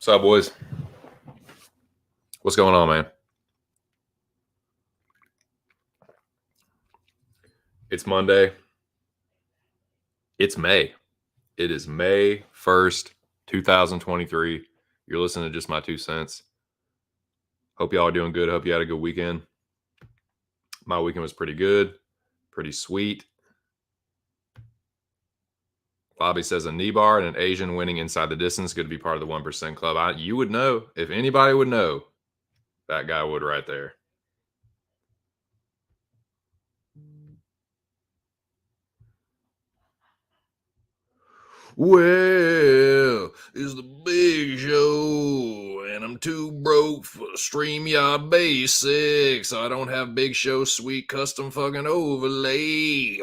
What's up, boys? What's going on, man? It's Monday. It's May. It is May 1st, 2023. You're listening to Just My 2 Cents. Hope y'all are doing good. Hope you had a good weekend. My weekend was pretty good. Pretty sweet. Bobby says a knee bar and an Asian winning inside the distance. Good to be part of the 1% club. You would know. If anybody would know, that guy would right there. Well, it's the big show, and I'm too broke for StreamYard Basics. I don't have Big Show sweet custom fucking overlay.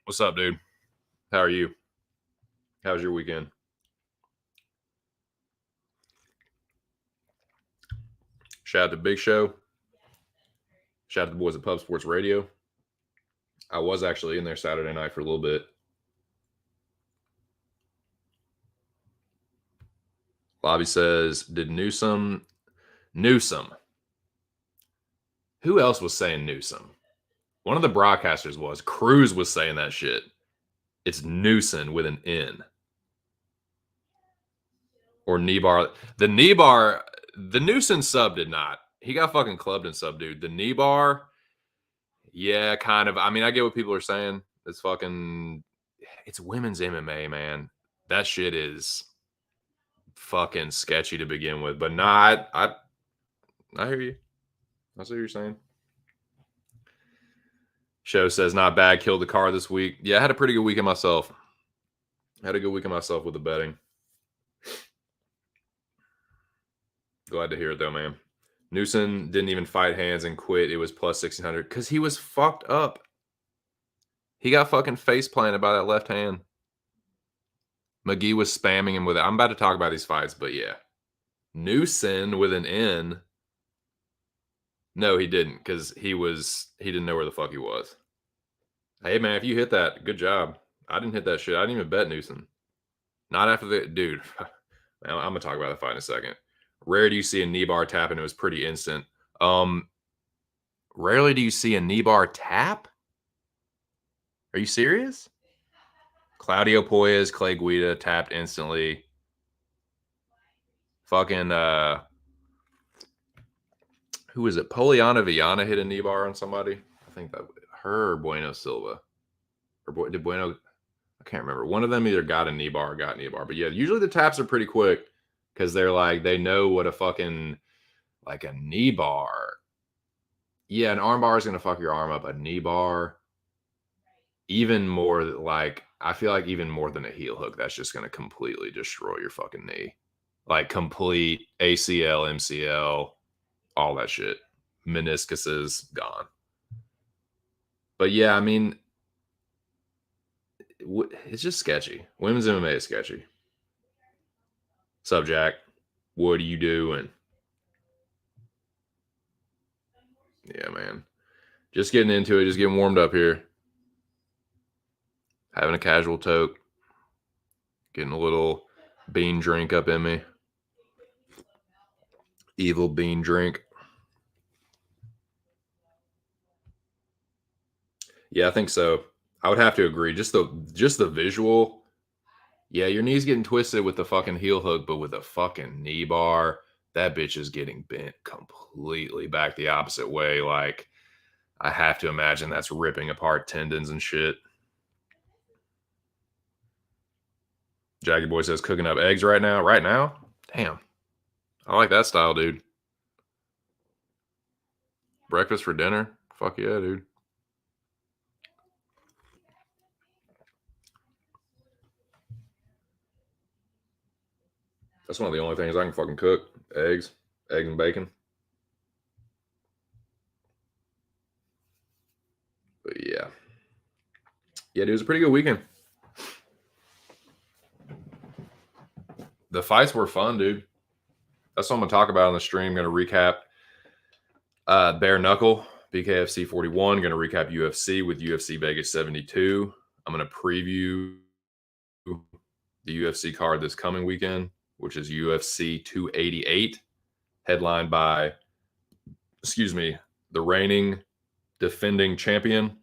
What's up, dude? How are you? How was your weekend? Shout out to Big Show. Shout out to the boys at Pub Sports Radio. I was actually in there Saturday night for a little bit. Bobby says, did Newsom? Who else was saying Newsom? One of the broadcasters was. Cruz was saying that shit. It's Newsom with an N. Or Kneebar. The Kneebar, the Newsom sub did not. He got fucking clubbed and sub, dude. The Kneebar, yeah, kind of. I mean, I get what people are saying. It's women's MMA, man. That shit is fucking sketchy to begin with. But nah, I hear you. I see what you're saying. Show says not bad. Killed the car this week. Yeah, I had a pretty good weekend myself. Had a good weekend myself with the betting. Glad to hear it though, man. Newsom didn't even fight hands and quit. It was plus 1,600 because he was fucked up. He got fucking face planted by that left hand. McGee was spamming him with it. I'm about to talk about these fights, but yeah. Newsom with an N. No, he didn't, because he didn't know where the fuck he was. Hey man, if you hit that, good job. I didn't hit that shit. I didn't even bet Newsom. Not after the dude. Man, I'm gonna talk about the fight in a second. Rare do you see a knee bar tap, and it was pretty instant. Rarely do you see a knee bar tap. Are you serious? Claudio Poyes, Clay Guida tapped instantly. Fucking who is it? Poliana Viana hit a knee bar on somebody. I think that her Bueno Silva. Or did Bueno? I can't remember. One of them either got a knee bar or got a knee bar. But yeah, usually the taps are pretty quick because they're like, they know what a fucking, like a knee bar. Yeah, an arm bar is going to fuck your arm up. A knee bar, even more like, I feel like even more than a heel hook, that's just going to completely destroy your fucking knee. Like complete ACL, MCL, all that shit. Meniscuses gone. But yeah, I mean, it's just sketchy. Women's MMA is sketchy. Sup, Jack? What are you doing? Yeah, man. Just getting into it. Just getting warmed up here. Having a casual toke. Getting a little bean drink up in me. Evil bean drink. Yeah, I think so. I would have to agree. Just the visual. Yeah, your knee's getting twisted with the fucking heel hook, but with a fucking knee bar, that bitch is getting bent completely back the opposite way. Like, I have to imagine that's ripping apart tendons and shit. Jaggy Boy says cooking up eggs right now. Right now? Damn. I like that style, dude. Breakfast for dinner? Fuck yeah, dude. That's one of the only things I can fucking cook. Eggs. Eggs and bacon. But yeah. Yeah, dude, it was a pretty good weekend. The fights were fun, dude. That's what I'm gonna talk about on the stream. Gonna recap Bare Knuckle, BKFC 41. Gonna recap UFC with UFC Vegas 72. I'm gonna preview the UFC card this coming weekend, which is UFC 288, headlined by, the reigning defending champion,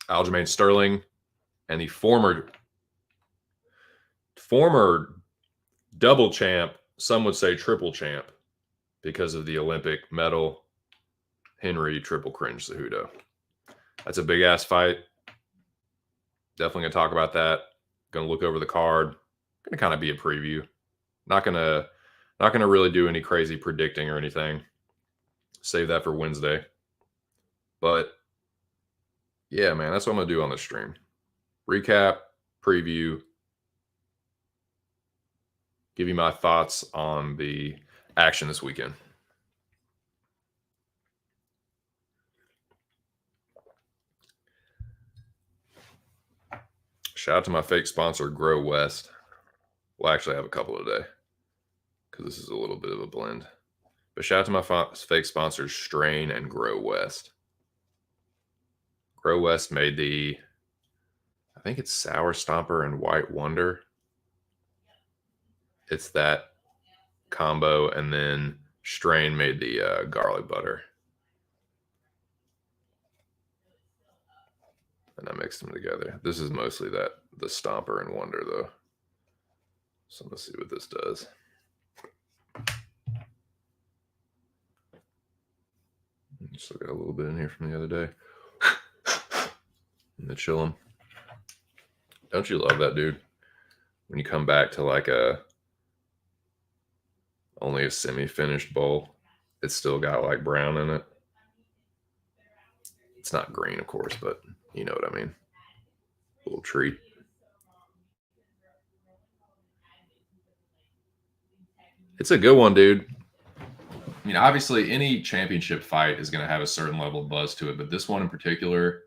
Aljamain Sterling, and the former double champ, some would say triple champ, because of the Olympic medal, Henry Triple Cringe Cejudo. That's a big ass fight. Definitely gonna talk about that. Gonna look over the card. Gonna kind of be a preview. Not gonna really do any crazy predicting or anything. Save that for Wednesday. But yeah, man, that's what I'm gonna do on this stream. Recap, preview, give you my thoughts on the action this weekend. Shout out to my fake sponsor, Grow West. We'll actually have a couple today because this is a little bit of a blend. But shout out to my fake sponsors, Strain and Grow West. Grow West made I think it's Sour Stomper and White Wonder. It's that combo, and then Strain made the garlic butter. And I mixed them together. This is mostly the Stomper and Wonder, though. So let's see what this does. Still got a little bit in here from the other day. And the chillum. Don't you love that, dude? When you come back to like only a semi-finished bowl, it's still got like brown in it. It's not green, of course, but you know what I mean. A little treat. It's a good one, dude. I mean, obviously, any championship fight is going to have a certain level of buzz to it, but this one in particular,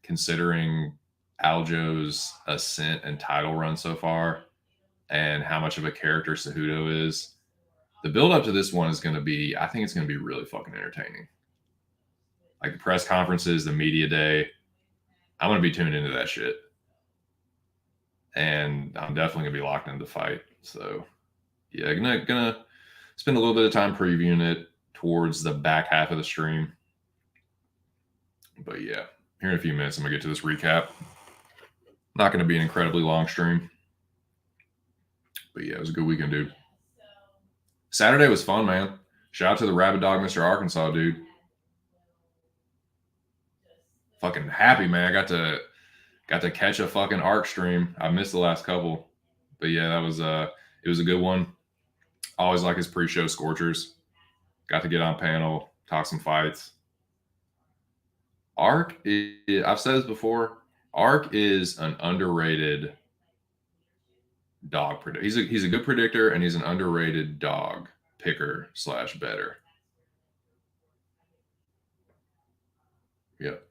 considering Aljo's ascent and title run so far, and how much of a character Cejudo is, the build up to this one is going to be, I think it's going to be really fucking entertaining. Like the press conferences, the media day, I'm going to be tuned into that shit. And I'm definitely going to be locked into the fight. So, yeah, gonna spend a little bit of time previewing it towards the back half of the stream. But yeah, here in a few minutes, I'm going to get to this recap. Not going to be an incredibly long stream. But yeah, it was a good weekend, dude. Saturday was fun, man. Shout out to the Rabid Dog, Mr. Arkansas, dude. Fucking happy, man. I got to catch a fucking ARC stream. I missed the last couple. But yeah, that was it was a good one. Always like his pre-show scorchers. Got to get on panel, talk some fights. ARC, I've said this before, ARC is an underrated dog predictor. He's a good predictor, and he's an underrated dog picker / better. Yep.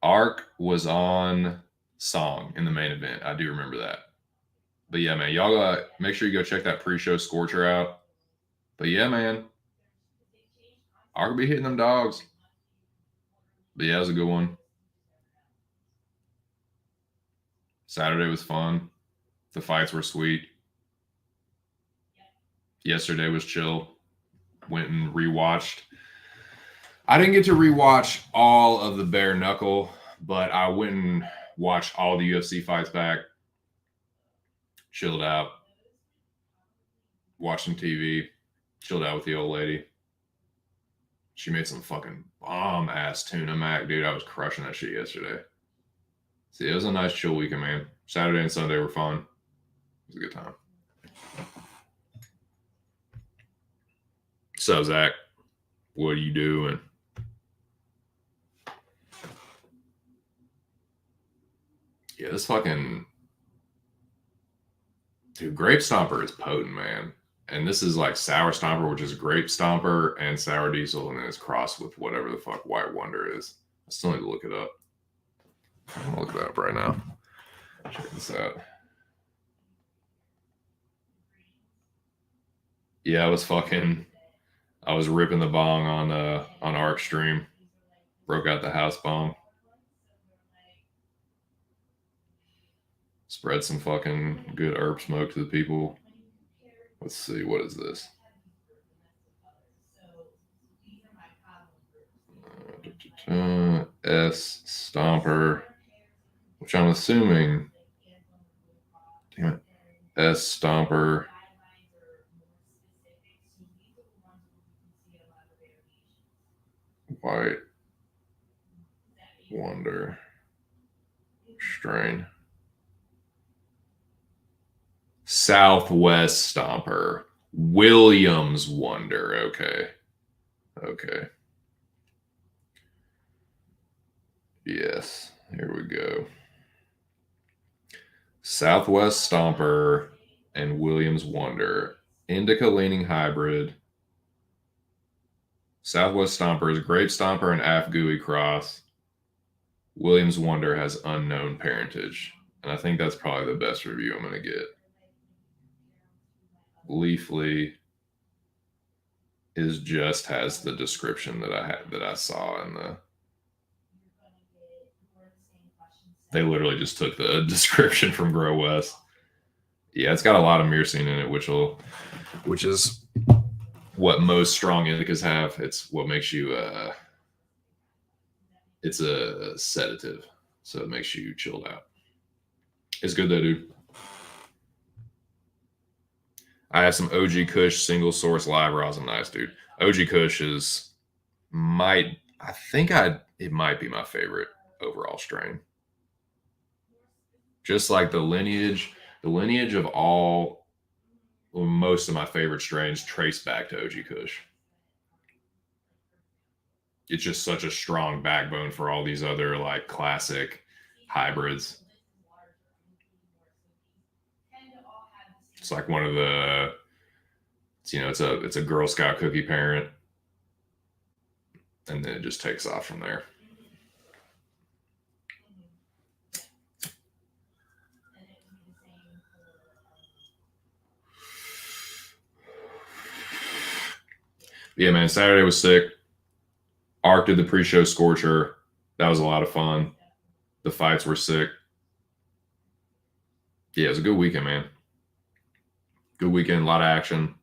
ARC was on Song in the main event. I do remember that. But yeah, man, y'all make sure you go check that pre-show Scorcher out. But yeah, man, I could be hitting them dogs. But yeah, it was a good one. Saturday was fun. The fights were sweet. Yesterday was chill. Went and rewatched. I didn't get to rewatch all of the bare knuckle, but I went and watched all the UFC fights back. Chilled out. Watched some TV. Chilled out with the old lady. She made some fucking bomb ass tuna mac, dude. I was crushing that shit yesterday. See, it was a nice chill weekend, man. Saturday and Sunday were fun. It was a good time. So, Zach, what are you doing? Yeah, this fucking dude, Grape Stomper is potent, man. And this is like Sour Stomper, which is Grape Stomper and Sour Diesel, and then it's crossed with whatever the fuck White Wonder is. I still need to look it up. I'm gonna look that up right now. Check this out. Yeah, I was ripping the bong on Arc Stream. Broke out the house bong. Spread some fucking good herb smoke to the people. Let's see, what is this? S Stomper, which I'm assuming. Damn it. S Stomper. White Wonder strain. Southwest Stomper. Williams Wonder. Okay. Yes, here we go. Southwest Stomper and Williams Wonder. Indica leaning hybrid. Southwest Stomper is Grape Stomper and Afgooey cross. Williams Wonder has unknown parentage. And I think that's probably the best review I'm going to get. Leafly has the description that I saw in the. They literally just took the description from Grow West. Yeah, it's got a lot of myrcene in it, which is what most strong indicas have. It's what makes you it's a sedative, so it makes you chilled out. It's good though, dude. I have some OG Kush single source live rosin nice, dude. OG Kush it might be my favorite overall strain. Just like the lineage of most of my favorite strains trace back to OG Kush. It's just such a strong backbone for all these other like classic hybrids. It's like one of the, it's a Girl Scout cookie parent, and then it just takes off from there. Yeah, man, Saturday was sick. Arc did the pre-show Scorcher. That was a lot of fun. The fights were sick. Yeah, it was a good weekend, man. Good weekend, a lot of action.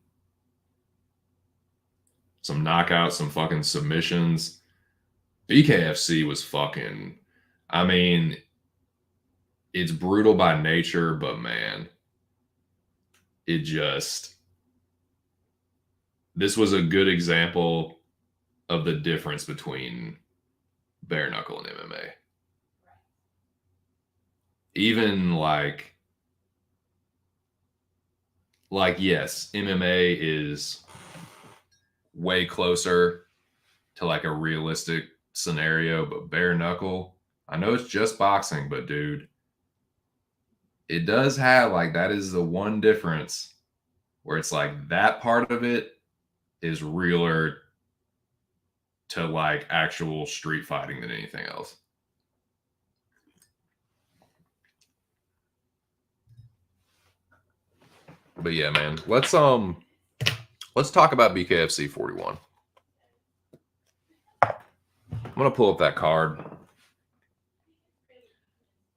Some knockouts, some fucking submissions. BKFC was fucking, I mean, it's brutal by nature, but man, this was a good example of the difference between bare knuckle and MMA. Even like yes, MMA is way closer to like a realistic scenario, but bare knuckle, I know it's just boxing, but dude, it does have like, that is the one difference where it's like that part of it is realer to like actual street fighting than anything else. But yeah, man, let's talk about BKFC 41. I'm gonna pull up that card.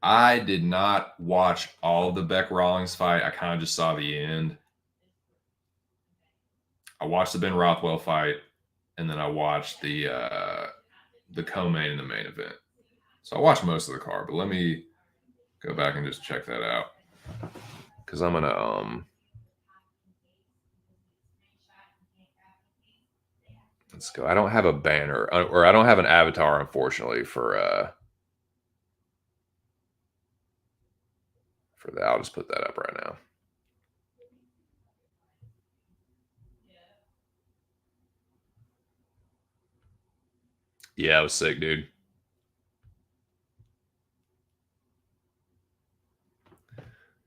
I did not watch all of the Beck Rawlings fight. I kind of just saw the end. I watched the Ben Rothwell fight, and then I watched the co-main and the main event. So I watched most of the card, but let me go back and just check that out because I'm gonna let's go. I don't have a banner or I don't have an avatar, unfortunately, for that. I'll just put that up right now. Yeah, it was sick, dude.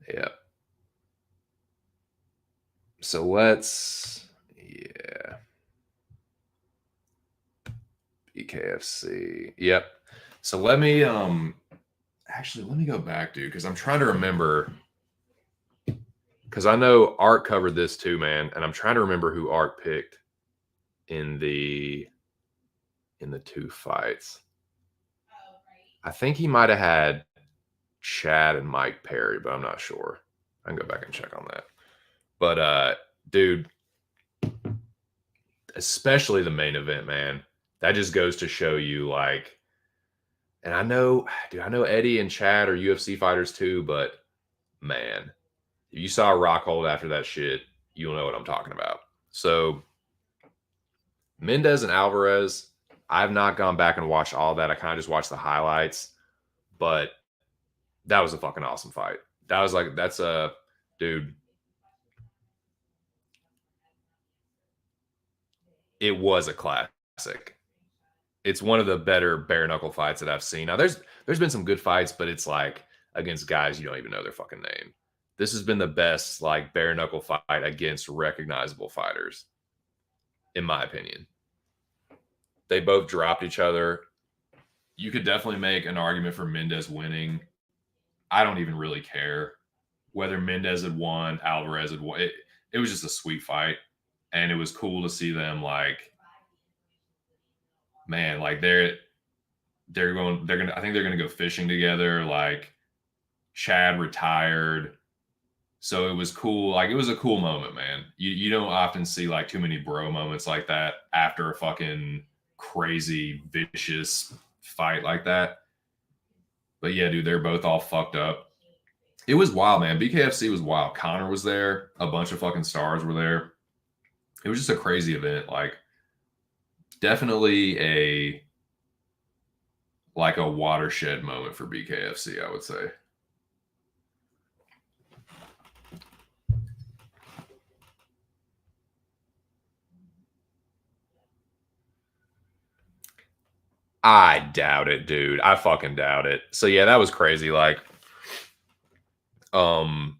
Yeah. So let's, yeah. BKFC. Yep. So let me actually let me go back, dude, because I'm trying to remember. Because I know Art covered this too, man, and I'm trying to remember who Art picked in the two fights. I think he might have had Chad and Mike Perry, but I'm not sure. I can go back and check on that. But dude, especially the main event, man, that just goes to show you, like, and I know, dude, I know Eddie and Chad are UFC fighters too, but man, if you saw Rockhold after that shit, you'll know what I'm talking about. So Mendez and Alvarez, I've not gone back and watched all that. I kind of just watched the highlights, but that was a fucking awesome fight. That was like, that's a dude. It was a classic. It's one of the better bare knuckle fights that I've seen. Now there's been some good fights, but it's like against guys you don't even know their fucking name. This has been the best like bare knuckle fight against recognizable fighters, in my opinion. They both dropped each other. You could definitely make an argument for Mendez winning. I don't even really care whether Mendez had won, Alvarez had won. It was just a sweet fight, and it was cool to see them, like, man, like they're gonna, I think they're gonna go fishing together. Like Chad retired, so it was cool. Like it was a cool moment, man. You don't often see like too many bro moments like that after a fucking crazy vicious fight like that. But yeah, dude, they're both all fucked up. It was wild, man. BKFC was wild. Connor was there. A bunch of fucking stars were there. It was just a crazy event. Like definitely a watershed moment for BKFC, I would say. I doubt it, dude. I fucking doubt it. So yeah, that was crazy. Like, um,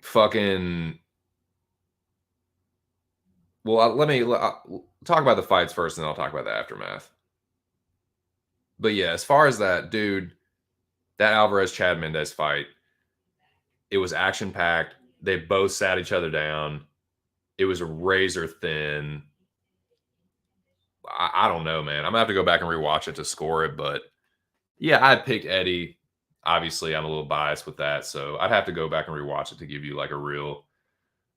fucking. Well, let me talk about the fights first, and then I'll talk about the aftermath. But yeah, as far as that, dude, that Alvarez Chad Mendez fight, it was action packed. They both sat each other down. It was razor thin. I don't know, man. I'm gonna have to go back and rewatch it to score it, but yeah, I picked Eddie. Obviously, I'm a little biased with that, so I'd have to go back and rewatch it to give you like a real.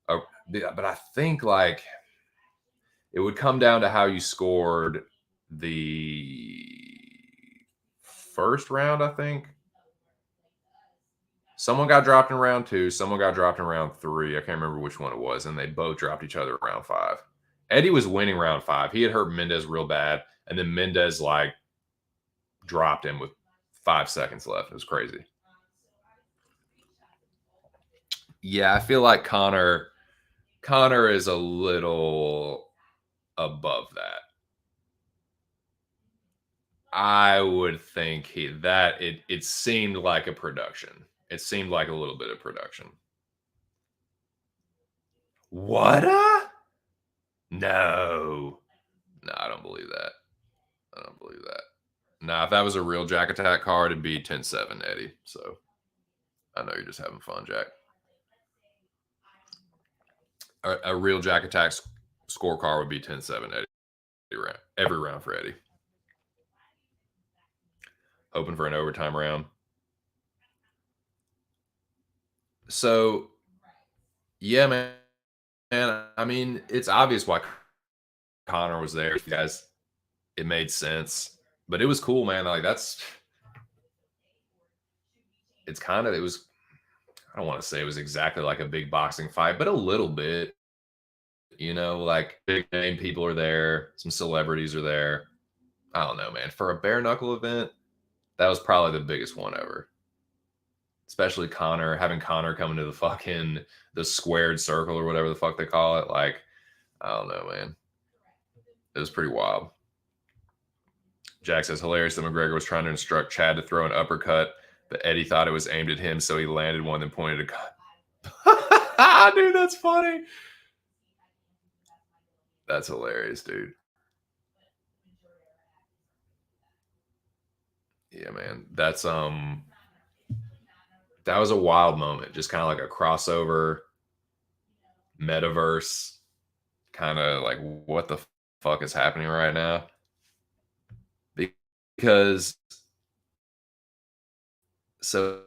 But I think like it would come down to how you scored the first round. I think someone got dropped in round two, someone got dropped in round three. I can't remember which one it was, and they both dropped each other in round five. Eddie was winning round five. He had hurt Mendez real bad, and then Mendez like dropped him with 5 seconds left. It was crazy. Yeah, I feel like Connor is a little above that. I would think it seemed like a production. It seemed like a little bit of production. What? No. No, I don't believe that. I don't believe that. Now, if that was a real Jack Attack card, it'd be 10-7, Eddie. So I know you're just having fun, Jack. A real Jack Attack scorecard would be 10-7 Eddie round, every round for Eddie. Hoping for an overtime round. So yeah, man. And I mean, it's obvious why Connor was there. You guys, it made sense, but it was cool, man. Like it's kind of it was. I don't want to say it was exactly like a big boxing fight, but a little bit. Like big name people are there, some celebrities are there. I don't know, man. For a bare knuckle event, that was probably the biggest one ever. Especially Connor, having Connor come into the squared circle or whatever the fuck they call it. Like, I don't know, man. It was pretty wild. Jack says hilarious that McGregor was trying to instruct Chad to throw an uppercut, but Eddie thought it was aimed at him, so he landed one, then pointed a gun. Dude, that's funny. That's hilarious, dude. Yeah, man. That was a wild moment. Just kind of like a crossover metaverse, kind of like what the fuck is happening right now? Because so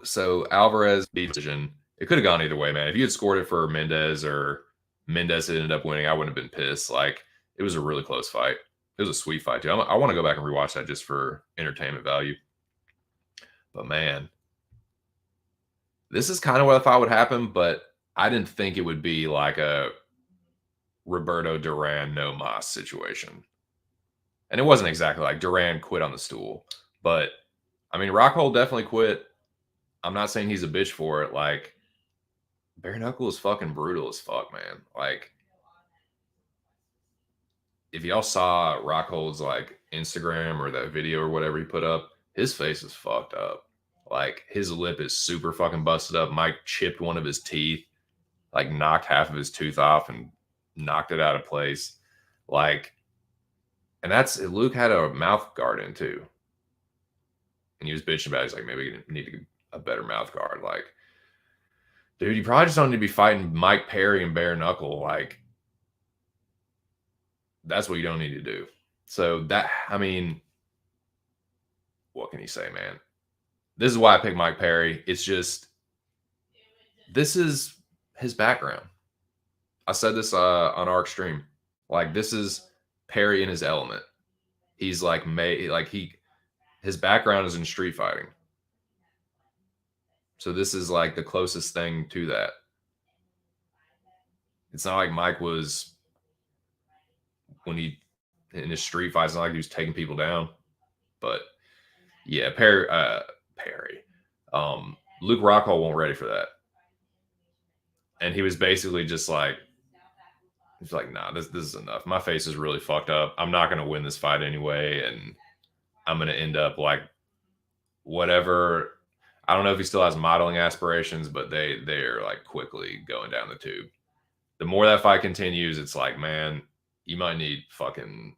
so Alvarez beat decision. It could have gone either way, man. If you had scored it for Mendez or Mendez had ended up winning, I wouldn't have been pissed. Like it was a really close fight. It was a sweet fight too. I want to go back and rewatch that just for entertainment value. But man, this is kind of what I thought would happen, but I didn't think it would be like a Roberto Duran no mas situation. And it wasn't exactly like Duran quit on the stool, but I mean Rockhold definitely quit. I'm not saying he's a bitch for it. Like bare knuckle is fucking brutal as fuck, man. Like if y'all saw Rockhold's like Instagram or that video or whatever he put up, his face is fucked up. Like his lip is super fucking busted up. Mike chipped one of his teeth, like knocked half of his tooth off and knocked it out of place. Like, and that's Luke had a mouth guard in too. And he was bitching about it. He's like, maybe you need to get a better mouth guard. Like, dude, you probably just don't need to be fighting Mike Perry and bare knuckle. Like, that's what you don't need to do. So that, I mean, what can you say, man? This is why I picked Mike Perry. It's just, this is his background. I said this on our stream. Like, this is Perry in his element. He's like, his background is in street fighting. So this is like the closest thing to that. It's not like Mike was when he in his street fights, it's not like he was taking people down. But yeah, Perry. Luke Rockhold wasn't ready for that. And he was basically just like, he's like, nah, this is enough. My face is really fucked up. I'm not gonna win this fight anyway, and I'm gonna end up like whatever. I don't know if he still has modeling aspirations, but they're like quickly going down the tube. The more that fight continues, it's like, man, you might need fucking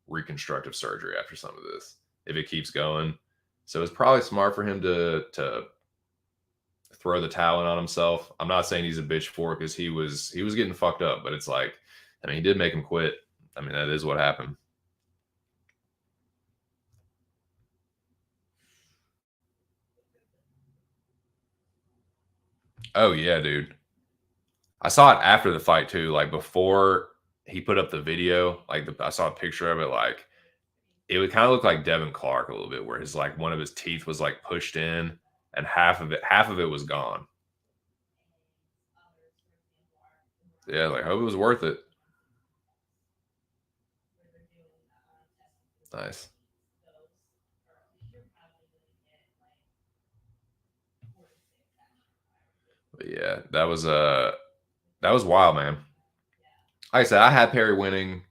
reconstructive surgery after some of this if it keeps going. So it's probably smart for him to throw the towel in on himself. I'm not saying he's a bitch for it because he was getting fucked up, but it's like, I mean, he did make him quit. I mean, that is what happened. Oh yeah, dude. I saw it after the fight too. Like before he put up the video, like I saw a picture of it. Like it would kind of look like Devin Clark a little bit, where his like one of his teeth was like pushed in, and half of it was gone. Yeah, like hope it was worth it. Nice. But yeah, that was wild, man. Like I said, I had Perry winning.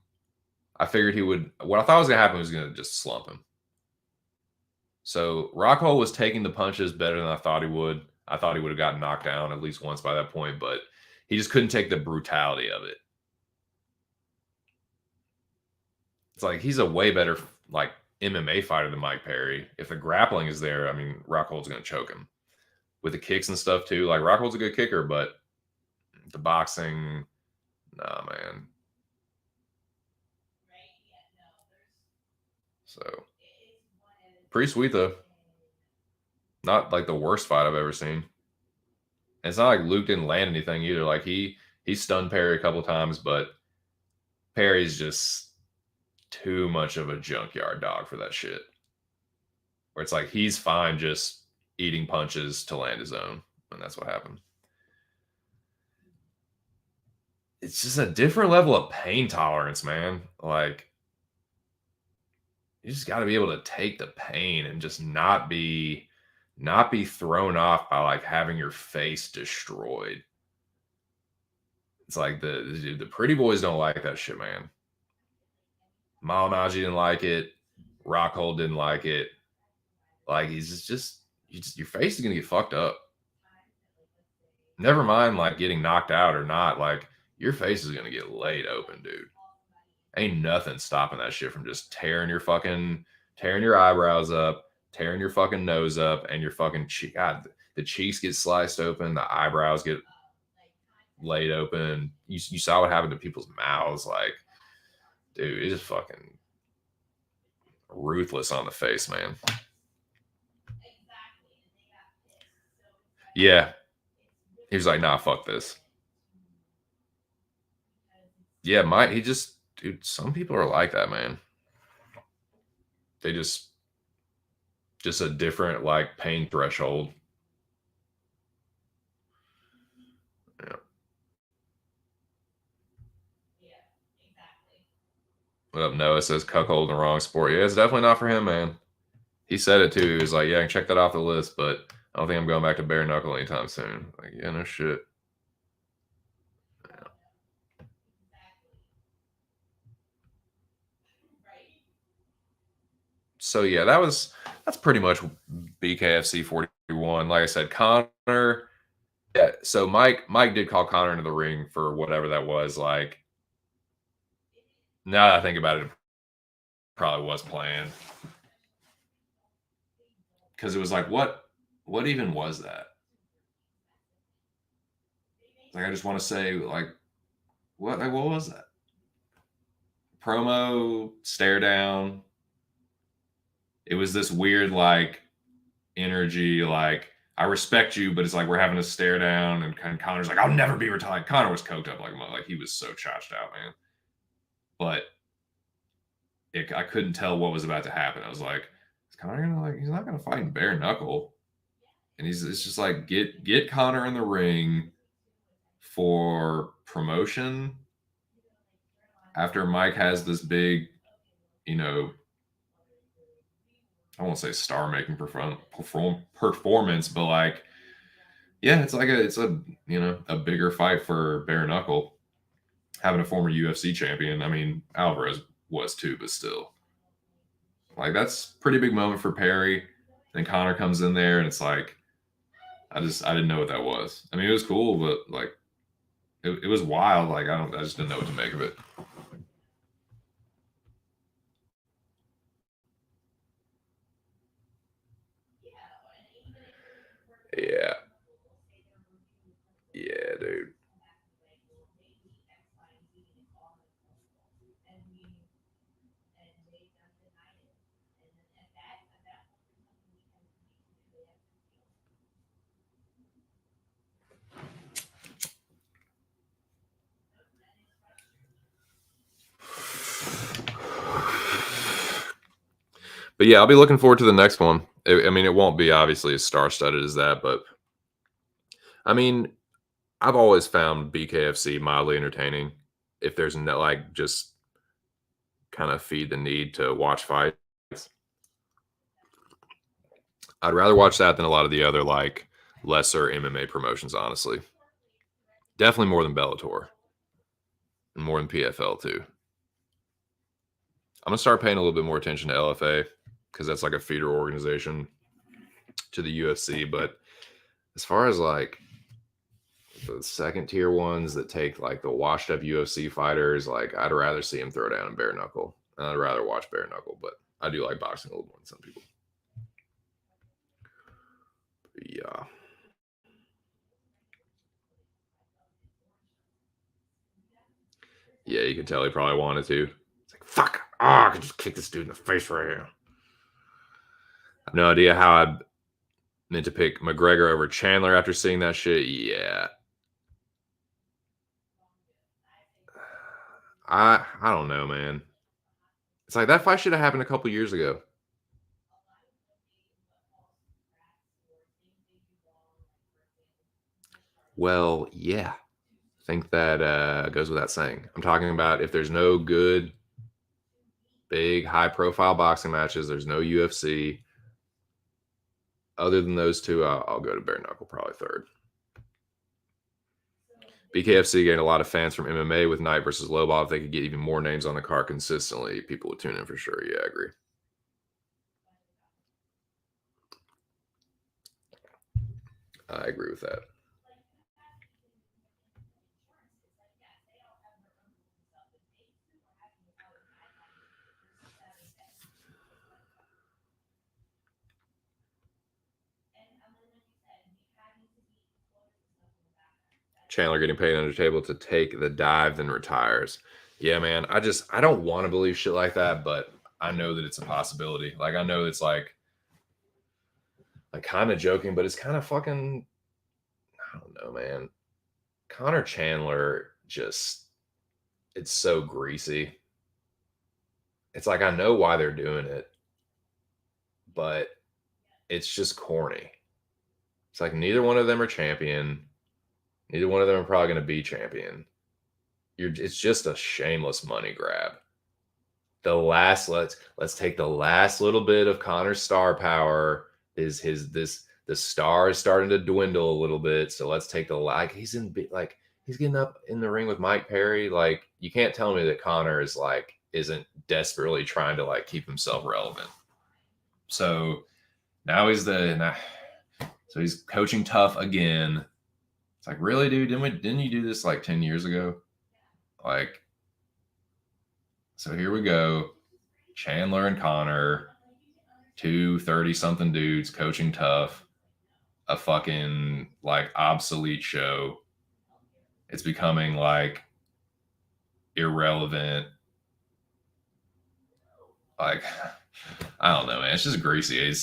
I figured he would. What I thought was gonna happen was gonna just slump him. So Rockhold was taking the punches better than I thought he would. I thought he would have gotten knocked down at least once by that point, but he just couldn't take the brutality of it. It's like he's a way better like MMA fighter than Mike Perry. If the grappling is there, I mean Rockhold's gonna choke him. with the kicks and stuff too. Like Rockhold's a good kicker, but the boxing, nah, man. So pretty sweet though. Not like the worst fight I've ever seen. And it's not like Luke didn't land anything either. Like he stunned Perry a couple times, but Perry's just too much of a junkyard dog for that shit. Where it's like he's fine just eating punches to land his own, and that's what happened. It's just a different level of pain tolerance, man. Like you just got to be able to take the pain and just not be thrown off by like having your face destroyed. It's like the pretty boys don't like that shit, man. Malinaji didn't like it. Rockhold didn't like it. Like he's just your face is gonna get fucked up. Never mind like getting knocked out or not. Like your face is gonna get laid open, dude. Ain't nothing stopping that shit from just tearing your eyebrows up, tearing your fucking nose up, and your fucking cheek. God, the cheeks get sliced open, the eyebrows get laid open. You saw what happened to people's mouths. Like, dude, it's just fucking ruthless on the face, man. Yeah. He was like, nah, fuck this. Yeah, dude, some people are like that, man. They just a different like pain threshold. Yeah. What up, Noah says cuckold in the wrong sport. Yeah, it's definitely not for him, man. He said it too. He was like, yeah, I can check that off the list, but I don't think I'm going back to bare knuckle anytime soon. Like, yeah, no shit. Yeah. So yeah, that's pretty much BKFC 41. Like I said, Connor. Yeah, so Mike did call Connor into the ring for whatever that was. Like, now that I think about it, probably was planned. Because it was like, what even was that? Like, I just want to say, like, what was that? Promo, stare down. It was this weird, like, energy, like, I respect you, but it's like we're having a stare down, and Connor's like, I'll never be retired. Connor was coked up like he was so chotched out, man. But I couldn't tell what was about to happen. I was like, is Connor gonna like? He's not gonna fight in bare knuckle, and it's just like get Connor in the ring for promotion after Mike has this big, you know, I won't say star making performance, but like, yeah, it's a a bigger fight for bare knuckle. Having a former UFC champion, I mean Alvarez was too, but still, like that's pretty big moment for Perry. Then Connor comes in there, and it's like I didn't know what that was. I mean, it was cool, but like it was wild. Like I just didn't know what to make of it. Yeah, yeah, dude. But yeah, I'll be looking forward to the next one. I mean, it won't be obviously as star studded as that, but I mean, I've always found BKFC mildly entertaining. If there's no like just kind of feed the need to watch fights, I'd rather watch that than a lot of the other like lesser MMA promotions. Honestly, definitely more than Bellator and more than PFL too. I'm gonna start paying a little bit more attention to LFA because that's like a feeder organization to the UFC. But as far as like the second tier ones that take like the washed up UFC fighters, like I'd rather see him throw down in bare knuckle, and I'd rather watch bare knuckle. But I do like boxing a little more than some people. But yeah. Yeah, you can tell he probably wanted to. It's like, fuck. Oh, I could just kick this dude in the face right here. I have no idea how I meant to pick McGregor over Chandler after seeing that shit. Yeah. I don't know, man. It's like that fight should have happened a couple years ago. Well, yeah. I think that goes without saying. I'm talking about if there's no good, big, high profile boxing matches, there's no UFC. Other than those two, I'll go to bare knuckle probably third. BKFC gained a lot of fans from MMA with Knight versus Lobov. If they could get even more names on the card consistently, people would tune in for sure. Yeah, I agree. I agree with that. Chandler getting paid under the table to take the dive, then retires. Yeah, man. I don't want to believe shit like that, but I know that it's a possibility. Like I know it's like kind of joking, but it's kind of fucking. I don't know, man. Connor Chandler just it's so greasy. It's like I know why they're doing it, but it's just corny. It's like neither one of them are champion. Neither one of them are probably going to be champion. It's just a shameless money grab. The last let's take the last little bit of Connor's star power is his this the star is starting to dwindle a little bit. So let's take the like he's getting up in the ring with Mike Perry. Like you can't tell me that Connor is like isn't desperately trying to like keep himself relevant. So now so he's coaching tough again. It's like really, dude, didn't you do this like 10 years ago? Like so here we go. Chandler and Connor, two 30-something dudes coaching tough, a fucking like obsolete show. It's becoming like irrelevant. Like, I don't know, man. It's just greasy. I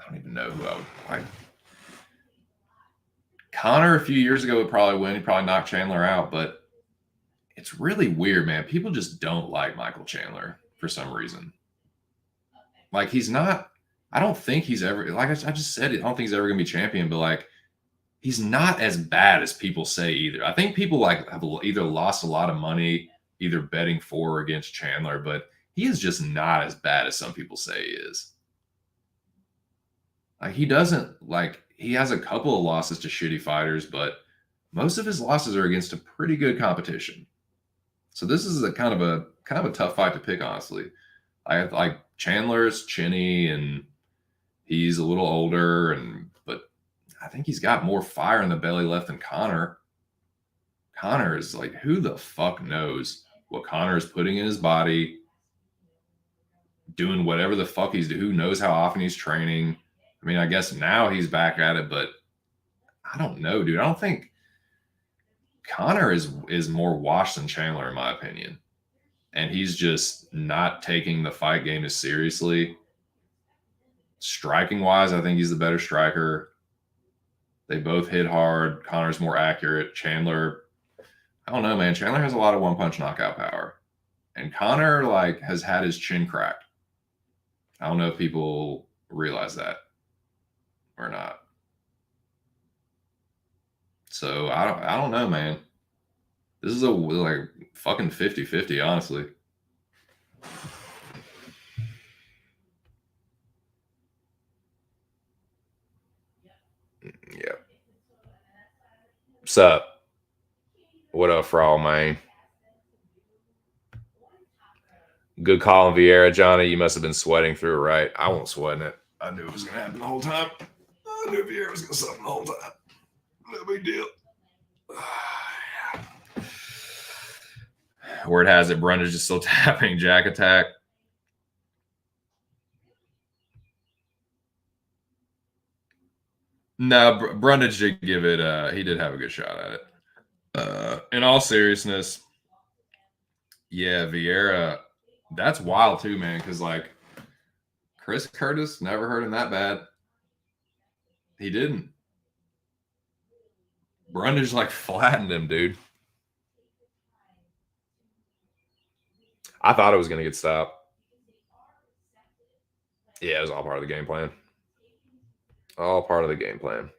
don't even know who I would like. Connor a few years ago would probably win. He'd probably knock Chandler out, but it's really weird, man. People just don't like Michael Chandler for some reason. Like he's not. I don't think he's ever. Like I just said, I don't think he's ever gonna be champion. But like he's not as bad as people say either. I think people like have either lost a lot of money either betting for or against Chandler, but he is just not as bad as some people say he is. Like he doesn't like he has a couple of losses to shitty fighters, but most of his losses are against a pretty good competition. So this is a kind of a tough fight to pick, honestly. I like Chandler's chinny and he's a little older but I think he's got more fire in the belly left than Connor. Connor is like, who the fuck knows what Connor is putting in his body, doing whatever the fuck he's doing. Who knows how often he's training? I mean, I guess now he's back at it, but I don't know, dude. I don't think Connor is more washed than Chandler, in my opinion. And he's just not taking the fight game as seriously. Striking wise, I think he's the better striker. They both hit hard. Connor's more accurate. Chandler, I don't know, man. Chandler has a lot of one punch knockout power. And Connor like has had his chin cracked. I don't know if people realize that or not. So I don't know, man. This is a like fucking 50-50, honestly. Yeah. What's up? What up, Frall, man? Good call on Vieira, Johnny. You must have been sweating through it, right? I won't sweat it. I knew it was going to happen the whole time. I knew Vieira was going to suck the whole time. No big deal. Word has it, Brundage is still tapping Jack Attack. No, Brundage did give it. He did have a good shot at it. In all seriousness, yeah, Vieira, that's wild too, man. Because like Chris Curtis never hurt him that bad. He didn't. Brundage like flattened him, dude. I thought it was gonna get stopped. Yeah, it was all part of the game plan. All part of the game plan.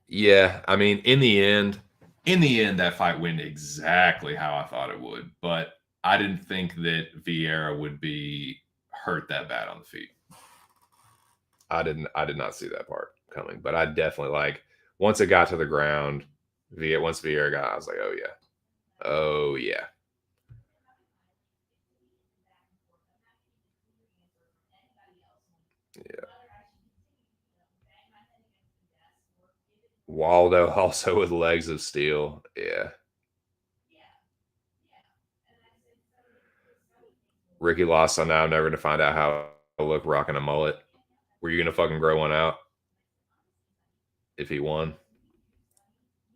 Yeah, I mean, in the end, that fight went exactly how I thought it would. But I didn't think that Vieira would be hurt that bad on the feet. I did not see that part coming. But I definitely like once it got to the ground, once Vieira got, I was like, oh yeah. Oh yeah. Yeah. Waldo also with legs of steel. Yeah. Ricky lost, so now I'm never gonna find out how to look rocking a mullet. Were you gonna fucking grow one out if he won?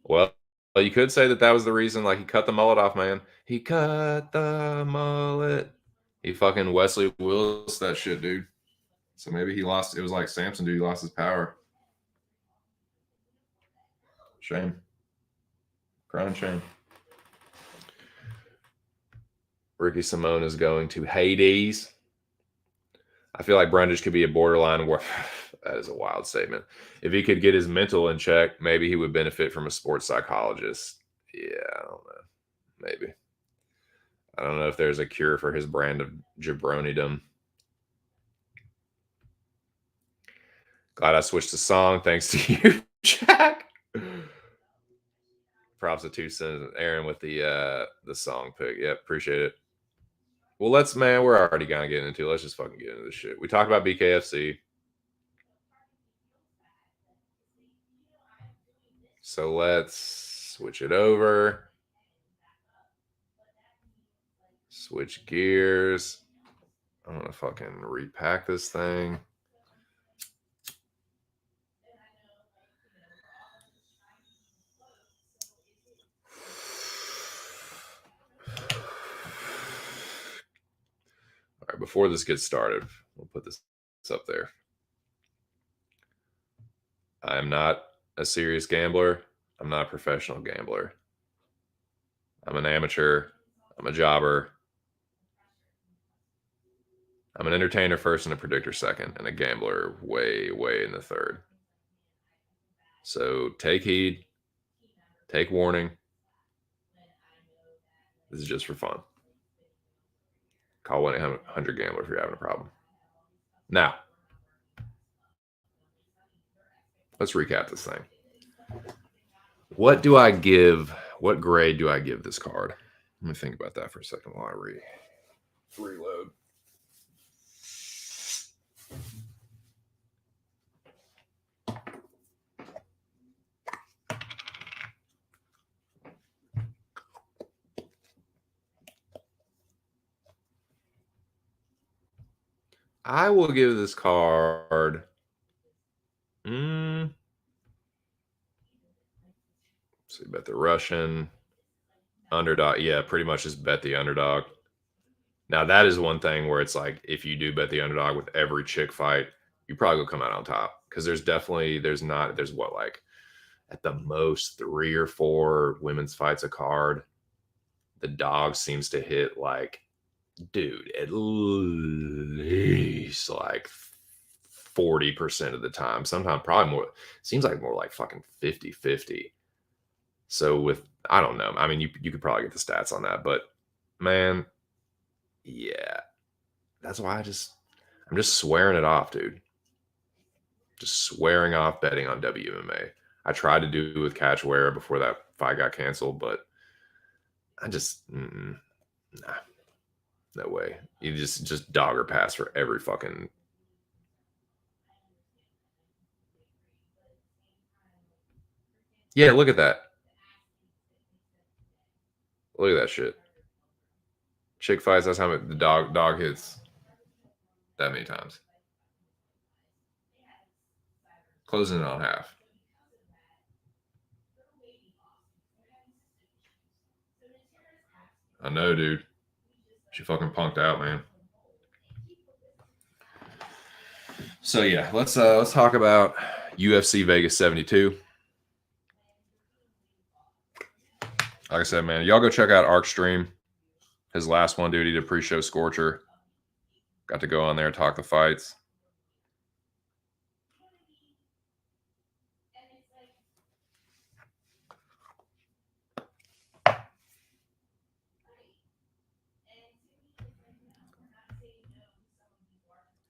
Well, you could say that that was the reason. Like he cut the mullet off, man. He cut the mullet. He fucking Wesley Willis that shit, dude. So maybe he lost. It was like Samson, dude. He lost his power. Shame. Crying shame. Ricky Simone is going to Hades. I feel like Brundage could be a borderline war. That is a wild statement. If he could get his mental in check, maybe he would benefit from a sports psychologist. Yeah, I don't know. Maybe. I don't know if there's a cure for his brand of jabronidom. Glad I switched the song. Thanks to you, Jack. Props to 2 cents, Aaron, with the song pick. Yep, appreciate it. Well, man, we're already kind of getting into it. Let's just fucking get into this shit. We talked about BKFC. So let's switch it over. Switch gears. I'm gonna fucking repack this thing. All right, before this gets started, we'll put this up there. I am not a serious gambler. I'm not a professional gambler. I'm an amateur. I'm a jobber. I'm an entertainer first and a predictor second, and a gambler way, way in the third. So take heed, take warning. This is just for fun. Call 1-800-GAMBLER if you're having a problem. Now, let's recap this thing. What do I give? What grade do I give this card? Let me think about that for a second while I reload. I will give this card. See, bet the Russian underdog. Yeah, pretty much just bet the underdog. Now that is one thing where it's like if you do bet the underdog with every chick fight, you probably will come out on top because there's what, like at the most 3 or 4 women's fights a card. The dog seems to hit like, dude, at least like 40% of the time. Sometimes probably more. Seems like more like fucking 50-50. So with, I don't know. I mean, you could probably get the stats on that, but man, yeah. That's why I'm just swearing it off, dude. Just swearing off betting on WMA. I tried to do it with Catchware before that fight got canceled, but I just nah, no way. You just dogger pass for every fucking. Yeah, look at that. Look at that shit. Chick fights. That's how many, the dog hits that many times. Closing it on half. I know, dude. She fucking punked out, man. So yeah, let's talk about UFC Vegas 72. Like I said, man, y'all go check out Arc stream. His last one, dude, he did pre-show Scorcher. Got to go on there and talk the fights.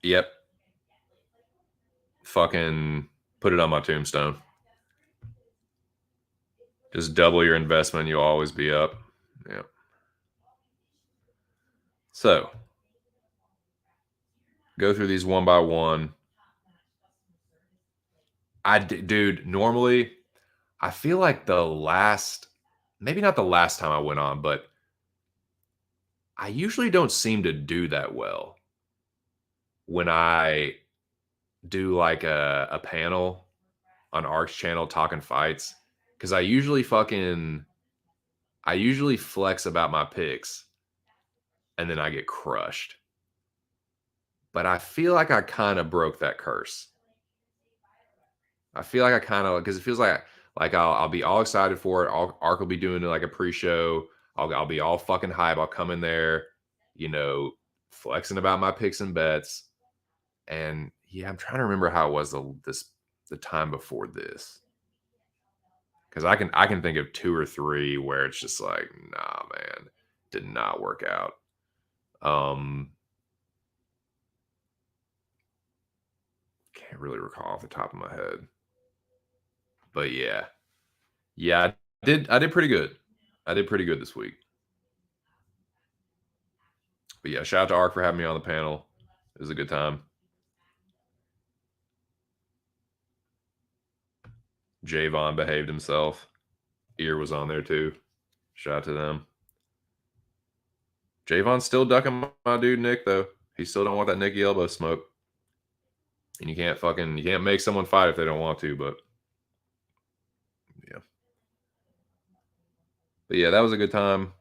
Yep. Fucking put it on my tombstone. Just double your investment. You'll always be up. Yep. So go through these one by one. Dude, normally I feel like maybe not the last time I went on, but I usually don't seem to do that well when I do like a panel on Arc's channel talking fights. Cause I usually flex about my picks and then I get crushed. But I feel like I kind of broke that curse. I feel like I kind of, because it feels like I'll be all excited for it. Arc will be doing like a pre-show. I'll be all fucking hype. I'll come in there, flexing about my picks and bets. And yeah, I'm trying to remember how it was the time before this. Because I can think of 2 or 3 where it's just like, nah, man, did not work out. Can't really recall off the top of my head. But yeah. I did pretty good. I did pretty good this week. But yeah, shout out to Arc for having me on the panel. It was a good time. Javon behaved himself. Ear was on there too. Shout out to them. Javon's still ducking my dude Nick though. He still don't want that Nicky elbow smoke. And you can't make someone fight if they don't want to, but yeah. But yeah, that was a good time.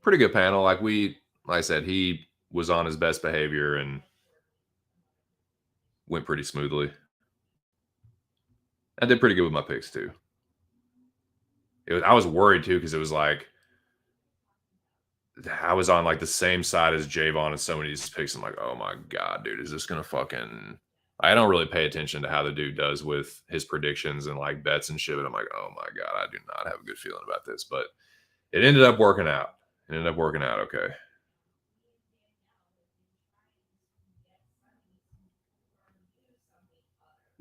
Pretty good panel. Like I said, he was on his best behavior and went pretty smoothly. I did pretty good with my picks too. I was worried too because it was like I was on like the same side as Javon and so many of these picks. I'm like, oh my god, dude, is this gonna fucking? I don't really pay attention to how the dude does with his predictions and like bets and shit. But I'm like, oh my god, I do not have a good feeling about this. But it ended up working out. It ended up working out okay.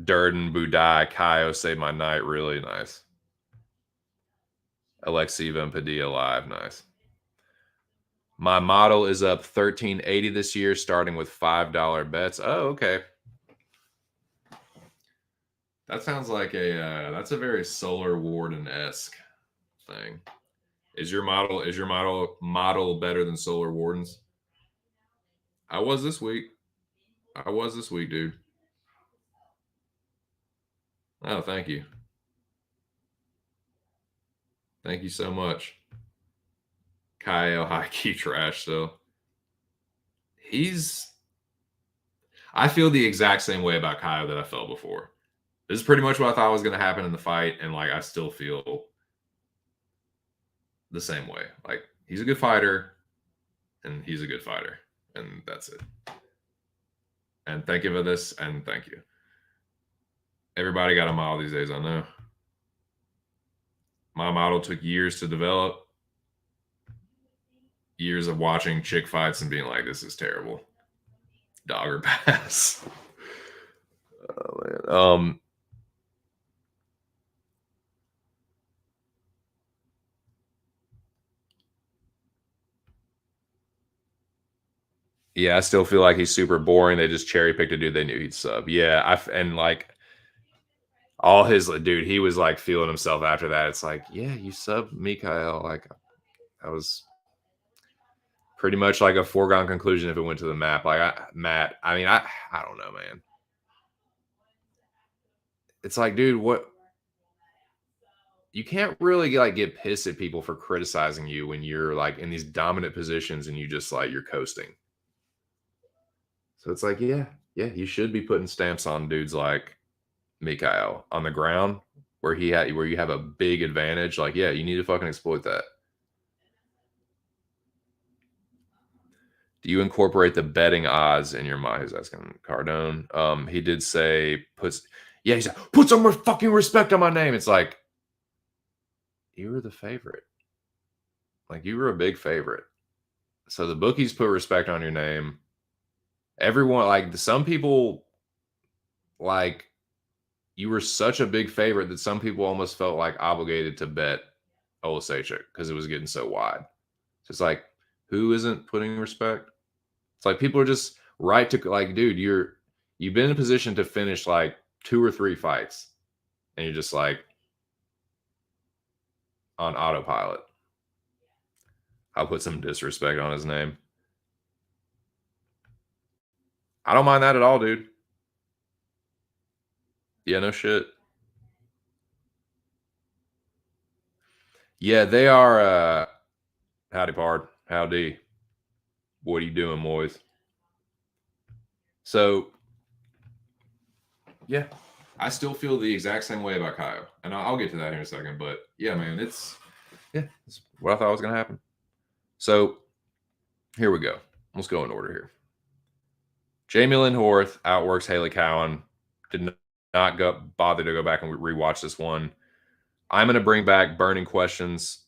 Durden, Budai, Kaio saved my night. Really nice. Alexiva and Padilla live. Nice. My model is up 1380 this year, starting with $5 bets. Oh, okay. That sounds like that's a very Solar Warden-esque thing. Is your model better than Solar Warden's? I was this week, dude. Oh, thank you. Thank you so much. Kyle high key trash, so I feel the exact same way about Kyle that I felt before. This is pretty much what I thought was going to happen in the fight, and like I still feel the same way. Like he's a good fighter, and he's a good fighter, and that's it. And thank you for this, and thank you. Everybody got a model these days, I know. My model took years to develop. Years of watching chick fights and being like, this is terrible. Dogger pass. Oh, man. Yeah, I still feel like he's super boring. They just cherry picked a dude they knew he'd sub. Yeah, and like all his dude, he was like feeling himself after that. It's like, yeah, you sub Mikhail. Like that was pretty much like a foregone conclusion if it went to the map. Like Matt, I mean, I don't know, man. It's like, dude, what? you can't really like get pissed at people for criticizing you when you're like in these dominant positions and you just like you're coasting. So it's like, yeah, yeah, you should be putting stamps on dudes like Mikhail on the ground where you have a big advantage. Like, yeah, you need to fucking exploit that. Do you incorporate the betting odds in your mind? Who's asking Cardone? He did say he said, put some fucking respect on my name. It's like you were the favorite. Like you were a big favorite. So the bookies put respect on your name. Everyone, like some people, like you were such a big favorite that some people almost felt like obligated to bet Olasechik because it was getting so wide. So it's like, who isn't putting respect? It's like people are just right to like, dude, you've been in a position to finish like 2 or 3 fights, and you're just like on autopilot. I'll put some disrespect on his name. I don't mind that at all, dude. Yeah, no shit. Yeah, they are howdy pard. Howdy. What are you doing, Moise? So yeah, I still feel the exact same way about Kyle. And I'll get to that here in a second. But yeah, man, it's what I thought was gonna happen. So here we go. Let's go in order here. Jamie Lynn Horth outworks Haley Cowan. Did not bother to go back and rewatch this one. I'm going to bring back burning questions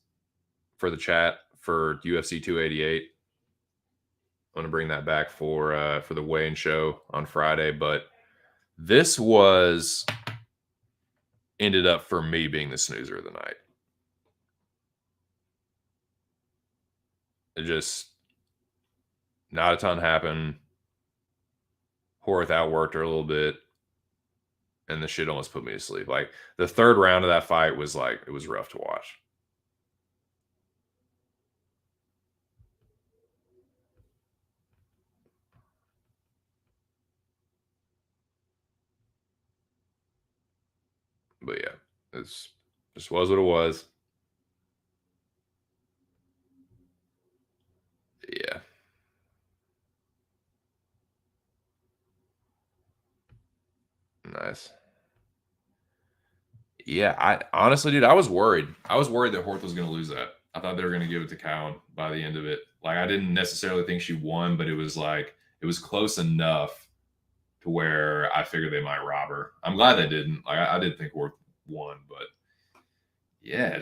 for the chat for UFC 288. I'm going to bring that back for the weigh-in show on Friday. But this ended up for me being the snoozer of the night. It just not a ton happened. Horth outworked her a little bit, and the shit almost put me to sleep. Like the third round of that fight was like it was rough to watch. But yeah, it's just was what it was. Yeah. Nice. Yeah, I honestly, dude, I was worried. I was worried that Horth was going to lose that. I thought they were going to give it to Cowan by the end of it. Like, I didn't necessarily think she won, but it was close enough to where I figured they might rob her. I'm glad they didn't. Like, I did think Horth won, but yeah,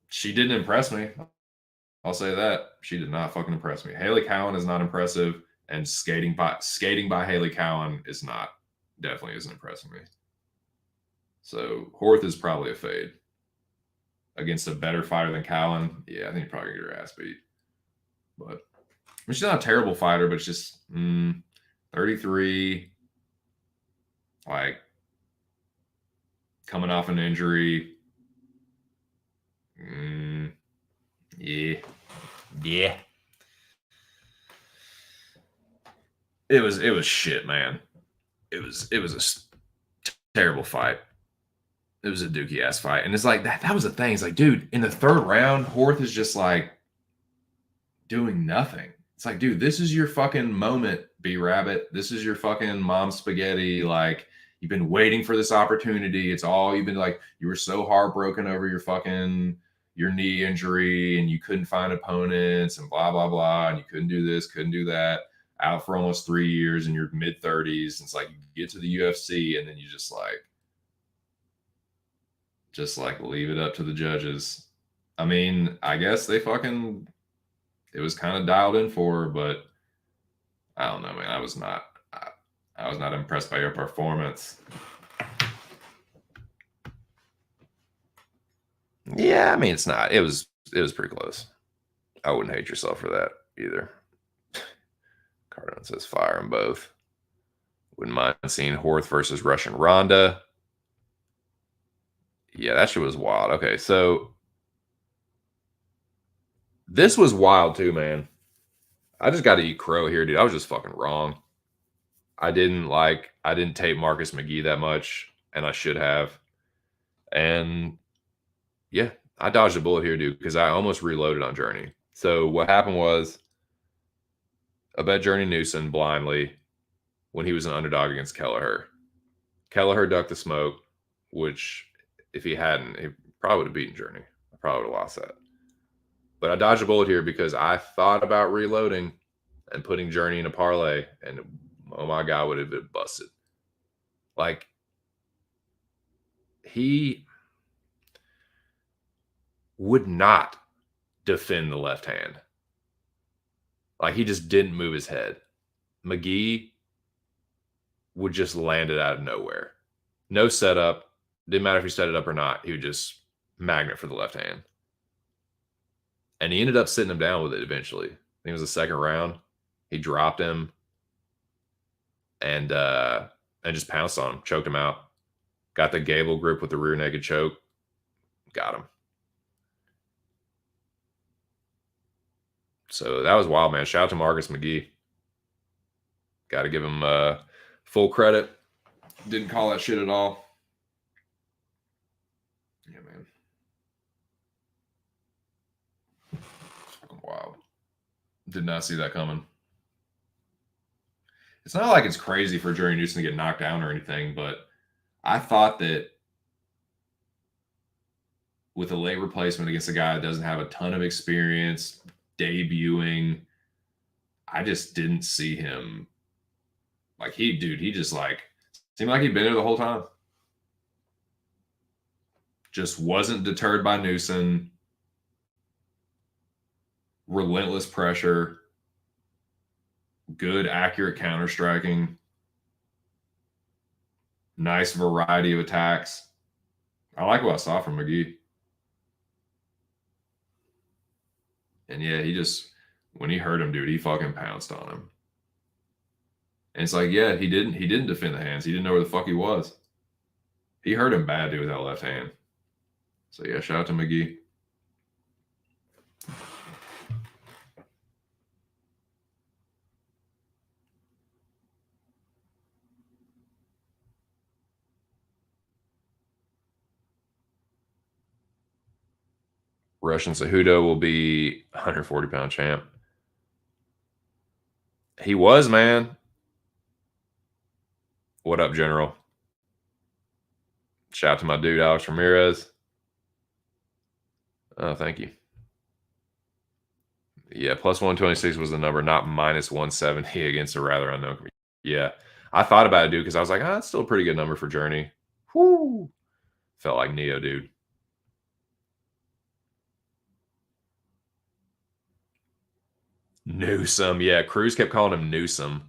she didn't impress me. I'll say that she did not fucking impress me. Haley Cowan is not impressive, and skating by Haley Cowan is not. Definitely isn't impressing me. So Horth is probably a fade against a better fighter than Cowan. Yeah, I think you're probably gonna get her ass beat. But I mean, she's not a terrible fighter, but it's just 33, like coming off an injury. Yeah. It was shit, man. It was a terrible fight. It was a dookie ass fight. And it's like that was the thing. It's like, dude, in the third round, Horth is just like doing nothing. It's like, dude, this is your fucking moment, B Rabbit. This is your fucking mom spaghetti. Like, you've been waiting for this opportunity. It's all you've been like, you were so heartbroken over your knee injury and you couldn't find opponents and blah, blah, blah. And you couldn't do this, couldn't do that. Out for almost 3 years in your mid 30s. It's like you get to the UFC and then you just like leave it up to the judges. I mean, I guess it was kind of dialed in for her, but I don't know, man. I was not impressed by your performance. Yeah, I mean, it's not. It was pretty close. I wouldn't hate yourself for that either. Cardone says fire them both. Wouldn't mind seeing Horth versus Russian Ronda. Yeah, that shit was wild. Okay, so this was wild too, man. I just got to eat crow here, dude. I was just fucking wrong. I didn't tape Marcus McGee that much. and I should have. And yeah, I dodged a bullet here, dude, because I almost reloaded on Journey. So what happened was I bet Journey Newsom blindly when he was an underdog against Kelleher. Kelleher ducked the smoke, which if he hadn't, he probably would have beaten Journey. I probably would have lost that. But I dodged a bullet here because I thought about reloading and putting Journey in a parlay, and oh my God, would have been busted. Like, he would not defend the left hand. Like, he just didn't move his head. McGee would just land it out of nowhere. No setup. Didn't matter if he set it up or not. He would just magnet for the left hand. And he ended up sitting him down with it eventually. I think it was the second round. He dropped him and just pounced on him, choked him out. Got the Gable grip with the rear naked choke. Got him. So that was wild, man. Shout out to Marcus McGee. Got to give him full credit. Didn't call that shit at all. Yeah, man. Fucking wild. Did not see that coming. It's not like it's crazy for Journey Newsom to get knocked down or anything, but I thought that with a late replacement against a guy that doesn't have a ton of experience debuting, I just didn't see him. Like, he just like seemed like he'd been there the whole time. Just wasn't deterred by Newsom. Relentless pressure. Good, accurate counter striking. Nice variety of attacks. I like what I saw from McGee. And yeah, he just, when he heard him, dude, he fucking pounced on him. And it's like, yeah, he didn't defend the hands. He didn't know where the fuck he was. He hurt him bad, dude, with that left hand. So yeah, shout out to McGee. Russian Cejudo will be 140-pound champ. He was, man. What up, General? Shout out to my dude, Alex Ramirez. Oh, thank you. Yeah, plus 126 was the number, not minus 170 against a rather unknown comedian. Yeah, I thought about it, dude, because I was like, that's still a pretty good number for Journey. Whoo! Felt like Neo, dude. Newsom. Yeah, Cruz kept calling him Newsom.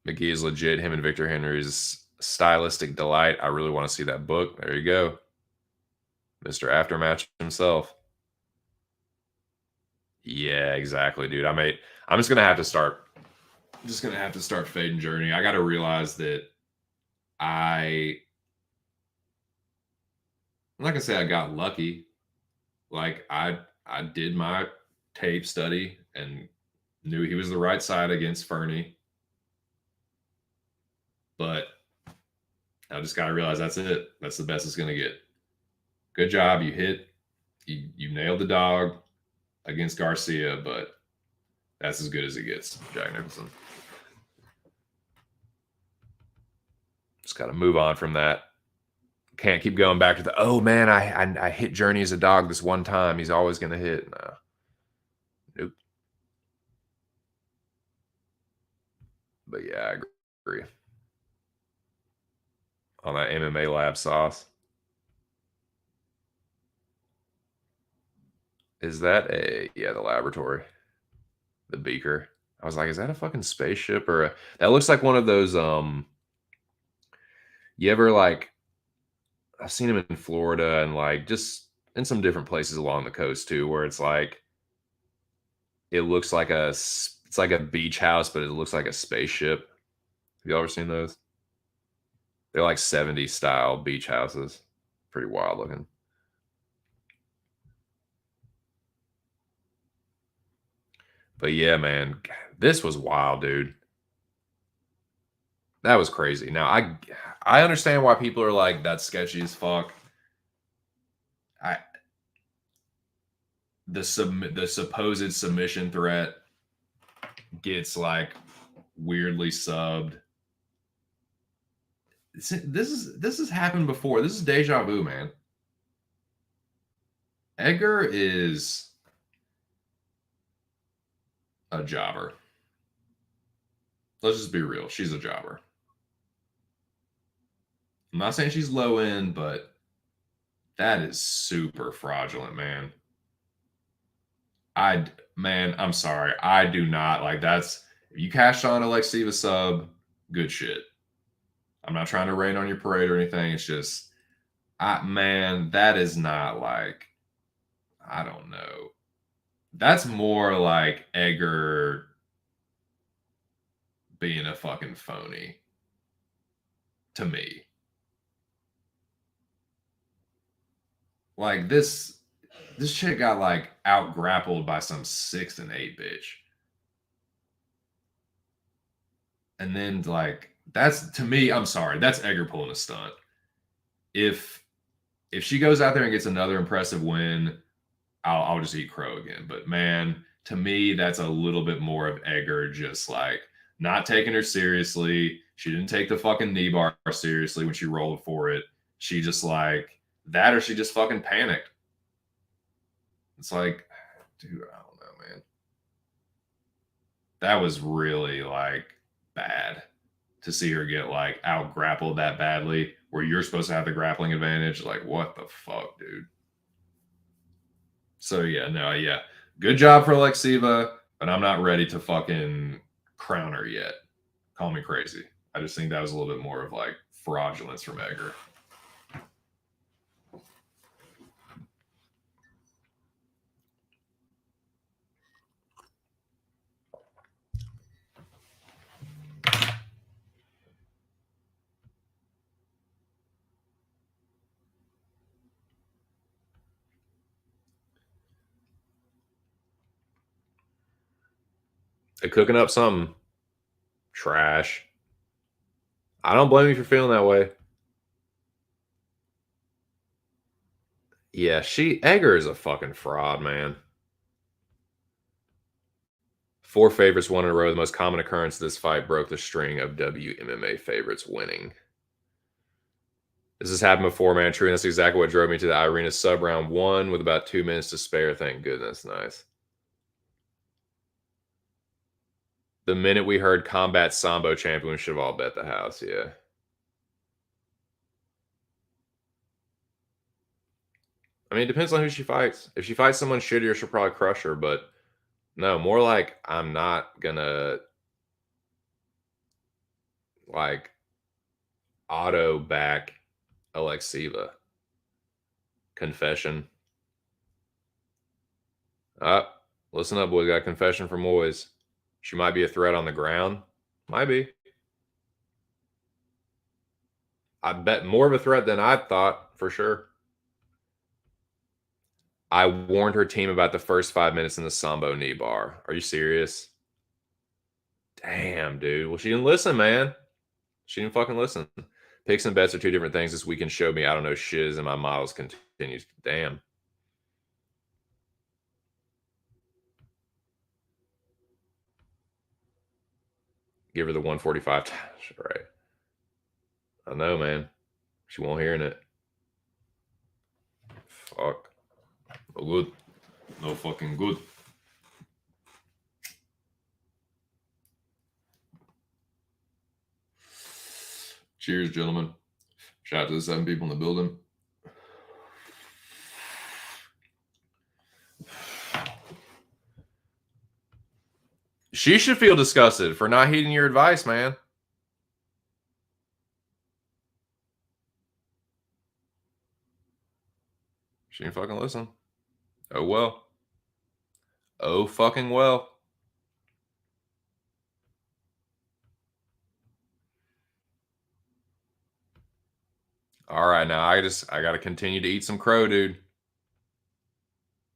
McGee is legit. Him and Victor Henry's stylistic delight. I really want to see that book. There you go. Mr. Aftermatch himself. Yeah, exactly, dude. I'm just gonna have to start. Fading Journey. I got to realize that I'm not gonna say I got lucky. Like, I did my tape study and knew he was the right side against Fernie. But I just got to realize that's it. That's the best it's going to get. Good job. You hit. You nailed the dog against Garcia, but that's as good as it gets, Jack Nicholson. Just got to move on from that. Can't keep going back to the, oh, man, I hit Journey as a dog this one time. He's always going to hit. No. Nope. But yeah, I agree. On that MMA lab sauce. Is that the laboratory? The beaker. I was like, is that a fucking spaceship or that looks like one of those you ever like, I've seen them in Florida and like just in some different places along the coast too, where it's like it looks like it's like a beach house, but it looks like a spaceship. Have you ever seen those? They're like 70s style beach houses. Pretty wild looking. But yeah, man, this was wild, dude. That was crazy. Now I understand why people are like, that's sketchy as fuck. I the supposed submission threat gets like weirdly subbed. This has happened before. This is deja vu, man. Edgar is a jobber. Let's just be real. She's a jobber. I'm not saying she's low end, but that is super fraudulent, man. I'm sorry. I do not like that's if you cashed on Alexiva sub, good shit. I'm not trying to rain on your parade or anything. It's just that is not like I don't know. That's more like Edgar being a fucking phony to me. Like this chick got like out grappled by some 6 and 8 bitch. And then like that's to me, I'm sorry, that's Edgar pulling a stunt. If she goes out there and gets another impressive win, I'll just eat crow again. But man, to me, that's a little bit more of Edgar just like not taking her seriously. She didn't take the fucking knee bar seriously when she rolled for it. She just like that, or she just fucking panicked. It's like, dude, I don't know, man. That was really like bad to see her get like out grappled that badly, where you're supposed to have the grappling advantage. Like, what the fuck, dude? So yeah. Good job for Alexiva, but I'm not ready to fucking crown her yet. Call me crazy. I just think that was a little bit more of like fraudulence from Edgar. They're cooking up something trash. I don't blame you for feeling that way. Yeah, Edgar is a fucking fraud, man. 4 favorites, 1 in a row. The most common occurrence of this fight broke the string of WMMA favorites winning. This has happened before, man. True, and that's exactly what drove me to the Irina sub round 1 with about 2 minutes to spare. Thank goodness. Nice. The minute we heard Combat Sambo champion, we should have all bet the house. Yeah. I mean, it depends on who she fights. If she fights someone shittier, she'll probably crush her. But no, more like I'm not gonna like auto back Alexiva. Confession. Listen up, boys. Got a confession from Moyes. She might be a threat on the ground. Might be. I bet more of a threat than I thought, for sure. I warned her team about the first 5 minutes in the Sambo knee bar. Are you serious? Damn, dude. Well, she didn't listen, man. She didn't fucking listen. Picks and bets are 2 different things. This weekend showed me I don't know shiz, and my models continues. Damn. Give her the 145. Right. I know, man. She won't hearing it. Fuck. No good. No fucking good. Cheers, gentlemen. Shout out to the 7 people in the building. She should feel disgusted for not heeding your advice, man. She didn't fucking listen. Oh, well. Oh, fucking well. All right, now I got to continue to eat some crow, dude.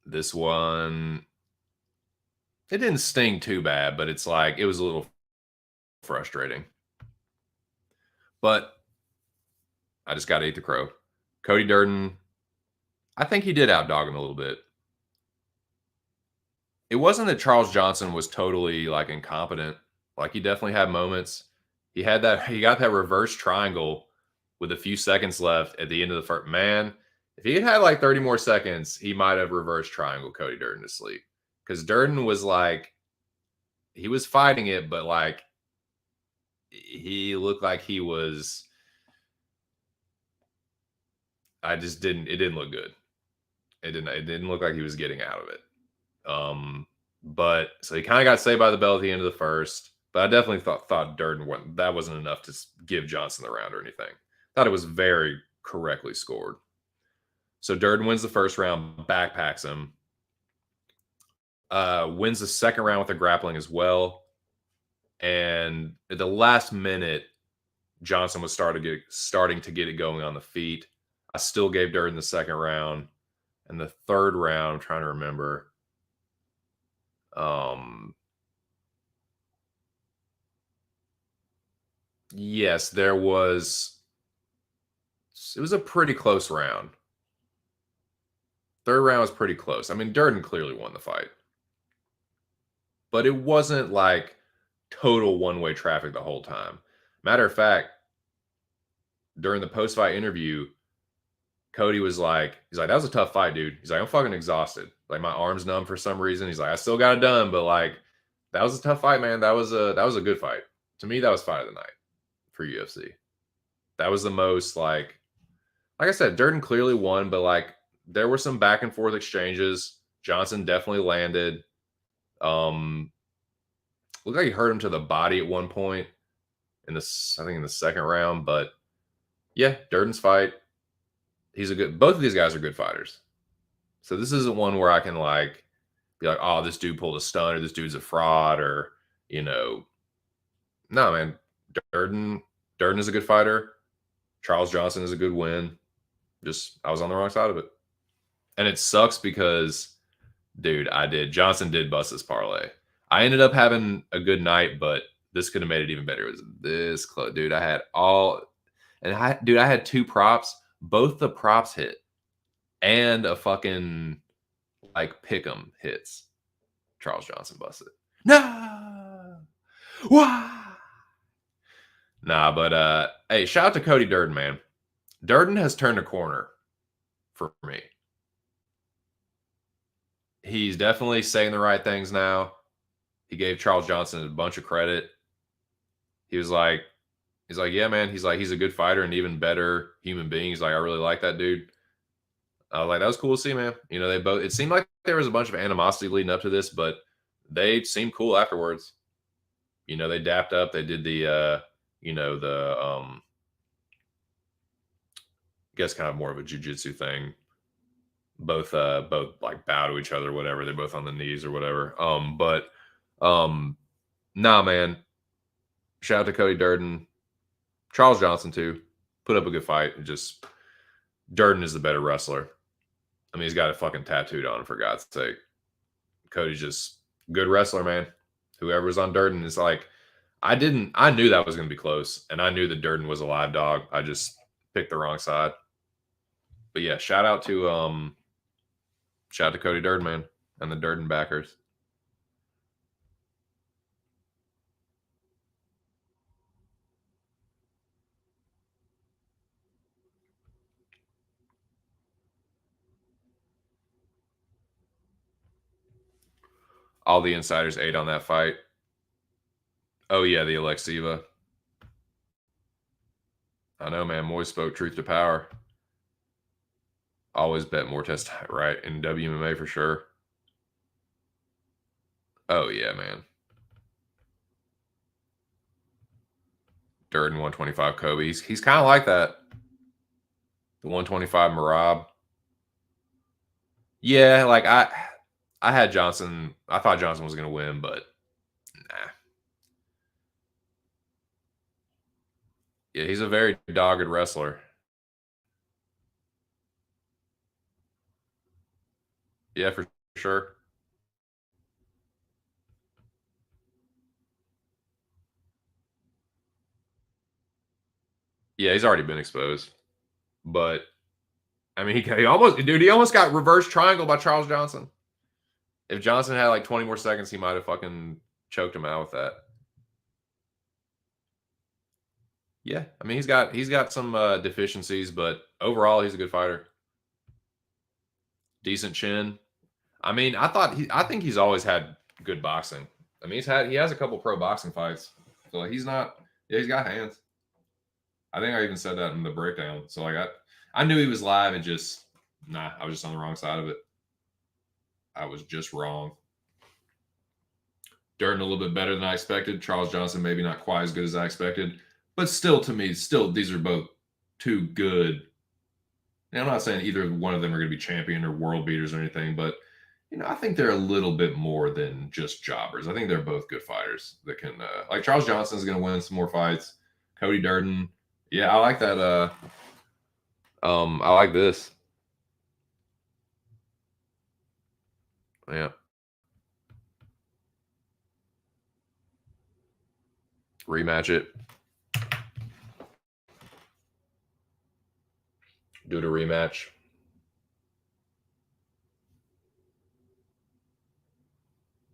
This one, it didn't sting too bad, but it's like, it was a little frustrating. But I just got to eat the crow. Cody Durden, I think he did outdog him a little bit. It wasn't that Charles Johnson was totally like incompetent. Like he definitely had moments. He got that reverse triangle with a few seconds left at the end of the first. Man, if he had like 30 more seconds, he might have reverse triangle Cody Durden to sleep. Because Durden was like, he was fighting it, but like he looked like he was. It didn't look good. It didn't look like he was getting out of it. But so he kind of got saved by the bell at the end of the first. But I definitely thought Durden wasn't enough to give Johnson the round or anything. Thought it was very correctly scored. So Durden wins the first round, backpacks him. Wins the second round with a grappling as well. And at the last minute, Johnson was starting to get it going on the feet. I still gave Durden the second round. And the third round, I'm trying to remember. Yes, there was. It was a pretty close round. Third round was pretty close. I mean, Durden clearly won the fight, but it wasn't like total one-way traffic the whole time. Matter of fact, during the post-fight interview, Cody was like, he's like, that was a tough fight, dude. He's like, I'm fucking exhausted. Like my arm's numb for some reason. He's like, I still got it done, but like that was a tough fight, man. That was a good fight. To me, that was fight of the night for UFC. That was the most like I said, Durden clearly won, but like there were some back and forth exchanges. Johnson definitely landed. Looked like he hurt him to the body at one point I think in the second round. But yeah, Durden's fight. Both of these guys are good fighters. So this isn't one where I can like be like, oh, this dude pulled a stunt or this dude's a fraud or, you know, no, man. Durden is a good fighter. Charles Johnson is a good win. Just I was on the wrong side of it. And it sucks because, dude, Johnson did bust this parlay. I ended up having a good night, but this could have made it even better. It was this close, dude. I had two props. Both the props hit, and a fucking like pick'em hits. Charles Johnson busted. No, why? Nah, but hey, shout out to Cody Durden, man. Durden has turned a corner for me. He's definitely saying the right things now. He gave Charles Johnson a bunch of credit. He's like, yeah, man. He's a good fighter and even better human being. He's like, I really like that dude. I was like, that was cool to see, man. You know, it seemed like there was a bunch of animosity leading up to this, but they seemed cool afterwards. You know, they dapped up. They did I guess kind of more of a jujitsu thing. Both like bow to each other, whatever. They're both on the knees or whatever. Nah, man. Shout out to Cody Durden. Charles Johnson, too. Put up a good fight. Durden is the better wrestler. I mean, he's got it fucking tattooed on him, for God's sake. Cody's just good wrestler, man. Whoever's on Durden is like, I knew that was going to be close, and I knew that Durden was a live dog. I just picked the wrong side. But yeah, shout out to Cody Durden, man, and the Durden backers. All the insiders ate on that fight. Oh yeah, the Alexiva. I know, man. Moy spoke truth to power. Always bet more test right in WMMA for sure. Oh yeah, man. Durden 125 Kobe. He's kind of like that. The 125 Marab. Yeah, like I had Johnson. I thought Johnson was going to win, but nah. Yeah, he's a very dogged wrestler. Yeah, for sure. Yeah, he's already been exposed. But I mean, he almost got reverse triangle by Charles Johnson. If Johnson had like 20 more seconds, he might have fucking choked him out with that. Yeah, I mean, he's got some deficiencies, but overall, he's a good fighter. Decent chin. I mean, I think he's always had good boxing. I mean, he has a couple pro boxing fights. So like, he's not. Yeah, he's got hands. I think I even said that in the breakdown. So like, I knew he was live and just nah. I was just on the wrong side of it. I was just wrong. Durden a little bit better than I expected. Charles Johnson maybe not quite as good as I expected, but still to me, still these are both two good. And I'm not saying either one of them are going to be champion or world beaters or anything, but I think they're a little bit more than just jobbers. I think they're both good fighters that can like Charles Johnson is going to win some more fights. Cody Durden, yeah, I like that. I like this. Yeah, rematch it. Do the rematch.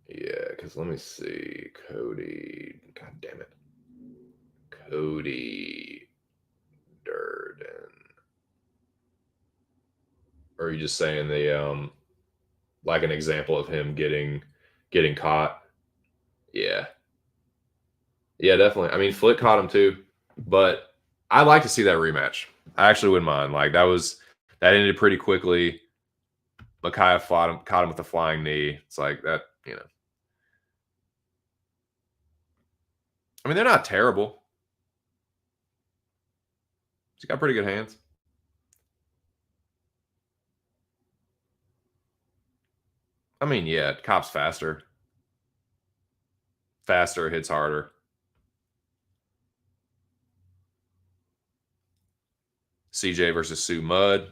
Yeah, because let me see. Cody. God damn it. Cody Durden. Or are you just saying the like an example of him getting caught? Yeah. Yeah, definitely. I mean, Flick caught him too, but I'd like to see that rematch. I actually wouldn't mind. Like that ended pretty quickly. Makayev caught him with a flying knee. It's like that. I mean, they're not terrible. He's got pretty good hands. I mean, yeah, Cop's faster. Faster, hits harder. CJ versus Sue Mudd,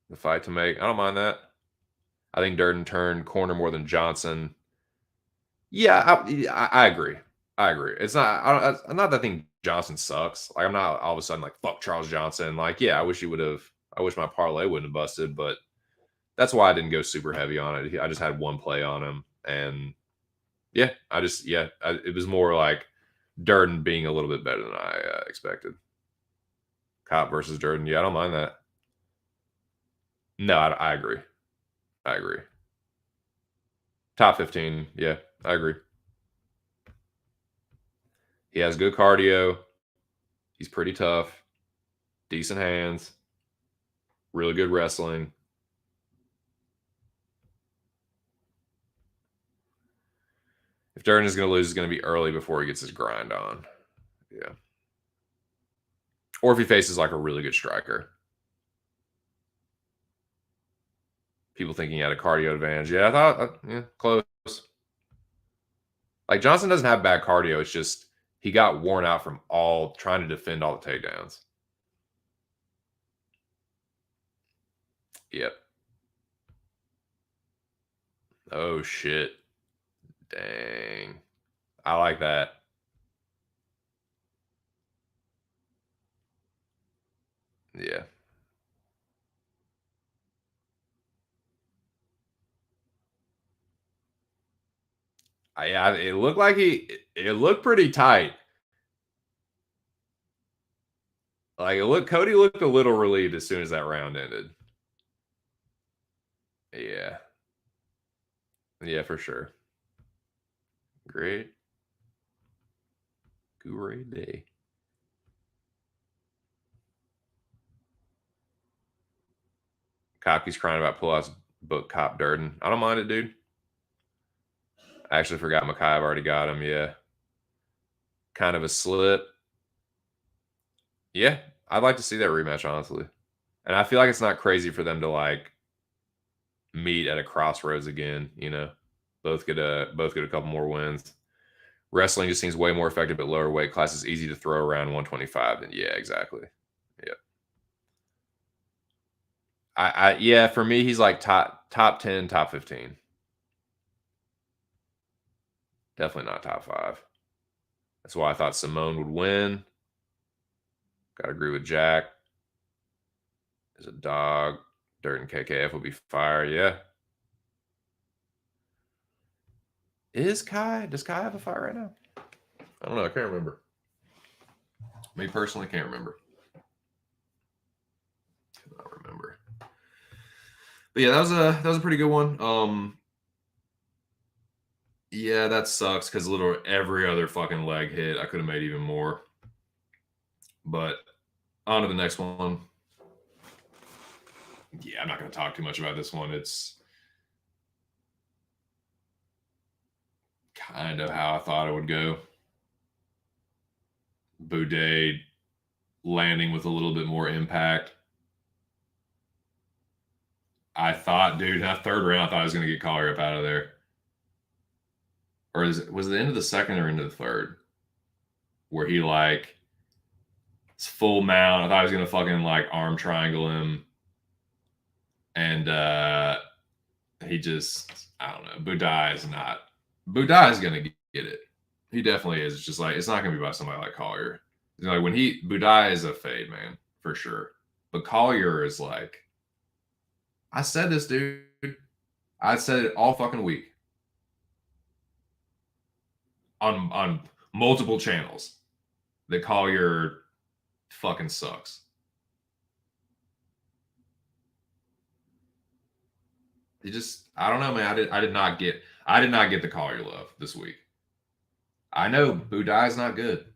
the fight to make. I don't mind that. I think Durden turned corner more than Johnson. Yeah, I agree. I agree. It's not. I'm not that I think Johnson sucks. Like I'm not all of a sudden like fuck Charles Johnson. Like yeah, I wish he would have. I wish my parlay wouldn't have busted, but that's why I didn't go super heavy on it. I just had one play on him, and yeah, it was more like Durden being a little bit better than I expected. Cop versus Durden. Yeah, I don't mind that. No, I agree. I agree. Top 15. Yeah, I agree. He has good cardio. He's pretty tough. Decent hands. Really good wrestling. If Durden is going to lose, it's going to be early before he gets his grind on. Yeah. Or if he faces like a really good striker. People thinking he had a cardio advantage. Yeah, I thought, yeah, close. Like Johnson doesn't have bad cardio. It's just he got worn out from all trying to defend all the takedowns. Yep. Oh shit. Dang. I like that. Yeah. Yeah, it looked like it looked pretty tight. Like Cody looked a little relieved as soon as that round ended. Yeah. Yeah, for sure. Great. Great day. Kopke's crying about Pullout's book Cop Durden. I don't mind it, dude. I actually forgot Makayev already got him. Yeah. Kind of a slip. Yeah. I'd like to see that rematch, honestly. And I feel like it's not crazy for them to like meet at a crossroads again. Both get a couple more wins. Wrestling just seems way more effective at lower weight classes. Easy to throw around 125. And yeah, exactly. Yeah. Yeah, for me, he's like top 10, top 15. Definitely not top 5. That's why I thought Simone would win. Gotta agree with Jack. Is a dog. Dirt and KKF will be fire. Yeah. Does Kai have a fight right now? I don't know. I can't remember. Me personally, can't remember. Cannot remember. But yeah, that was a pretty good one. Yeah, that sucks because literally every other fucking leg hit, I could have made even more. But on to the next one. Yeah, I'm not going to talk too much about this one. It's kind of how I thought it would go. Boudet landing with a little bit more impact. I thought, dude, that third round, I thought I was going to get Collier up out of there. Or was it the end of the second or into the third? Where he like, it's full mount. I thought I was going to fucking like arm triangle him. And he just, I don't know. Boudet is going to get it. He definitely is. It's just like, it's not going to be by somebody like Collier. You know, like Boudet is a fade, man, for sure. But Collier is like, I said this, dude. I said it all fucking week on multiple channels that Collier fucking sucks. He just, I don't know, man. I did not get the Collier love this week. I know Boudet's not good.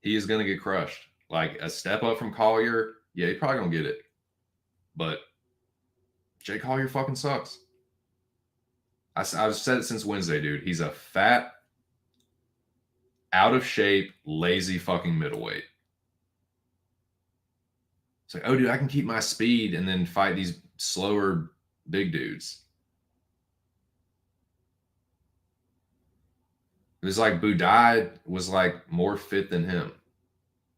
He is going to get crushed. Like a step up from Collier, yeah, he's probably going to get it. But Jay Collier fucking sucks. I've said it since Wednesday, dude. He's a fat, out of shape, lazy fucking middleweight. It's like, oh, dude, I can keep my speed and then fight these slower big dudes. It was like Boudet was like more fit than him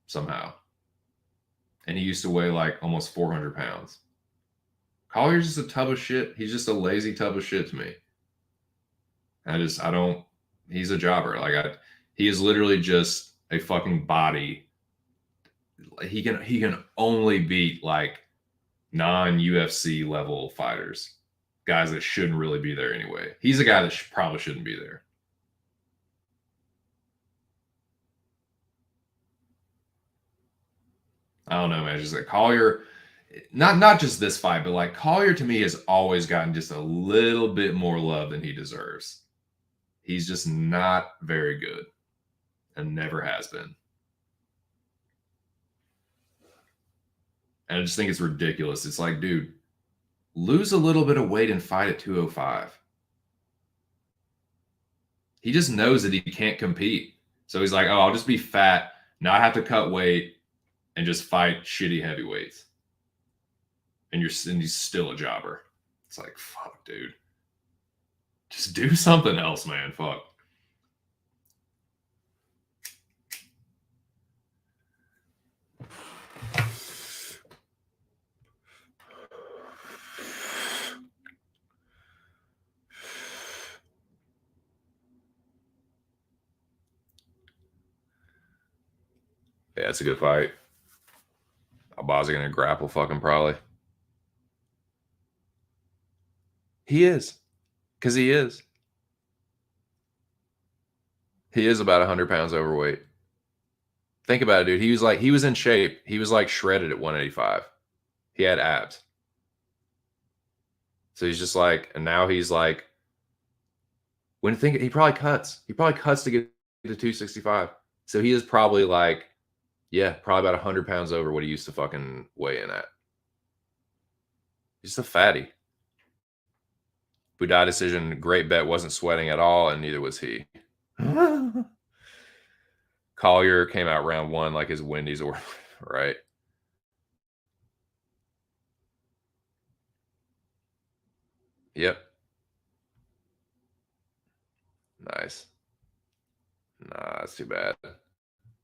somehow. And he used to weigh like almost 400 pounds. Collier's just a tub of shit. He's just a lazy tub of shit to me. He's a jobber. He is literally just a fucking body. He can only beat like non-UFC level fighters, guys that shouldn't really be there anyway. He's a guy that probably shouldn't be there. I don't know, man. Just like Collier, not just this fight, but like Collier to me has always gotten just a little bit more love than he deserves. He's just not very good and never has been. And I just think it's ridiculous. It's like, dude, lose a little bit of weight and fight at 205. He just knows that he can't compete. So he's like, oh, I'll just be fat, not have to cut weight, and just fight shitty heavyweights. And he's still a jobber. It's like, fuck, dude. Just do something else, man. Fuck. Yeah, it's a good fight. Albazi gonna grapple fucking probably. He is. Because he is. He is about 100 pounds overweight. Think about it, dude. He was in shape. He was like shredded at 185. He had abs. So he's just like, and now he's like, he probably cuts. He probably cuts to get to 265. So he is probably like, yeah, probably about 100 pounds over what he used to fucking weigh in at. He's just a fatty. Boudet decision, great bet, wasn't sweating at all, and neither was he. Collier came out round one like his Wendy's or right. Yep. Nice. Nah, that's too bad.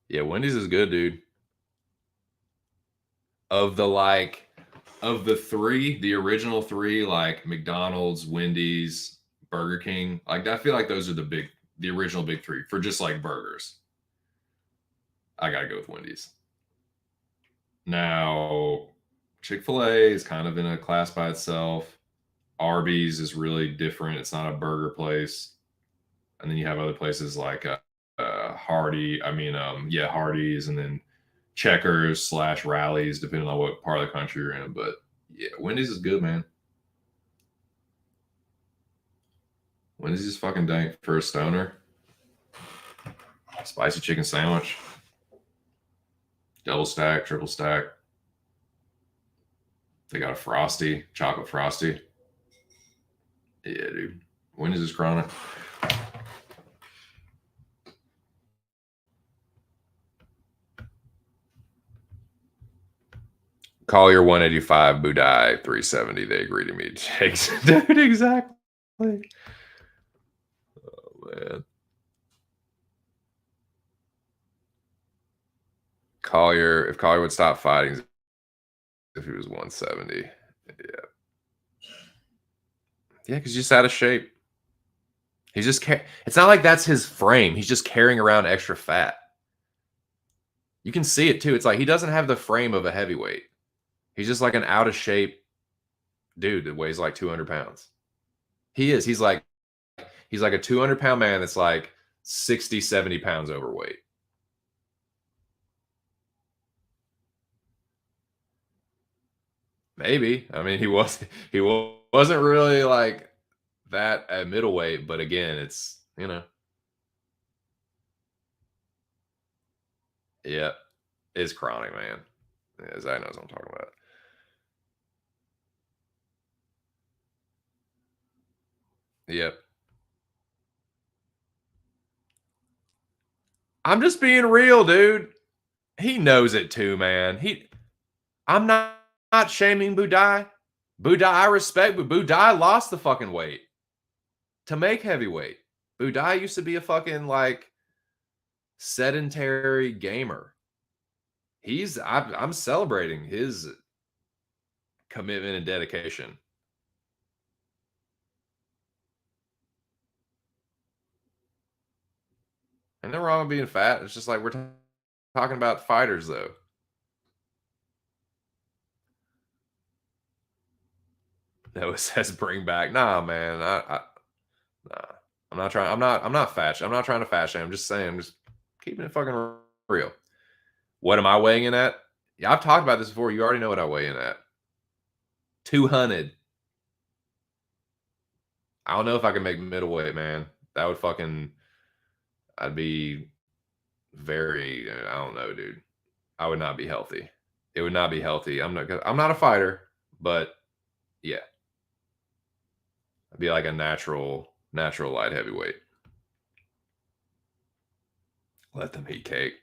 Yeah, Wendy's is good, dude. Of the three, the original three, like McDonald's, Wendy's, Burger King, like I feel like those are the original big three for just like burgers. I gotta go with Wendy's. Now, Chick-fil-A is kind of in a class by itself. Arby's is really different. It's not a burger place. And then you have other places like Hardee's, and then Checkers / Rallies, depending on what part of the country you're in. But yeah, Wendy's is good, man. Wendy's is fucking dank for a stoner. Spicy chicken sandwich, double stack, triple stack. They got a frosty, chocolate frosty. Yeah, dude. Wendy's is chronic. Collier 185, Budai 370. They agree to meet. Dude, exactly. Oh, man. Collier, if Collier would stop fighting if he was 170. Yeah. Yeah, because he's just out of shape. He's just it's not like that's his frame. He's just carrying around extra fat. You can see it too. It's like he doesn't have the frame of a heavyweight. He's just like an out of shape dude that weighs like 200 pounds. He is. He's like a 200-pound man that's like 60, 70 pounds overweight. Maybe. I mean, he wasn't really like that at middleweight, but again, it's, yeah, it's chronic, man. Yeah, Zach knows what I'm talking about. Yep. I'm just being real, dude. He knows it too, man. I'm not shaming Budai. Budai, I respect, but Budai lost the fucking weight to make heavyweight. Budai used to be a fucking like sedentary gamer. I'm celebrating his commitment and dedication. Ain't nothing wrong with being fat. It's just like we're talking about fighters, though. Noah says bring back. Nah, man. Nah. I'm not trying. I'm not fat. I'm not trying to fat shame. I'm just saying. I'm just keeping it fucking real. What am I weighing in at? Yeah, I've talked about this before. You already know what I weigh in at. 200. I don't know if I can make middleweight, man. That would fucking. I'd be very. I don't know, dude. I would not be healthy. It would not be healthy. I'm not a fighter, but yeah, I'd be like a natural light heavyweight. Let them eat cake.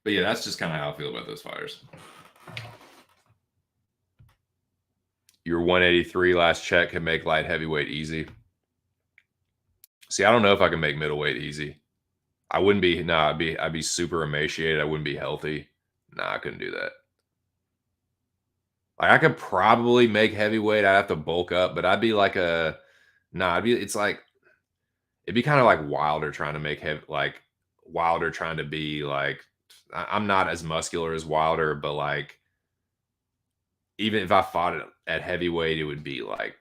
But yeah, that's just kind of how I feel about those fighters. Your 183 last check can make light heavyweight easy. See, I don't know if I can make middleweight easy. I wouldn't be. Nah, I'd be super emaciated. I wouldn't be healthy. Nah, I couldn't do that. Like I could probably make heavyweight. I'd have to bulk up, but I'd be like a. Nah, it's like it'd be kind of like Wilder trying to make Wilder trying to be like. I'm not as muscular as Wilder, but like even if I fought it at heavyweight, it would be like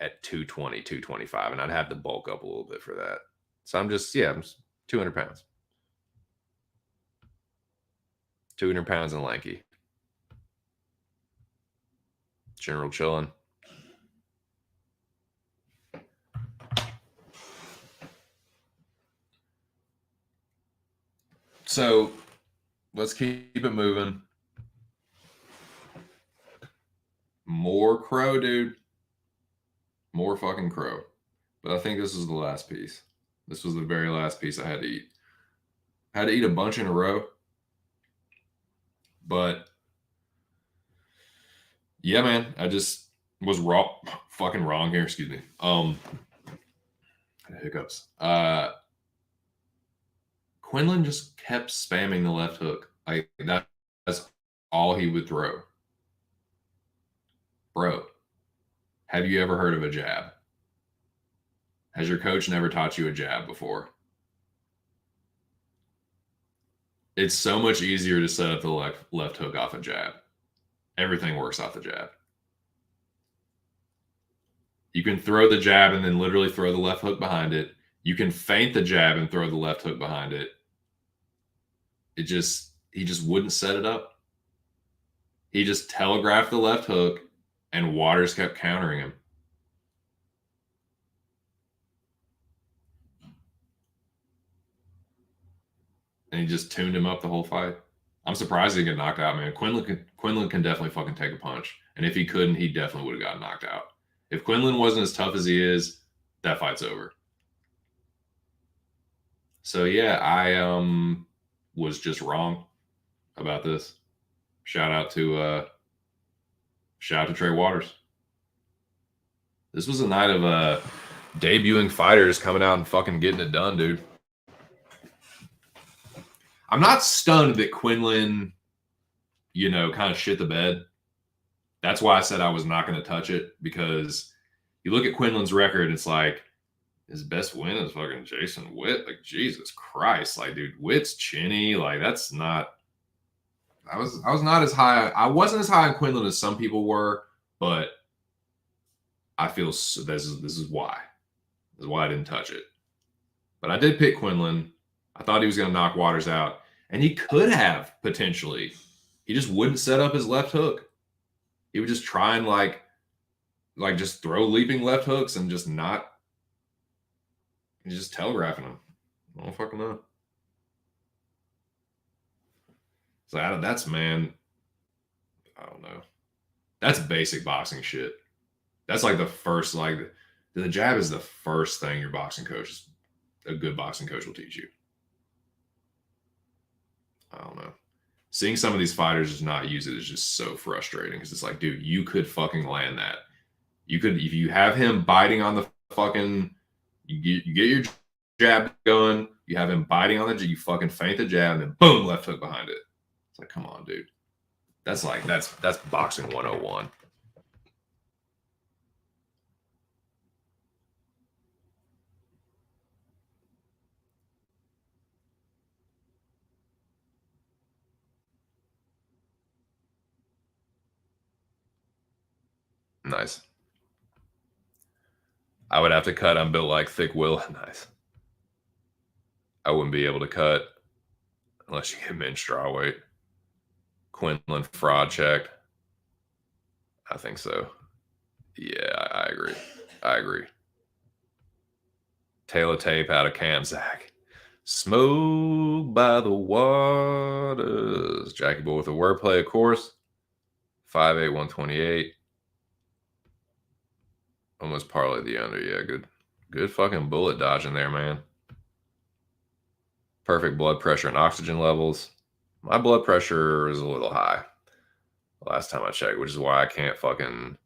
at 220, 225, and I'd have to bulk up a little bit for that. So I'm just 200 pounds. 200 pounds and lanky. General chilling. So let's keep it moving. More crow, dude. More fucking crow. But I think this is the last piece. This was the very last piece I had to eat. I had to eat a bunch in a row. But yeah, man, I just was fucking wrong here. Excuse me. Hiccups. Quinlan just kept spamming the left hook. Like that's all he would throw. Bro, have you ever heard of a jab? Has your coach never taught you a jab before? It's so much easier to set up the left hook off a jab. Everything works off the jab. You can throw the jab and then literally throw the left hook behind it. You can feint the jab and throw the left hook behind it. He just wouldn't set it up. He just telegraphed the left hook, and Waters kept countering him. And he just tuned him up the whole fight. I'm surprised he get knocked out, man. Quinlan can definitely fucking take a punch. And if he couldn't, he definitely would have gotten knocked out. If Quinlan wasn't as tough as he is, that fight's over. So yeah, I was just wrong about this. Shout out to Trey Waters. This was a night of debuting fighters coming out and fucking getting it done, dude. I'm not stunned that Quinlan, kind of shit the bed. That's why I said I was not going to touch it, because you look at Quinlan's record, it's like his best win is fucking Jason Witt. Like, Jesus Christ. Like, dude, Witt's chinny. Like, that's not. I was not as high. I wasn't as high on Quinlan as some people were, but I feel this is why. This is why I didn't touch it. But I did pick Quinlan. I thought he was going to knock Waters out, and he could have potentially. He just wouldn't set up his left hook. He would just try and like just throw leaping left hooks and just not. He's just telegraphing him. I don't fucking know. So that's, man, I don't know. That's basic boxing shit. That's like the first, like, the jab is the first thing your boxing coach, a good boxing coach, will teach you. I don't know. Seeing some of these fighters just not use it is just so frustrating, because it's like, dude, you could fucking land that. You could, if you have him biting on the fucking, you get your jab going, you have him biting on the, you fucking feint the jab, and then boom, left hook behind it. It's like, come on, dude. That's like, that's boxing 101. Nice. I would have to cut. I'm built like thick Will. Nice. I wouldn't be able to cut unless you get him in straw weight. Quinlan fraud checked. I think so. Yeah, I agree. I agree. Tail of tape out of Cam Zach. Smoke by the waters. Jackie Boy with a wordplay, of course. 5'8", 128. Almost parlay the under. Yeah, good fucking bullet dodging there, man. Perfect blood pressure and oxygen levels. My blood pressure is a little high last time I checked, which is why I can't fucking,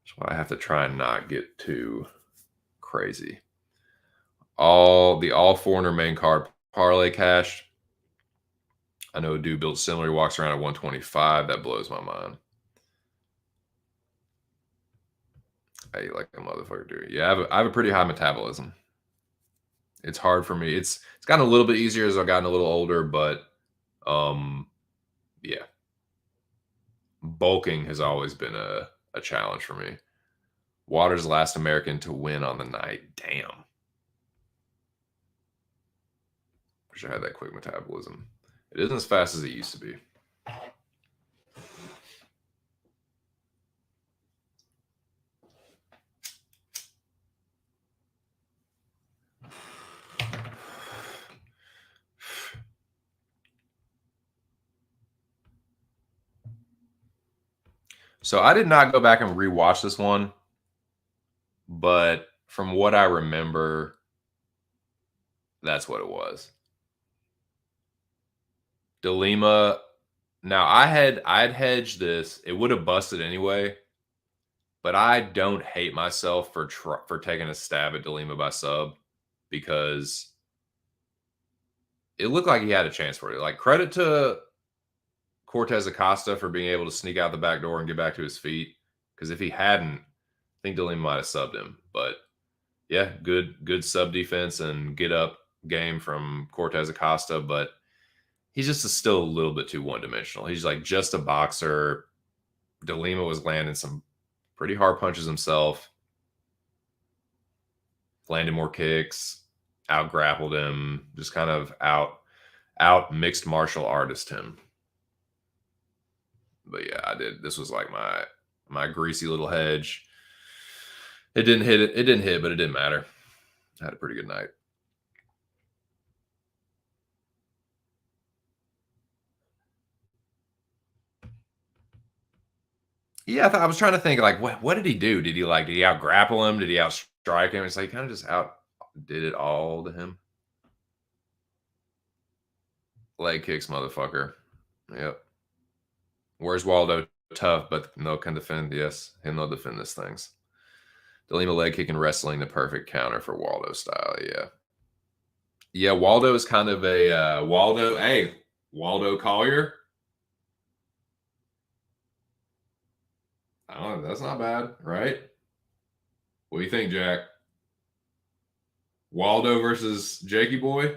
that's why I have to try and not get too crazy. All foreigner main card parlay cashed. I know a dude built similar. He walks around at 125. That blows my mind. I eat like a motherfucker, dude. Yeah, I have a pretty high metabolism. It's hard for me. It's gotten a little bit easier as I've gotten a little older, but yeah. Bulking has always been a challenge for me. Waters last American to win on the night. Damn. Wish I had that quick metabolism. It isn't as fast as it used to be. So I did not go back and rewatch this one, but from what I remember, that's what it was. DeLima. Now I had hedged this. It would have busted anyway, but I don't hate myself for taking a stab at DeLima by sub, because it looked like he had a chance for it. Like, credit to Cortez Acosta for being able to sneak out the back door and get back to his feet. Because if he hadn't, I think Dillian might have subbed him. But yeah, good sub defense and get up game from Cortez Acosta. But he's just still a little bit too one dimensional. He's like just a boxer. DeLima was landing some pretty hard punches himself, landed more kicks, out grappled him, just kind of out mixed martial artist him. But yeah, I did. This was like my greasy little hedge. It didn't hit. It didn't hit, but it didn't matter. I had a pretty good night. Yeah, I was trying to think like what did he do? Did he out grapple him? Did he out strike him? It's like kind of just out did it all to him. Leg kicks, motherfucker. Yep. Where's Waldo? Tough, but no can defend. Yes, he'll no defend these things. DeLima leg kick and wrestling, the perfect counter for Waldo style. Yeah. Yeah, Waldo is kind of a Waldo. Hey, Waldo Collier. Oh, that's not bad, right? What do you think, Jack? Waldo versus Jakey Boy?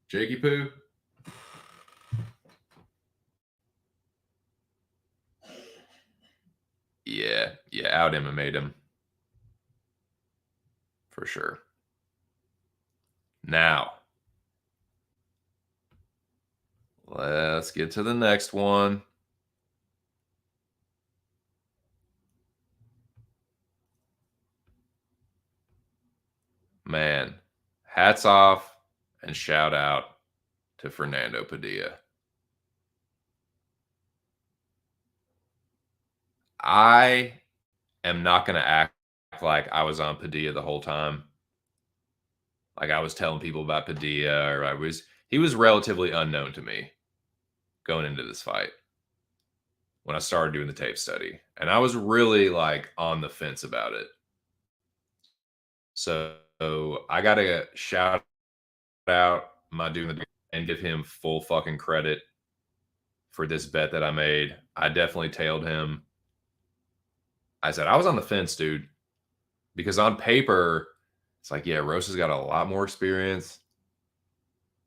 Jakey Poo? Yeah, out MMA'd him. For sure. Now, let's get to the next one. Man, hats off and shout out to Fernando Padilla. I am not going to act like I was on Padilla the whole time. Like I was telling people about Padilla, or he was relatively unknown to me going into this fight when I started doing the tape study. And I was really like on the fence about it. So I got to shout out my dude and give him full fucking credit for this bet that I made. I definitely tailed him. I said, I was on the fence, dude, because on paper, it's like, yeah, Rosa's got a lot more experience.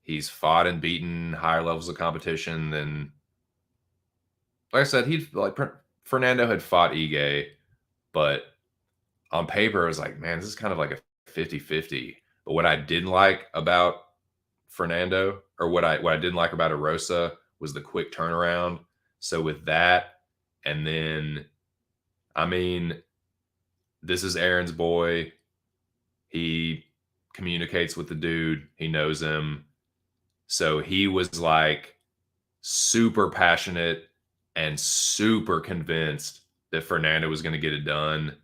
He's fought and beaten higher levels of competition than, like I said, Fernando had fought Ige, but on paper, it was like, man, this is kind of like a 50-50. But what I didn't like about Fernando, or what I didn't like about Erosa, was the quick turnaround. So with that, and then, I mean, this is Aaron's boy. He communicates with the dude. He knows him. So he was like super passionate and super convinced that Fernando was going to get it done.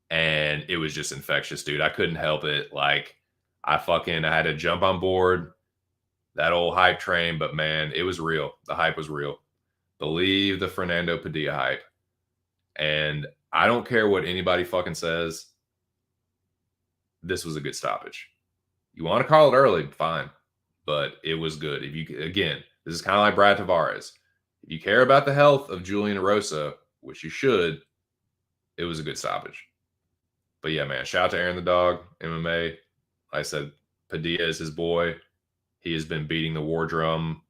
And it was just infectious, dude. I couldn't help it. Like, I had to jump on board that old hype train, but man, it was real. The hype was real. Believe the Fernando Padilla hype. And I don't care what anybody fucking says. This was a good stoppage. You want to call it early, fine, but it was good. If you, again, this is kind of like Brad Tavares. If you care about the health of Julian Erosa, which you should, it was a good stoppage. But yeah, man, shout out to Aaron the Dog, MMA. Like I said, Padilla is his boy. He has been beating the war drum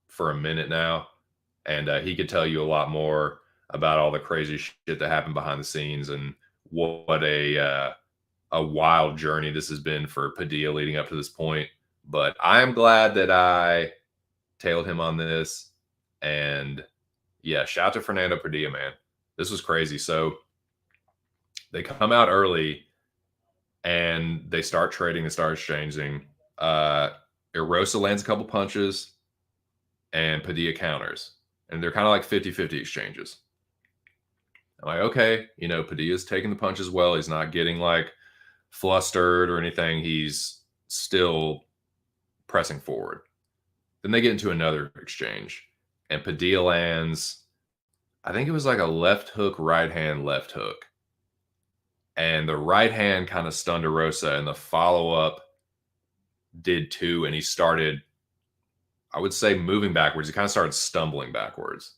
for a minute now, and he could tell you a lot more about all the crazy shit that happened behind the scenes and what a wild journey this has been for Padilla leading up to this point. But I am glad that I tailed him on this. And yeah, shout out to Fernando Padilla, man. This was crazy. So they come out early and they start trading and start exchanging. Erosa lands a couple punches and Padilla counters. And they're kind of like 50-50 exchanges. I'm like, okay, Padilla's taking the punches well. He's not getting like flustered or anything. He's still pressing forward. Then they get into another exchange, and Padilla lands, I think it was like a left hook, right hand, left hook. And the right hand kind of stunned Erosa, and the follow-up did too, and he started I would say moving backwards. He kind of started stumbling backwards.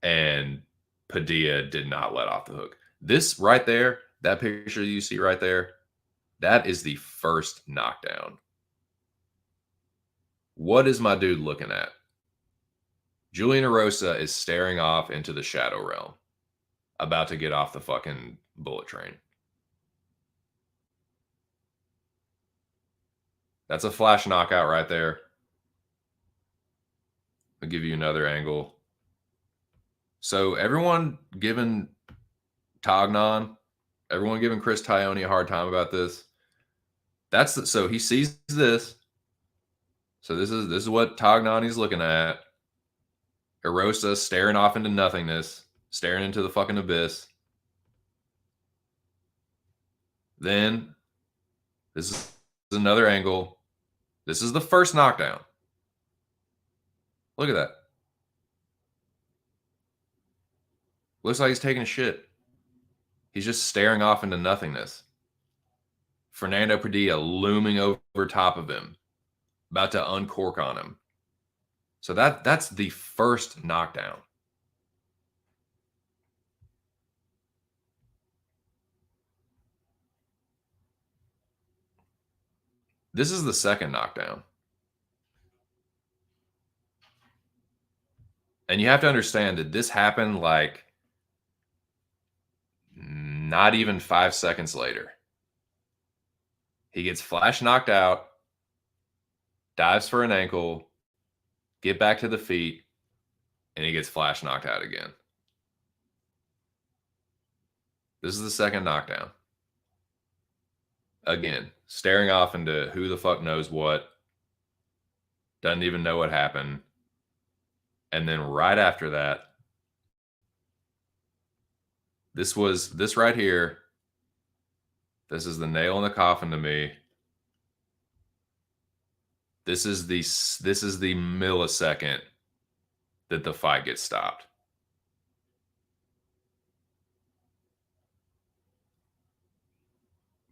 And Padilla did not let off the hook. This right there, that picture you see right there, that is the first knockdown. What is my dude looking at? Julian Erosa is staring off into the shadow realm, about to get off the fucking bullet train. That's a flash knockout right there. I'll give you another angle. So everyone giving Tognon, everyone giving Chris Tione a hard time about this. So he sees this. So this is what Tognani's looking at. Erosa staring off into nothingness, staring into the fucking abyss. Then this is another angle. This is the first knockdown. Look at that. Looks like he's taking a shit. He's just staring off into nothingness. Fernando Padilla looming over top of him, about to uncork on him. So that's the first knockdown. This is the second knockdown. And you have to understand that this happened like not even 5 seconds later. He gets flash knocked out, dives for an ankle, get back to the feet, and he gets flash knocked out again. This is the second knockdown. Again, staring off into who the fuck knows what. Doesn't even know what happened. And then right after that, this right here. This is the nail in the coffin to me. This is the millisecond that the fight gets stopped.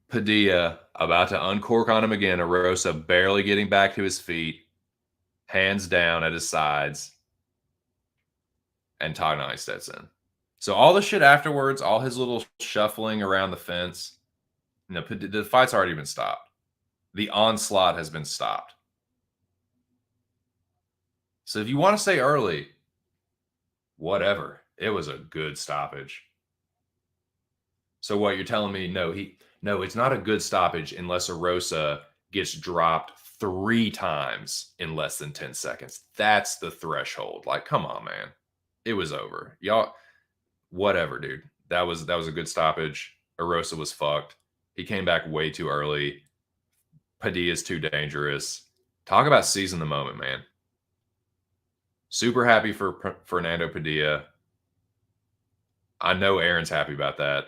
Padilla about to uncork on him again. Erosa barely getting back to his feet, hands down at his sides, and Tognai steps in. So all the shit afterwards, all his little shuffling around the fence, the fight's already been stopped. The onslaught has been stopped. So if you want to say early, whatever. It was a good stoppage. So what you're telling me? No, it's not a good stoppage unless Erosa gets dropped 3 times in less than 10 seconds. That's the threshold. Like, come on, man. It was over. Y'all, whatever, dude. That was a good stoppage. Erosa was fucked. He came back way too early. Padilla's too dangerous. Talk about seizing the moment, man. Super happy for Fernando Padilla. I know Aaron's happy about that.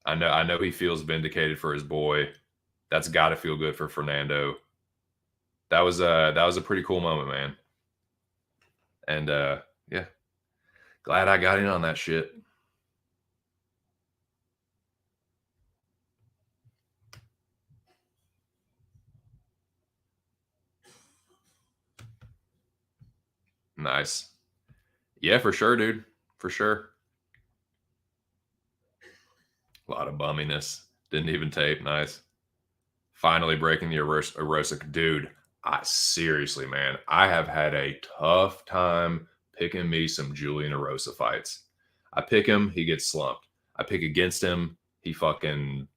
I know he feels vindicated for his boy. That's got to feel good for Fernando. That was a pretty cool moment, man. And yeah, glad I got in on that shit. Nice. Yeah, for sure, dude. For sure. A lot of bumminess. Didn't even tape. Nice. Finally breaking the Erosa. Dude, seriously, man. I have had a tough time picking me some Julian Erosa fights. I pick him, he gets slumped. I pick against him, he fucking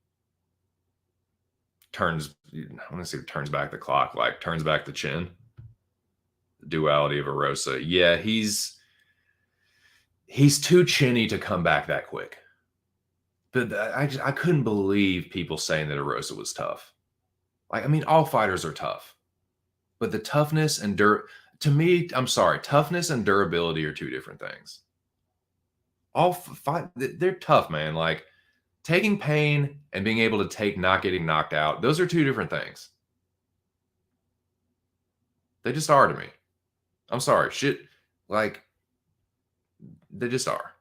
turns, I want to say turns back the clock, like turns back the chin. The duality of Erosa. Yeah, he's too chinny to come back that quick. But I couldn't believe people saying that Erosa was tough. Like, I mean, all fighters are tough. But the toughness and to me, I'm sorry, toughness and durability are 2 different things. All fight, they're tough, man. Like, taking pain and being able to take not getting knocked out, those are 2 different things. They just are to me. I'm sorry. Shit, like, they just are.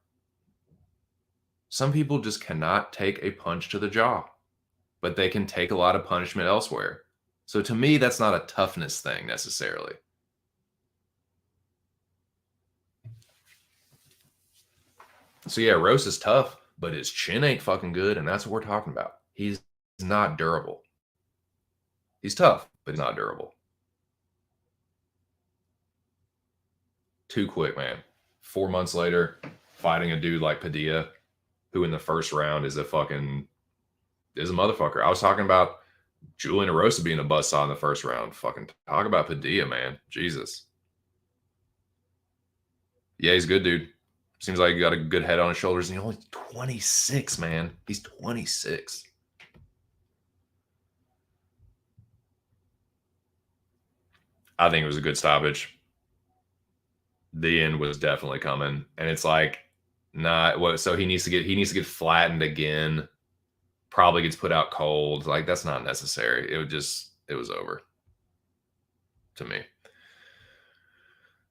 Some people just cannot take a punch to the jaw, but they can take a lot of punishment elsewhere. So to me, that's not a toughness thing necessarily. So yeah, Rose is tough, but his chin ain't fucking good, and that's what we're talking about. He's not durable. He's tough, but he's not durable. Too quick, man. 4 months later, fighting a dude like Padilla, who in the first round is a motherfucker. I was talking about Julian Erosa being a buzzsaw in the first round. Fucking talk about Padilla, man. Jesus. Yeah, he's good, dude. Seems like he got a good head on his shoulders, and he's only 26, man. He's 26. I think it was a good stoppage. The end was definitely coming, and it's like not what. So he needs to get flattened again. Probably gets put out cold. Like that's not necessary. It was over to me.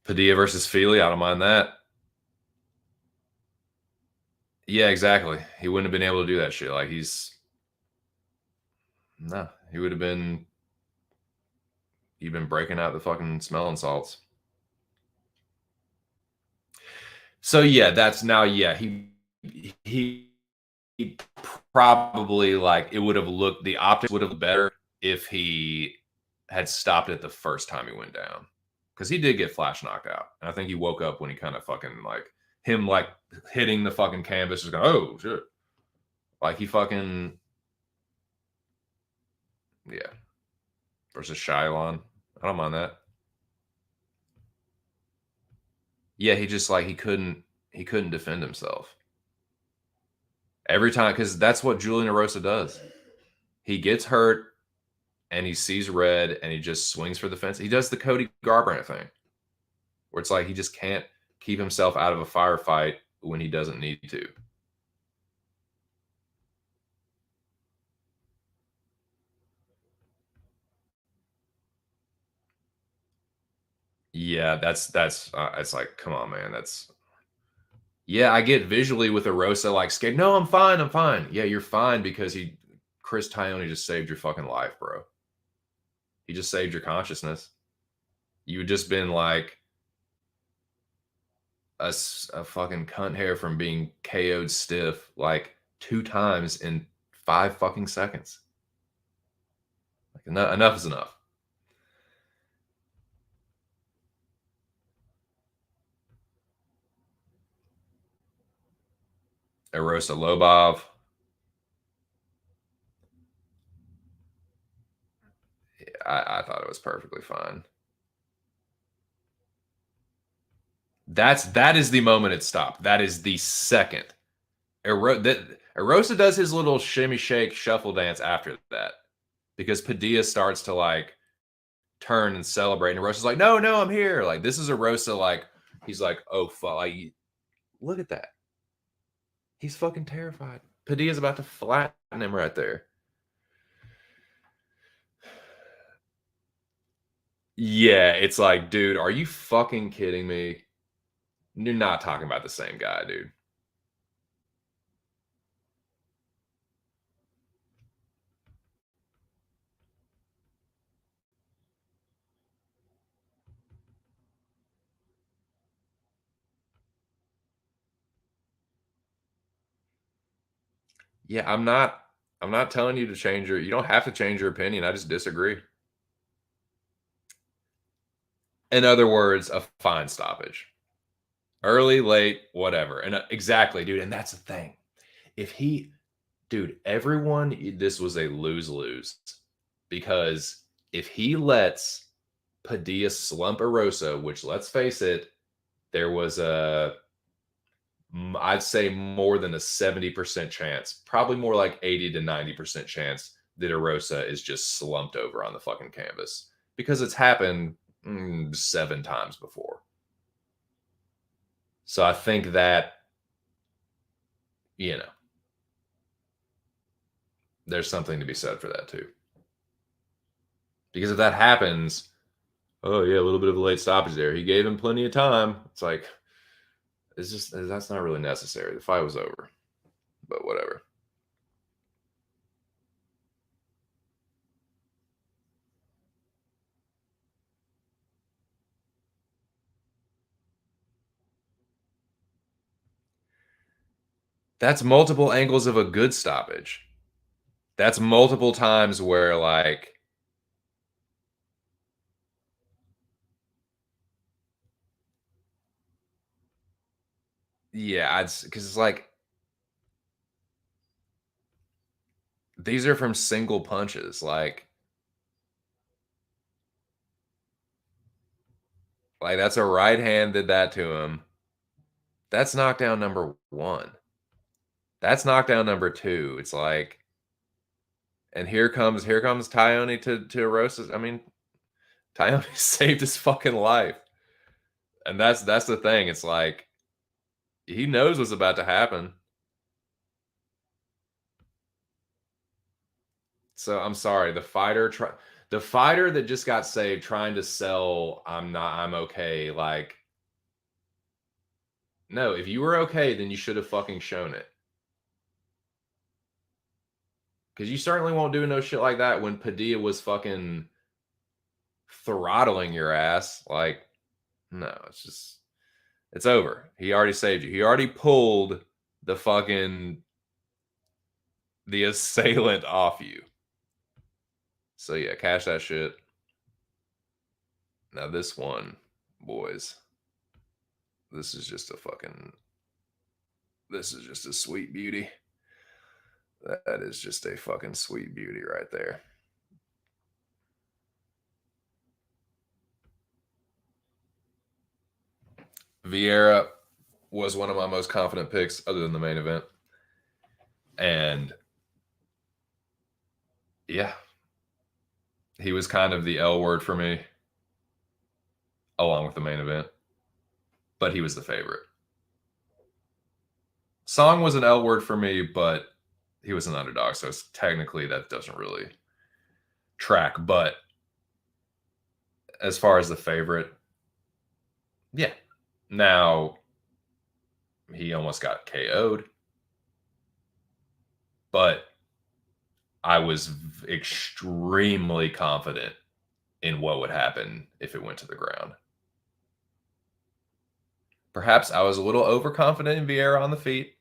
Padilla versus Feely, I don't mind that. Yeah, exactly. He wouldn't have been able to do that shit. Like no, he would have been. He'd been breaking out the fucking smelling salts. So yeah, that's now. Yeah, he probably like it would have looked. The optics would have looked better if he had stopped it the first time he went down, because he did get flash knocked out, and I think he woke up when he kind of fucking like him like hitting the fucking canvas, was going, oh shit, like he fucking yeah. Versus Shylon, I don't mind that. Yeah, he just like he couldn't defend himself every time, because that's what Julian Erosa does. He gets hurt and he sees red and he just swings for the fence. He does the Cody Garbrandt thing, where it's like he just can't keep himself out of a firefight when he doesn't need to. Yeah, that's it's like, come on, man. That's yeah. I get visually with Erosa like scared. No, I'm fine. I'm fine. Yeah, you're fine because Chris Tyone just saved your fucking life, bro. He just saved your consciousness. You had just been like a fucking cunt hair from being KO'd stiff like 2 times in 5 fucking seconds. Like enough is enough. Erosa Lobov, I thought it was perfectly fine. That is the moment it stopped. That is the second. Erosa does his little shimmy shake shuffle dance after that, because Padilla starts to like turn and celebrate, and Erosa's like, no, no, I'm here. Like this is Erosa. Like he's like, oh fuck, like look at that. He's fucking terrified. Padilla's about to flatten him right there. Yeah, it's like, dude, are you fucking kidding me? You're not talking about the same guy, dude. Yeah, I'm not telling you to change you don't have to change your opinion. I just disagree. In other words, a fine stoppage. Early, late, whatever. And exactly, dude. And that's the thing. If he, dude, this was a lose lose, because if he lets Padilla slump Erosa, which let's face it, there was I'd say more than a 70% chance, probably more like 80 to 90% chance that Erosa is just slumped over on the fucking canvas, because it's happened 7 times before. So I think that, you know, there's something to be said for that too. Because if that happens, oh yeah, a little bit of a late stoppage there. He gave him plenty of time. It's like, that's not really necessary. The fight was over, but whatever. That's multiple angles of a good stoppage. That's multiple times where, like, yeah, I'd because it's like these are from single punches. Like that's a right hand did that to him. That's knockdown number one. That's knockdown number two. It's like, and here comes Tyone to roast us. I mean, Tyone saved his fucking life, and that's the thing. It's like he knows what's about to happen. So I'm sorry, the fighter that just got saved trying to sell I'm okay. Like, no, if you were okay, then you should have fucking shown it. Because you certainly won't do no shit like that when Padilla was fucking throttling your ass. Like, no, it's over. He already saved you. He already pulled the assailant off you. So yeah, cash that shit. Now this one, boys, this is just a fucking this is just a sweet beauty. That is just a fucking sweet beauty right there. Vieira was one of my most confident picks other than the main event. And yeah, he was kind of the L word for me along with the main event, but he was the favorite. Song was an L word for me, but he was an underdog, so it's technically that doesn't really track. But as far as the favorite, yeah. Now he almost got KO'd, but I was extremely confident in what would happen if it went to the ground. Perhaps I was a little overconfident in Vieira on the feet,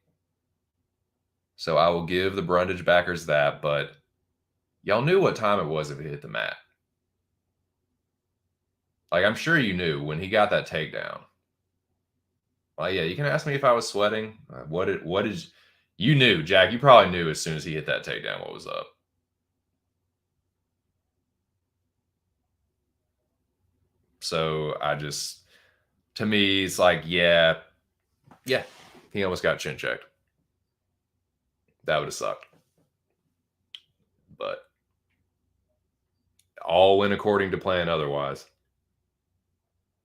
so I will give the Brundage backers that, but y'all knew what time it was if he hit the mat. Like, I'm sure you knew when he got that takedown. Well, yeah, you can ask me if I was sweating. What is you knew, Jack? You probably knew as soon as he hit that takedown what was up. So to me, it's like, yeah, he almost got chin checked. That would have sucked. But all went according to plan otherwise.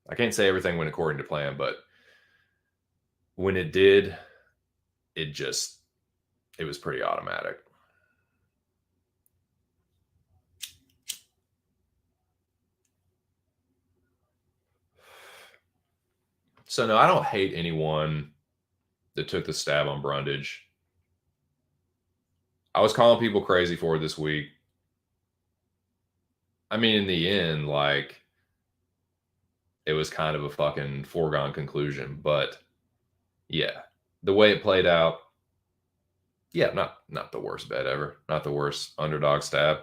I can't say everything went according to plan, but when it did, it was pretty automatic. So no, I don't hate anyone that took the stab on Brundage. I was calling people crazy for it this week. I mean, in the end, like, it was kind of a fucking foregone conclusion. But yeah, the way it played out, yeah, not the worst bet ever, not the worst underdog stab.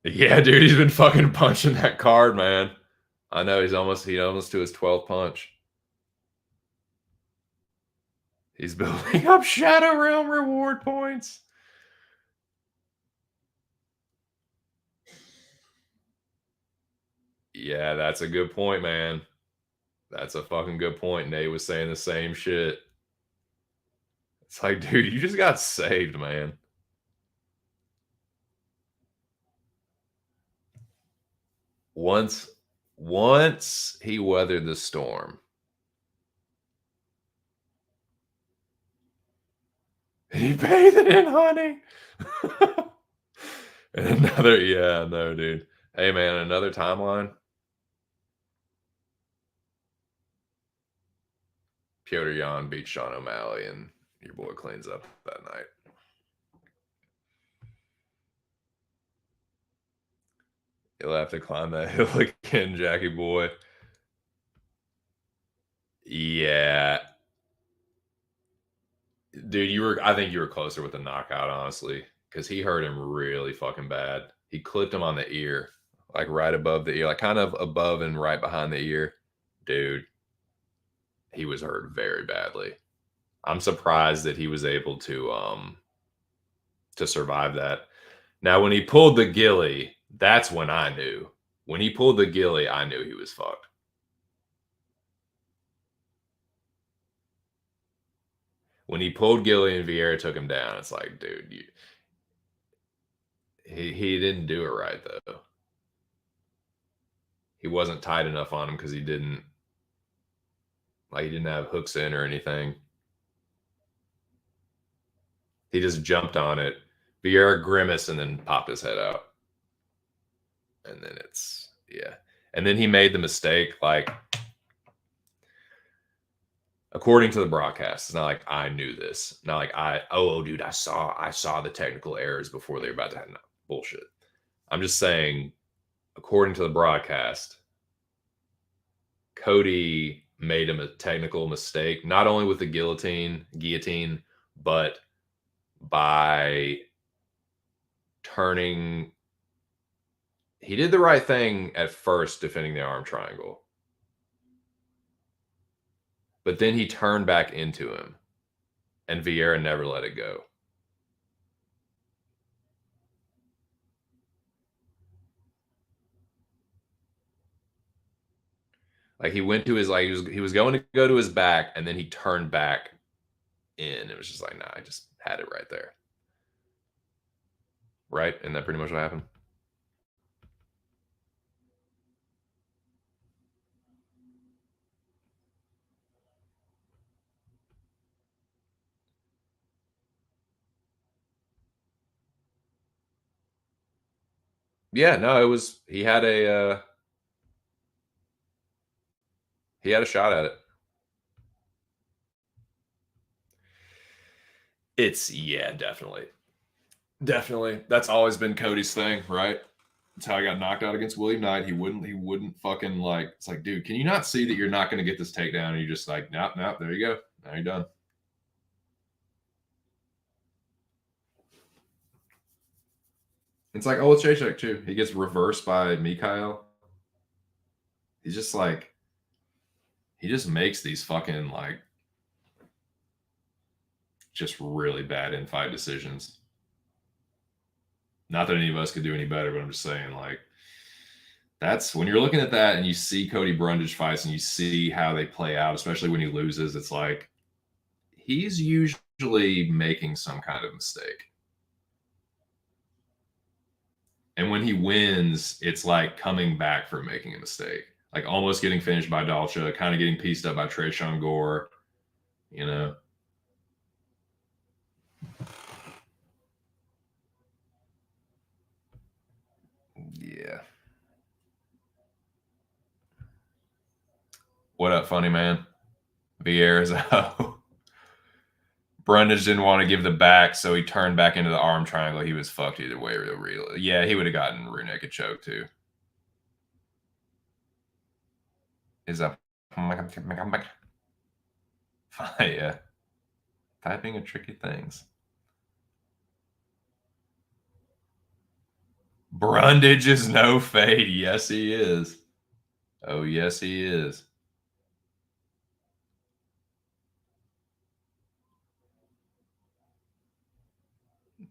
Yeah, dude, he's been fucking punching that card, man. I know he almost to his 12th punch. He's building up Shadow Realm reward points. Yeah, that's a good point, man. That's a fucking good point. Nate was saying the same shit. It's like, dude, you just got saved, man. Once he weathered the storm. He bathed it in honey. And yeah, no, dude. Hey, man, another timeline. Piotr Jan beats Sean O'Malley, and your boy cleans up that night. He'll have to climb that hill again, Jackie boy. Yeah. Dude, I think you were closer with the knockout, honestly, because he hurt him really fucking bad. He clipped him on the ear, like right above the ear, like kind of above and right behind the ear. Dude, he was hurt very badly. I'm surprised that he was able to survive that. Now, when he pulled the ghillie, that's when I knew. When he pulled the ghillie, I knew he was fucked. When he pulled ghillie and Vieira took him down, it's like, dude, he didn't do it right though. He wasn't tight enough on him because he didn't have hooks in or anything. He just jumped on it. Vieira grimaced and then popped his head out. And then yeah. And then he made the mistake, like, according to the broadcast. It's not like I knew this. Not like dude, I saw the technical errors before they were about to have bullshit. I'm just saying, according to the broadcast, Cody made him a technical mistake, not only with the guillotine, but by turning. He did the right thing at first, defending the arm triangle, but then he turned back into him, and Vieira never let it go. Like, he went to his, like, he was going to go to his back, and then he turned back in. It was just like, nah, I just had it right there. Right? And that pretty much what happened. Yeah, no, it was he had a shot at it. Yeah, definitely. Definitely. That's always been Cody's thing, right? That's how he got knocked out against William Knight. He wouldn't fucking, like, it's like, dude, can you not see that you're not going to get this takedown? And you're just like, nope, there you go. Now you're done. It's like, oh, it's Jacek too. He gets reversed by Mikhail. He's just like, he just makes these fucking, like, just really bad in fight decisions. Not that any of us could do any better, but I'm just saying, like, that's when you're looking at that and you see Cody Brundage fights and you see how they play out, especially when he loses, it's like he's usually making some kind of mistake. And when he wins, it's like coming back from making a mistake, like almost getting finished by Dalcha, kind of getting pieced up by Tresean Gore, you know. Yeah. What up, funny man? Vieira's out. Brundage didn't want to give the back, so he turned back into the arm triangle. He was fucked either way. Yeah, he would have gotten rear naked choke too. Is that yeah. Typing are tricky things. Brundage is no fade. Yes, he is. Oh, yes, he is.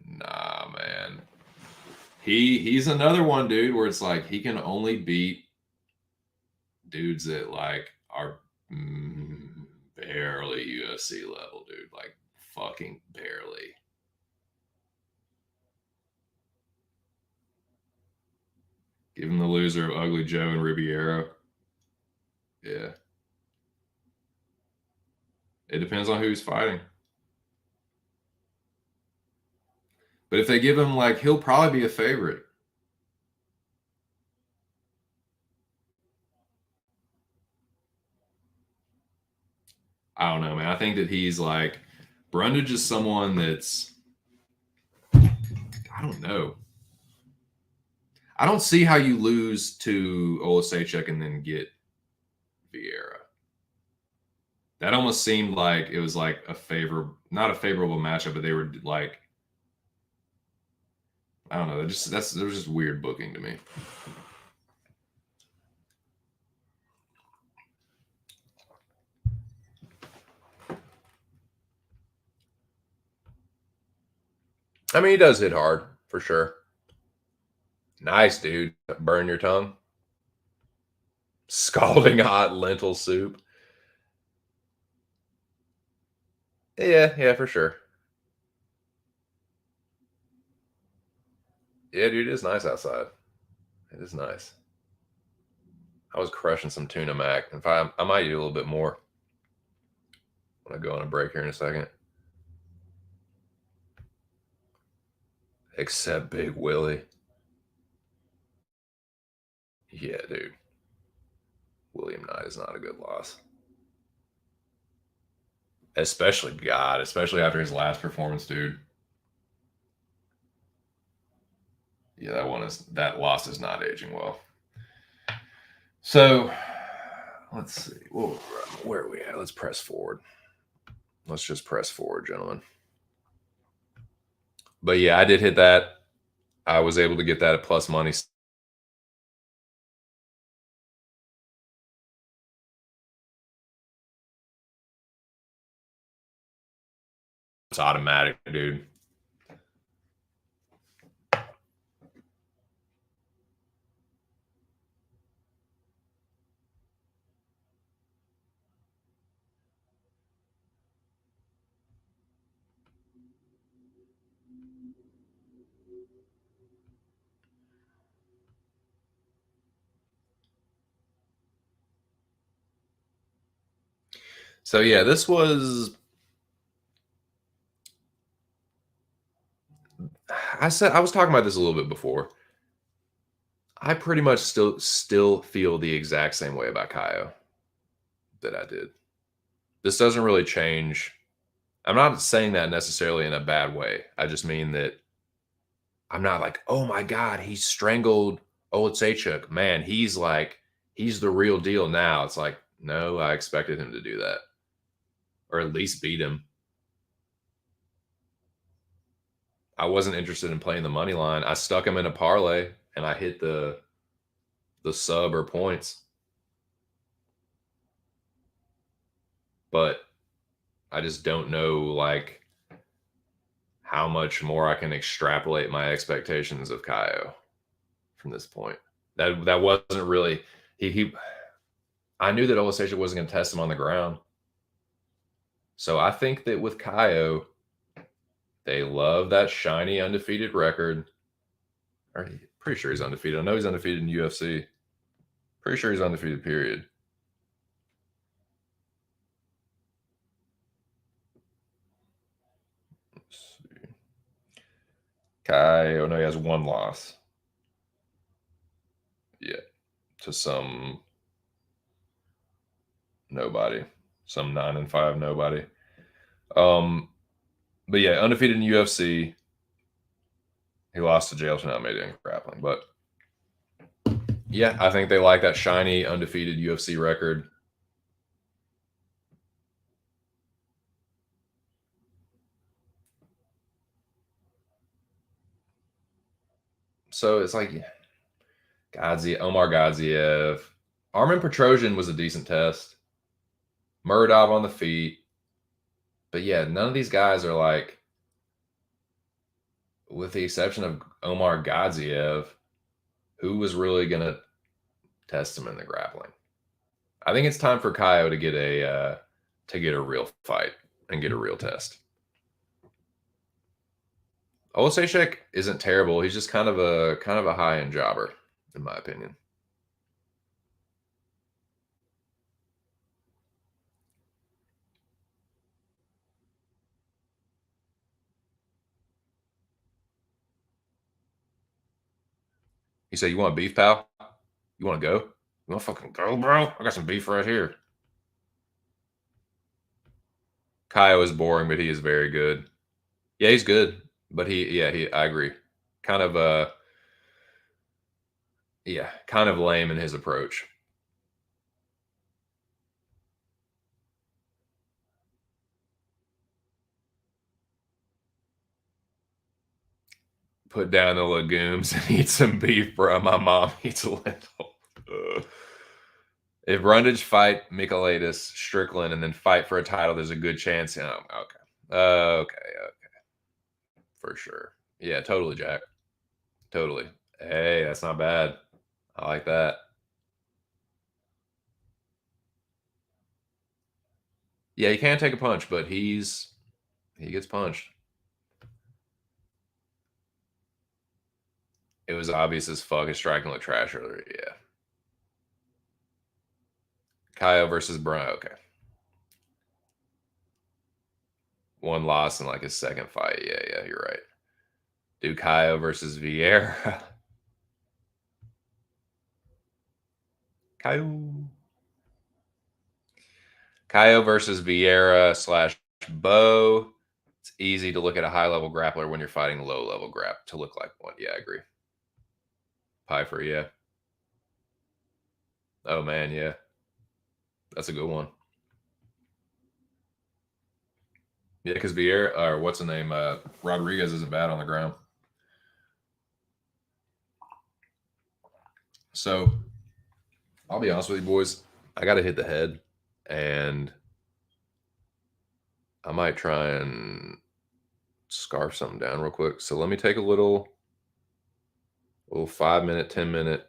Nah, man. He's another one, dude, where it's like he can only beat dudes that, like, are barely UFC level, dude. Like, fucking barely. Give him the loser of Ugly Joe and Ribeiro. Yeah. It depends on who he's fighting. But if they give him, like, he'll probably be a favorite. I don't know, man. I think that he's like Brundage is someone that's I don't know. I don't see how you lose to Olasechuk and then get Vieira. That almost seemed like it was like not a favorable matchup, but they were like, I don't know. That was just weird booking to me. I mean, he does hit hard for sure. Nice, dude. Burn your tongue. Scalding hot lentil soup. Yeah, for sure. Yeah, dude, it is nice outside. It is nice. I was crushing some tuna mac. In fact, I might eat a little bit more when I go on a break here in a second. Except Big Willie. Yeah, dude. William Knight is not a good loss. Especially after his last performance, dude. Yeah, that loss is not aging well. So let's see. Where are we at? Let's press forward. Let's just press forward, gentlemen. But yeah, I did hit that. I was able to get that at plus money. It's automatic, dude. So yeah, this was. I was talking about this a little bit before. I pretty much still feel the exact same way about Kaio that I did. This doesn't really change. I'm not saying that necessarily in a bad way. I just mean that I'm not like, oh my god, he strangled Olacechuk. Man, he's the real deal now. It's like, no, I expected him to do that, or at least beat him. I wasn't interested in playing the money line. I stuck him in a parlay and I hit the sub or points. But I just don't know like how much more I can extrapolate my expectations of Kaio from this point. That wasn't really he I knew that Olasechuk wasn't going to test him on the ground. So I think that with Kaio, they love that shiny undefeated record. Pretty sure he's undefeated. I know he's undefeated in UFC. Pretty sure he's undefeated, period. Let's see. Kaio, no, he has one loss. Yeah, to some nobody. Some 9-5 nobody. But yeah, undefeated in UFC. He lost to jail tonight, made it in grappling. But yeah, I think they like that shiny undefeated UFC record. So it's like Omar Gadziev. Armin Petrosian was a decent test. Muradov on the feet. But yeah, none of these guys are like, with the exception of Omar Gadziev, who was really going to test him in the grappling. I think it's time for Kaio to get a real fight and get a real test. Olasechuk isn't terrible. He's just kind of a high end jobber, in my opinion. He said, "You want beef, pal? You want to go? You want to fucking go, bro? I got some beef right here." Kaio is boring, but he is very good. Yeah, he's good, but I agree. Kind of kind of lame in his approach. Put down the legumes and eat some beef, bro. My mom eats a lentil. If Rundage fight Michaelitis, Strickland, and then fight for a title, there's a good chance. Oh, okay. Okay. For sure. Yeah, totally, Jack. Totally. Hey, that's not bad. I like that. Yeah, he can't take a punch, but he gets punched. It was obvious as fuck. His striking looked trash earlier. Yeah. Kaio versus Brian. Okay. One loss in like his second fight. Yeah, you're right. Dude, Kaio versus Vieira. Kaio. Kaio versus Vieira slash Bo. It's easy to look at a high level grappler when you're fighting low level grap to look like one. Yeah, I agree. Piper, yeah. Oh man, yeah. That's a good one. Yeah, because Vieira or what's the name? Rodriguez isn't bad on the ground. So I'll be honest with you, boys. I got to hit the head, and I might try and scarf something down real quick. So let me take a little 5 minute, 10 minute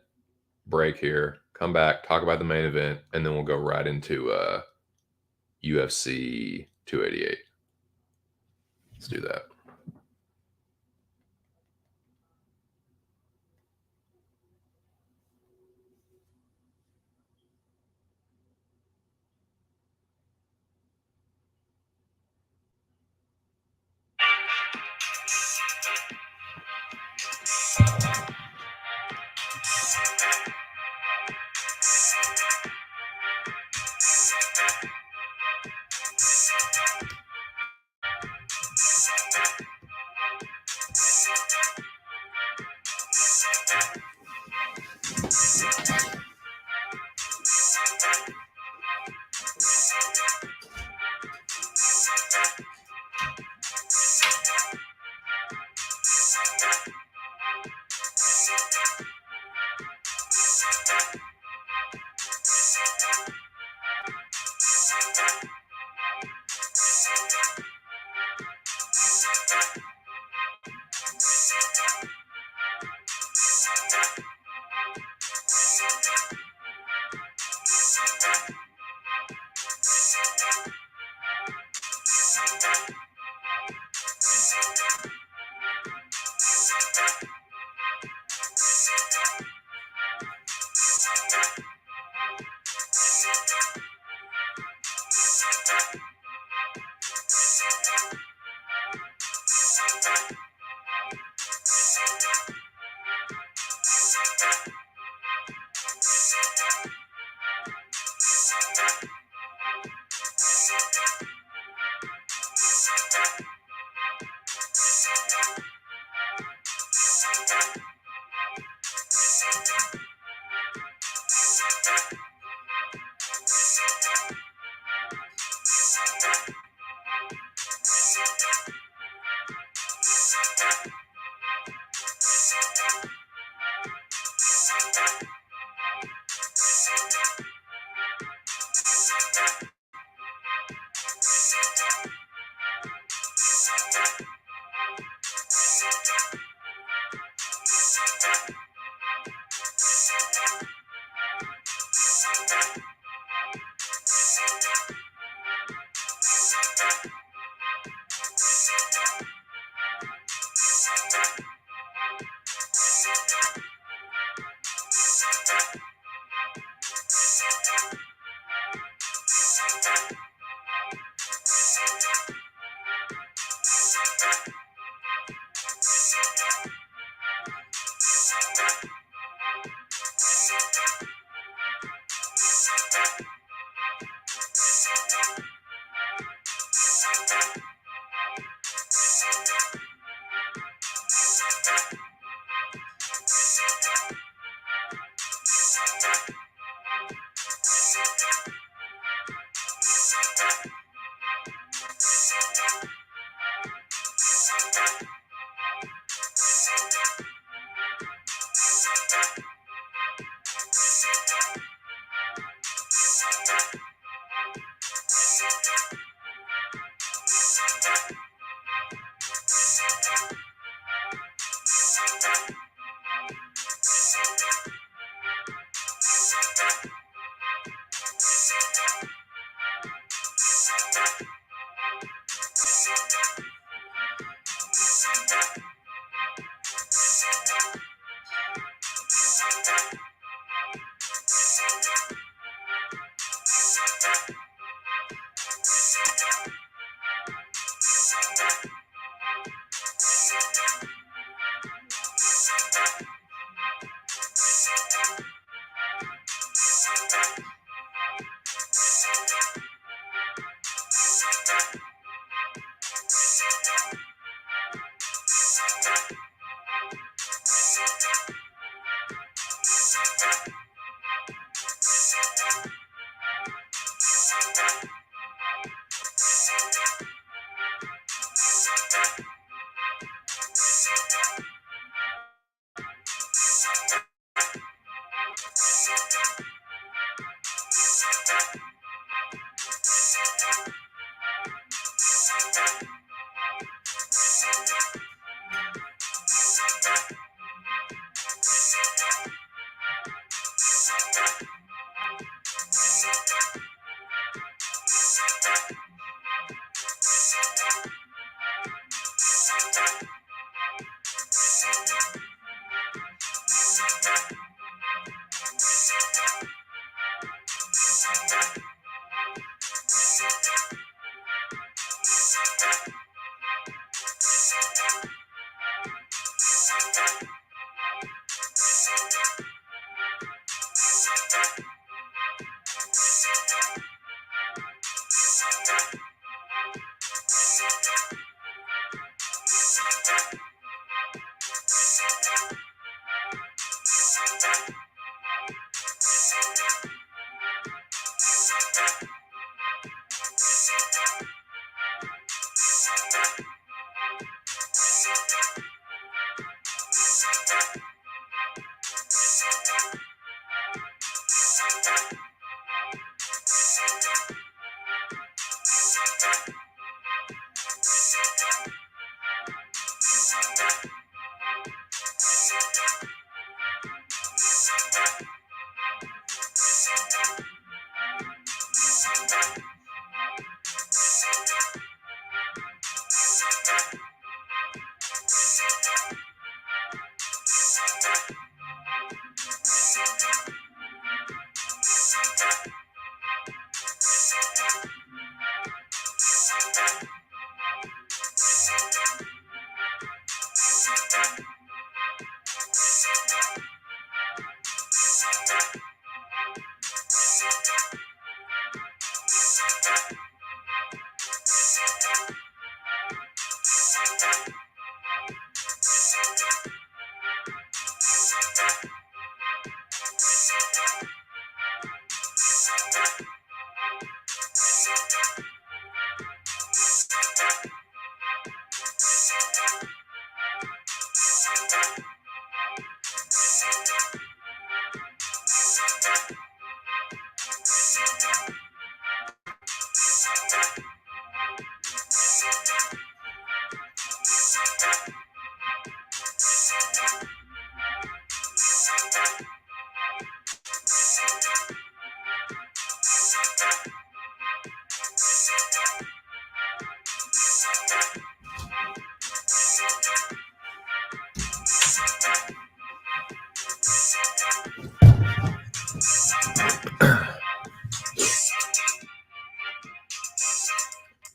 break here. Come back, talk about the main event, and then we'll go right into UFC 288. Let's do that.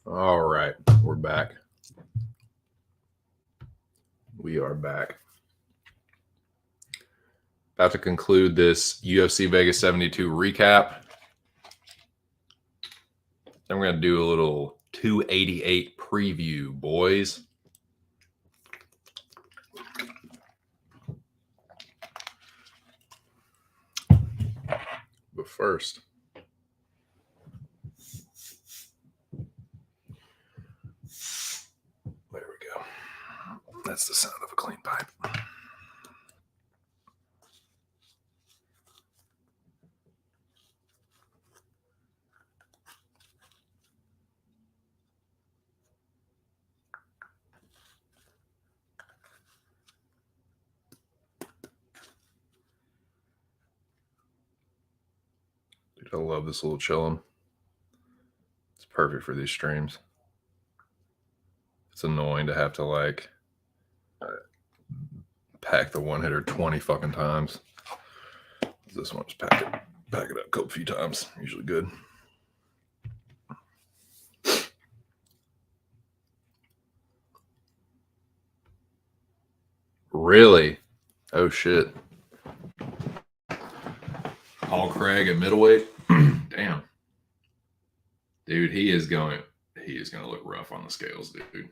All right, we're back. We are back. About to conclude this UFC Vegas 72 recap. Then we're going to do a little 288 preview, boys. But first, there we go. That's the sound of a clean pipe. Dude, I love this little chillin'. It's perfect for these streams. It's annoying to have to like Pack the one hitter 20 fucking times. This one, just pack it up a couple few times. Usually good. Really? Oh shit. Paul Craig at middleweight. Damn. Dude, he is going to look rough on the scales, dude.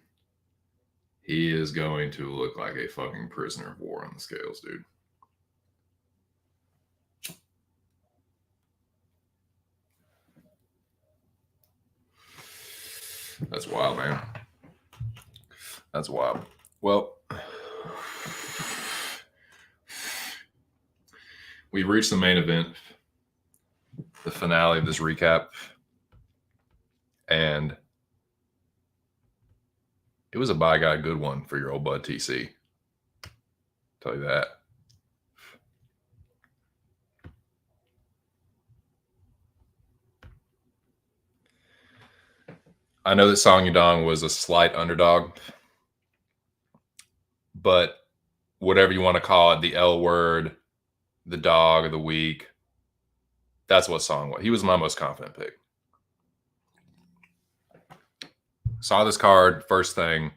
He is going to look like a fucking prisoner of war on the scales, dude. That's wild, man. That's wild. Well, we've reached the main event, the finale of this recap, and it was a by God good one for your old bud TC. Tell you that. I know that Song Yadong was a slight underdog, but whatever you want to call it, the L word, the dog of the week, that's what Song was. He was my most confident pick. Saw this card, first thing,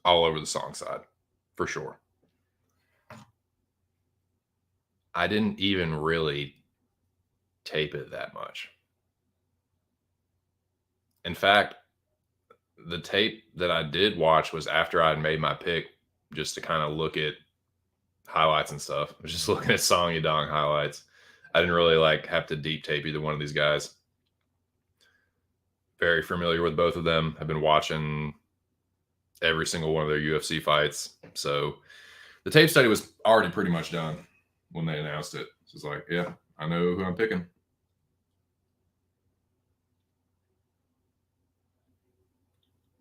all over the Song side, for sure. I didn't even really tape it that much. In fact, the tape that I did watch was after I'd made my pick, just to kind of look at highlights and stuff. I was just looking at Song Yadong highlights. I didn't really have to deep tape either one of these guys. Very familiar with both of them. I've been watching every single one of their UFC fights. So the tape study was already pretty much done when they announced it. So it's like, yeah, I know who I'm picking.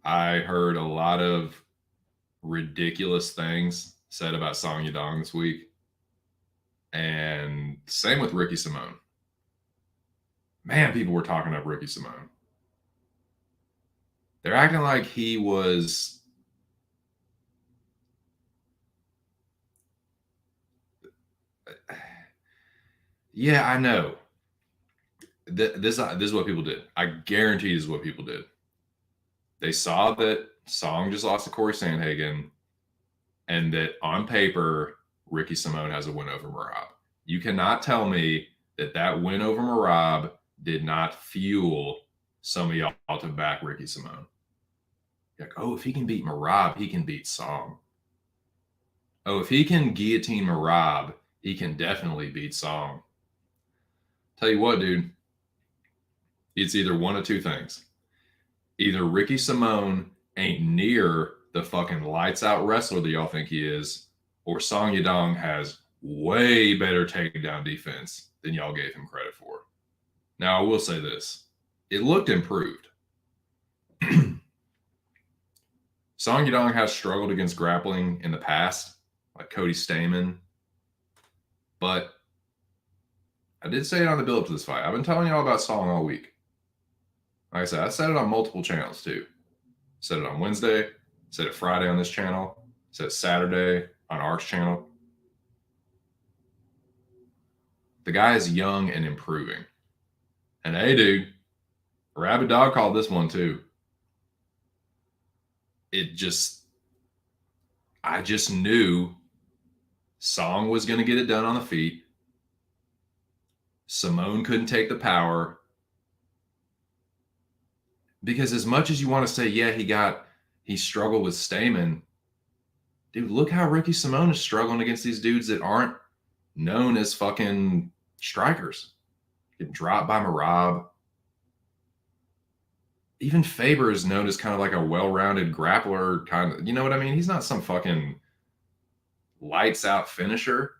I heard a lot of ridiculous things said about Song Yadong this week. And same with Ricky Simone. Man, people were talking up Ricky Simone. They're acting like he was... Yeah, I know. This is what people did. I guarantee this is what people did. They saw that Song just lost to Corey Sandhagen, and that on paper, Ricky Simone has a win over Merab. You cannot tell me that win over Merab did not fuel some of y'all to back Ricky Simone. Like, oh, if he can beat Merab, he can beat Song. Oh, if he can guillotine Merab, he can definitely beat Song. Tell you what, dude, it's either one of two things. Either Ricky Simone ain't near the fucking lights out wrestler that y'all think he is, or Song Yadong has way better takedown defense than y'all gave him credit for. Now, I will say this. It looked improved. Song Yadong has struggled against grappling in the past, like Cody Stamen. But I did say it on the build-up to this fight. I've been telling y'all about Song all week. Like I said, I said it on multiple channels too. Said it on Wednesday, said it Friday on this channel, said it Saturday on Ark's channel. The guy is young and improving. And hey, dude, Rabid Dog called this one too. I just knew Song was going to get it done on the feet. Simone couldn't take the power. Because as much as you want to say, yeah, he struggled with Stamen, dude, look how Ricky Simone is struggling against these dudes that aren't known as fucking strikers. Getting dropped by Merab. Even Faber is known as kind of like a well-rounded grappler, kind of, you know what I mean? He's not some fucking lights out finisher.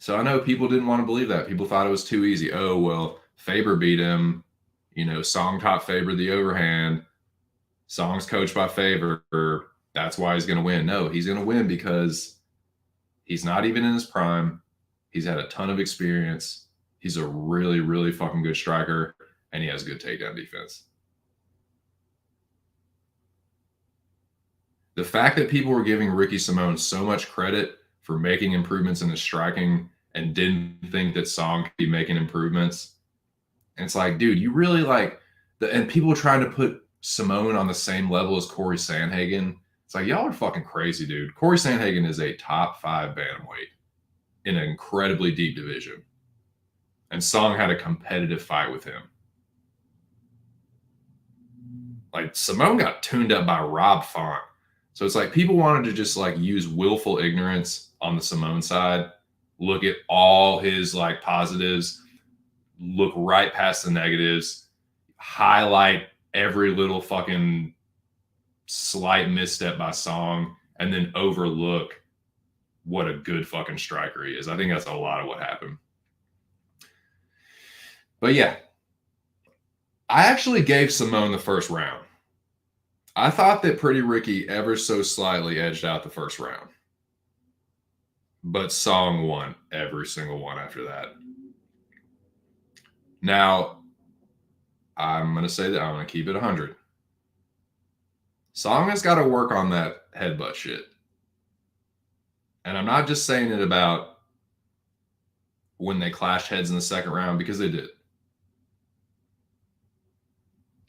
So I know people didn't want to believe that. People thought it was too easy. Oh, well, Faber beat him. Song taught Faber the overhand. Song's coached by Faber. That's why he's going to win. No, he's going to win because he's not even in his prime. He's had a ton of experience. He's a really, really fucking good striker, and he has good takedown defense. The fact that people were giving Ricky Simone so much credit for making improvements in his striking and didn't think that Song could be making improvements. And it's like, dude, you really like and people trying to put Simone on the same level as Corey Sandhagen. It's like, y'all are fucking crazy, dude. Corey Sandhagen is a top 5 bantamweight in an incredibly deep division. And Song had a competitive fight with him. Like, Simone got tuned up by Rob Font. So it's like people wanted to just like use willful ignorance on the Simone side, look at all his like positives, look right past the negatives, highlight every little fucking slight misstep by Song, and then overlook what a good fucking striker he is. I think that's a lot of what happened. But yeah, I actually gave Simone the first round. I thought that Pretty Ricky ever so slightly edged out the first round. But Song won every single one after that. Now, I'm going to say that I'm going to keep it 100. Song has got to work on that headbutt shit. And I'm not just saying it about when they clashed heads in the second round, because they did.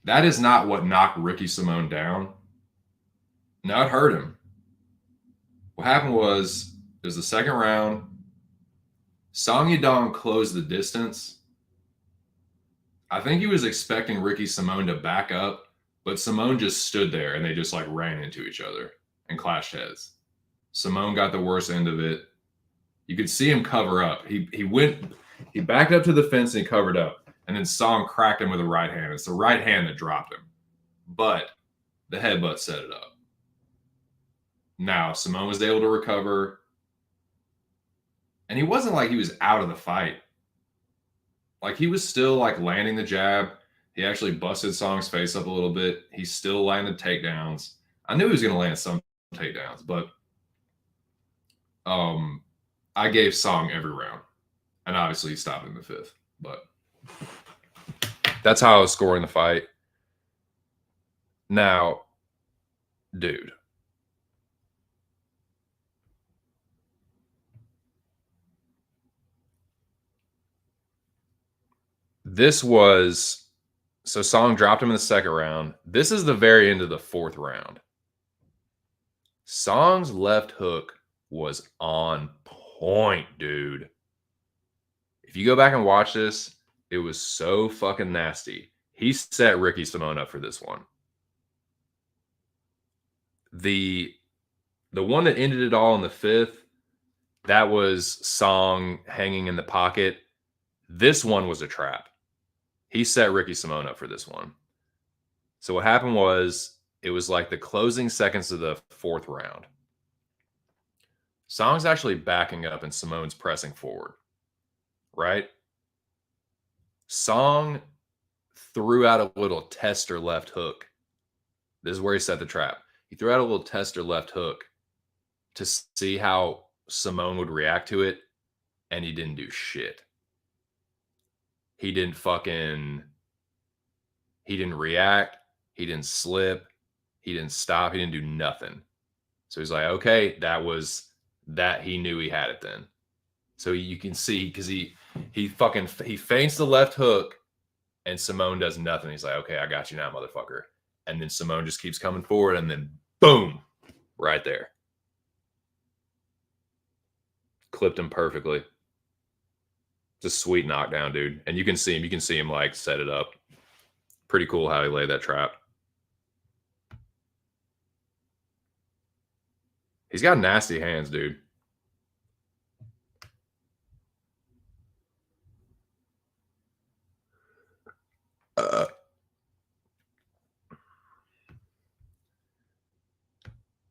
That is not what knocked Ricky Simone down. No, it hurt him. What happened was, it was the second round. Song Yadong closed the distance. I think he was expecting Ricky Simone to back up, but Simone just stood there and they just like ran into each other and clashed heads. Simone got the worst end of it. You could see him cover up. He backed up to the fence and he covered up. And then Song cracked him with a right hand. It's the right hand that dropped him. But the headbutt set it up. Now, Simone was able to recover. And he wasn't like he was out of the fight. Like, he was still like landing the jab. He actually busted Song's face up a little bit. He still landed takedowns. I knew he was going to land some takedowns, but I gave Song every round. And obviously he stopped in the 5th. But that's how I was scoring the fight. Now, dude. This was, so Song dropped him in the second round. This is the very end of the 4th round. Song's left hook was on point, dude. If you go back and watch this, it was so fucking nasty. He set Ricky Simone up for this one. The one that ended it all in the 5th, that was Song hanging in the pocket. This one was a trap. He set Ricky Simone up for this one. So what happened was, it was like the closing seconds of the 4th round. Song's actually backing up and Simone's pressing forward. Right? Song threw out a little tester left hook. This is where he set the trap. He threw out a little tester left hook to see how Simone would react to it, and he didn't do shit. He didn't react. He didn't slip. He didn't stop. He didn't do nothing. So he's like, okay, that he knew he had it then. So you can see, because he feints the left hook and Simone does nothing. He's like, okay, I got you now, motherfucker. And then Simone just keeps coming forward and then boom, right there. Clipped him perfectly. It's a sweet knockdown, dude. And you can see him like set it up. Pretty cool how he laid that trap. He's got nasty hands, dude.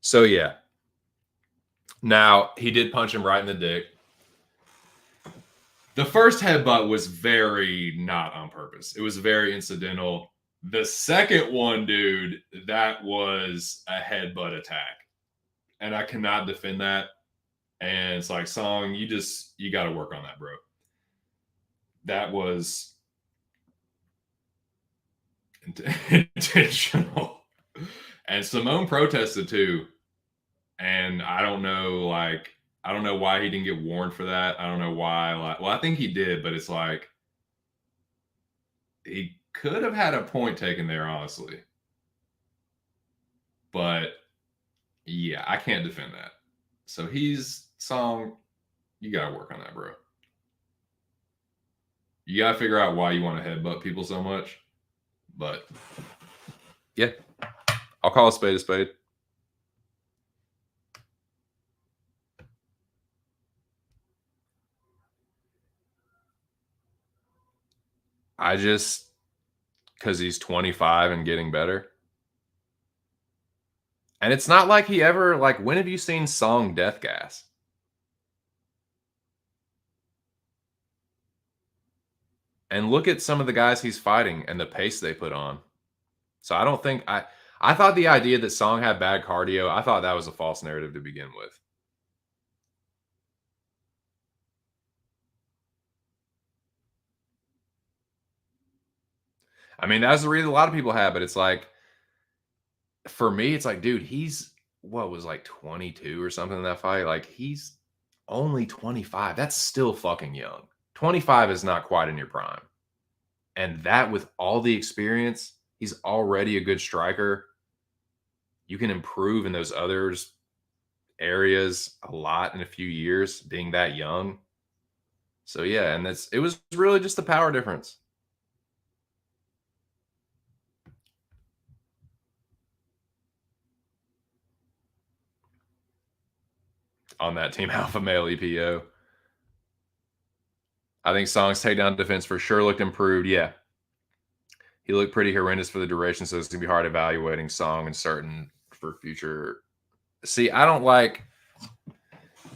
So yeah. Now, he did punch him right in the dick. The first headbutt was very not on purpose. It was very incidental. The second one, dude, that was a headbutt attack. And I cannot defend that. And it's like, Song, you got to work on that, bro. That was intentional. And Simone protested too. And I don't know, like, I don't know why he didn't get warned for that. I don't know why. Like, well, I think he did, but it's like he could have had a point taken there, honestly. But yeah, I can't defend that. So he's song. You gotta work on that, bro. You gotta figure out why you want to headbutt people so much. But yeah, I'll call a spade a spade. I just, because he's 25 and getting better. And it's not like he ever, like, when have you seen Song Death Gas? And look at some of the guys he's fighting and the pace they put on. So I don't think I thought the idea that Song had bad cardio, I thought that was a false narrative to begin with. I mean, that's the reason a lot of people have, but it's like, for me, it's like, dude, he's what was like 22 or something in that fight. Like, he's only 25. That's still fucking young. 25 is not quite in your prime. And that with all the experience, he's already a good striker. You can improve in those others areas a lot in a few years being that young. So yeah, and it was really just the power difference on that Team Alpha Male EPO. I think Song's takedown defense for sure looked improved. Yeah. He looked pretty horrendous for the duration, so it's gonna be hard evaluating Song and certain for future. See, I don't like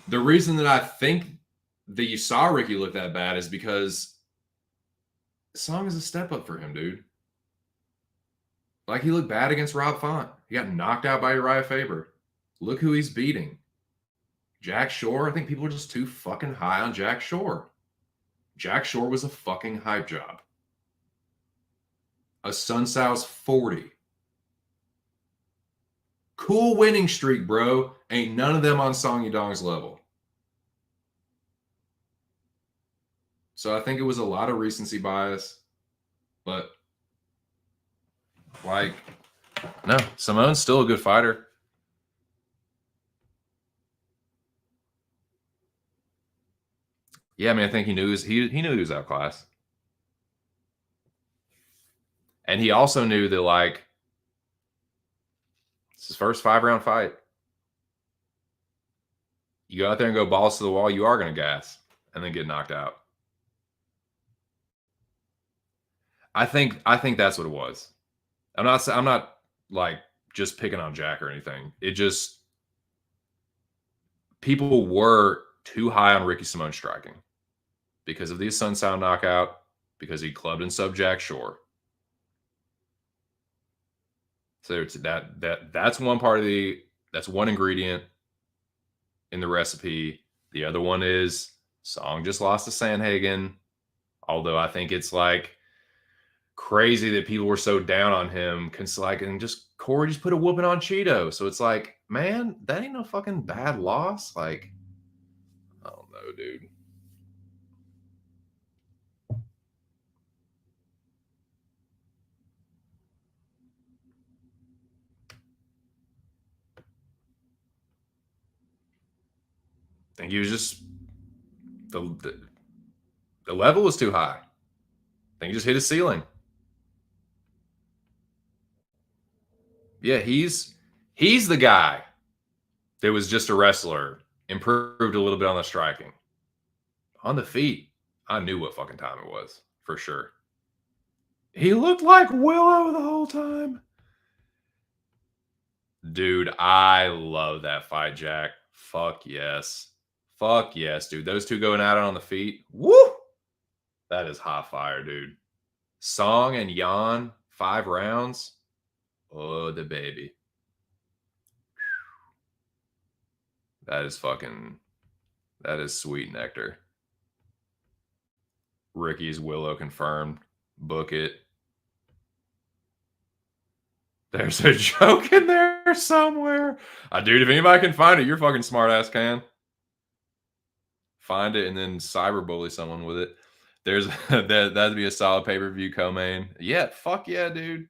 the reason that I think that you saw Ricky look that bad is because Song is a step up for him, dude. Like, he looked bad against Rob Font. He got knocked out by Uriah Faber. Look who he's beating. Jack Shore. I think people are just too fucking high on Jack Shore. Jack Shore was a fucking hype job. A Sun Sal's 40. Cool winning streak, bro. Ain't none of them on Song Yadong's level. So I think it was a lot of recency bias. But, like, no, Simone's still a good fighter. Yeah, I mean, I think he knew he knew he was outclassed. And he also knew that, like, it's his first 5-round fight. You go out there and go balls to the wall, you are going to gas and then get knocked out. I think that's what it was. I'm not like just picking on Jack or anything. It just, people were too high on Ricky Simone striking because of the Sun Sal knockout, because he clubbed and sub Jack Shore. So it's that's one part of that's one ingredient in the recipe. The other one is Song just lost to Sanhagen. Although I think it's like crazy that people were so down on him because like, and just Corey just put a whooping on Cheeto. So it's like, man, that ain't no fucking bad loss. Like, I don't know, dude. I think he was just the level was too high. I think he just hit his ceiling. Yeah, he's the guy that was just a wrestler, improved a little bit on the striking. On the feet, I knew what fucking time it was for sure. He looked like Willow the whole time. Dude, I love that fight, Jack. Fuck yes. Fuck yes, dude. Those two going at it on the feet. Woo! That is hot fire, dude. Song and Yan, 5 rounds. Oh, the baby. That is sweet nectar. Ricky's Willow confirmed. Book it. There's a joke in there somewhere. Dude, if anybody can find it, you're fucking smart ass can. Find it and then cyberbully someone with it. There's that'd be a solid pay-per-view co-main. Yeah, fuck yeah, dude.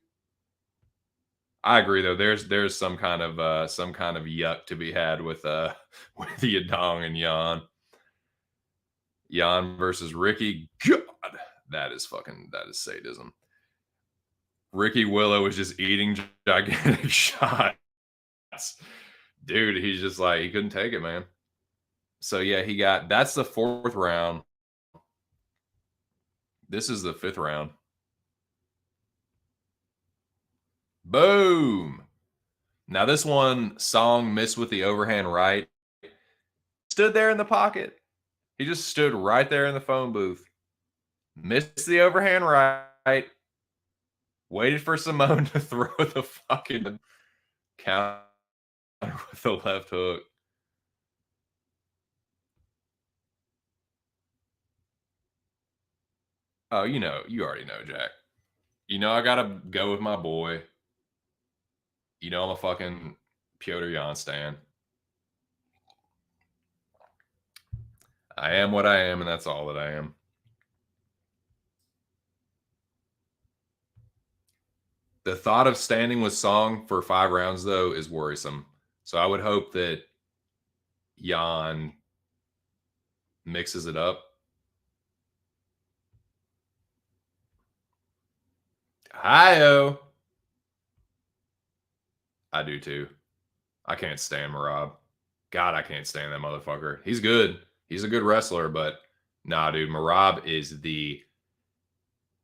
I agree though. There's some kind of yuck to be had with with Yadong and Yan. Yan versus Ricky. God, that is sadism. Ricky Willow is just eating gigantic shots. Dude, he's just like, he couldn't take it, man. So yeah, that's the 4th round. This is the 5th round. Boom. Now this one, Song missed with the overhand right. Stood there in the pocket. He just stood right there in the phone booth. Missed the overhand right. Waited for Simone to throw the fucking counter with the left hook. Oh, you already know, Jack. I gotta go with my boy. I'm a fucking Piotr Jan stan. I am what I am, and that's all that I am. The thought of standing with Song for 5 rounds, though, is worrisome. So I would hope that Jan mixes it up. Hi-oh. I do too. I can't stand Merab. God, I can't stand that motherfucker. He's good. He's a good wrestler, but nah, dude. Merab is the...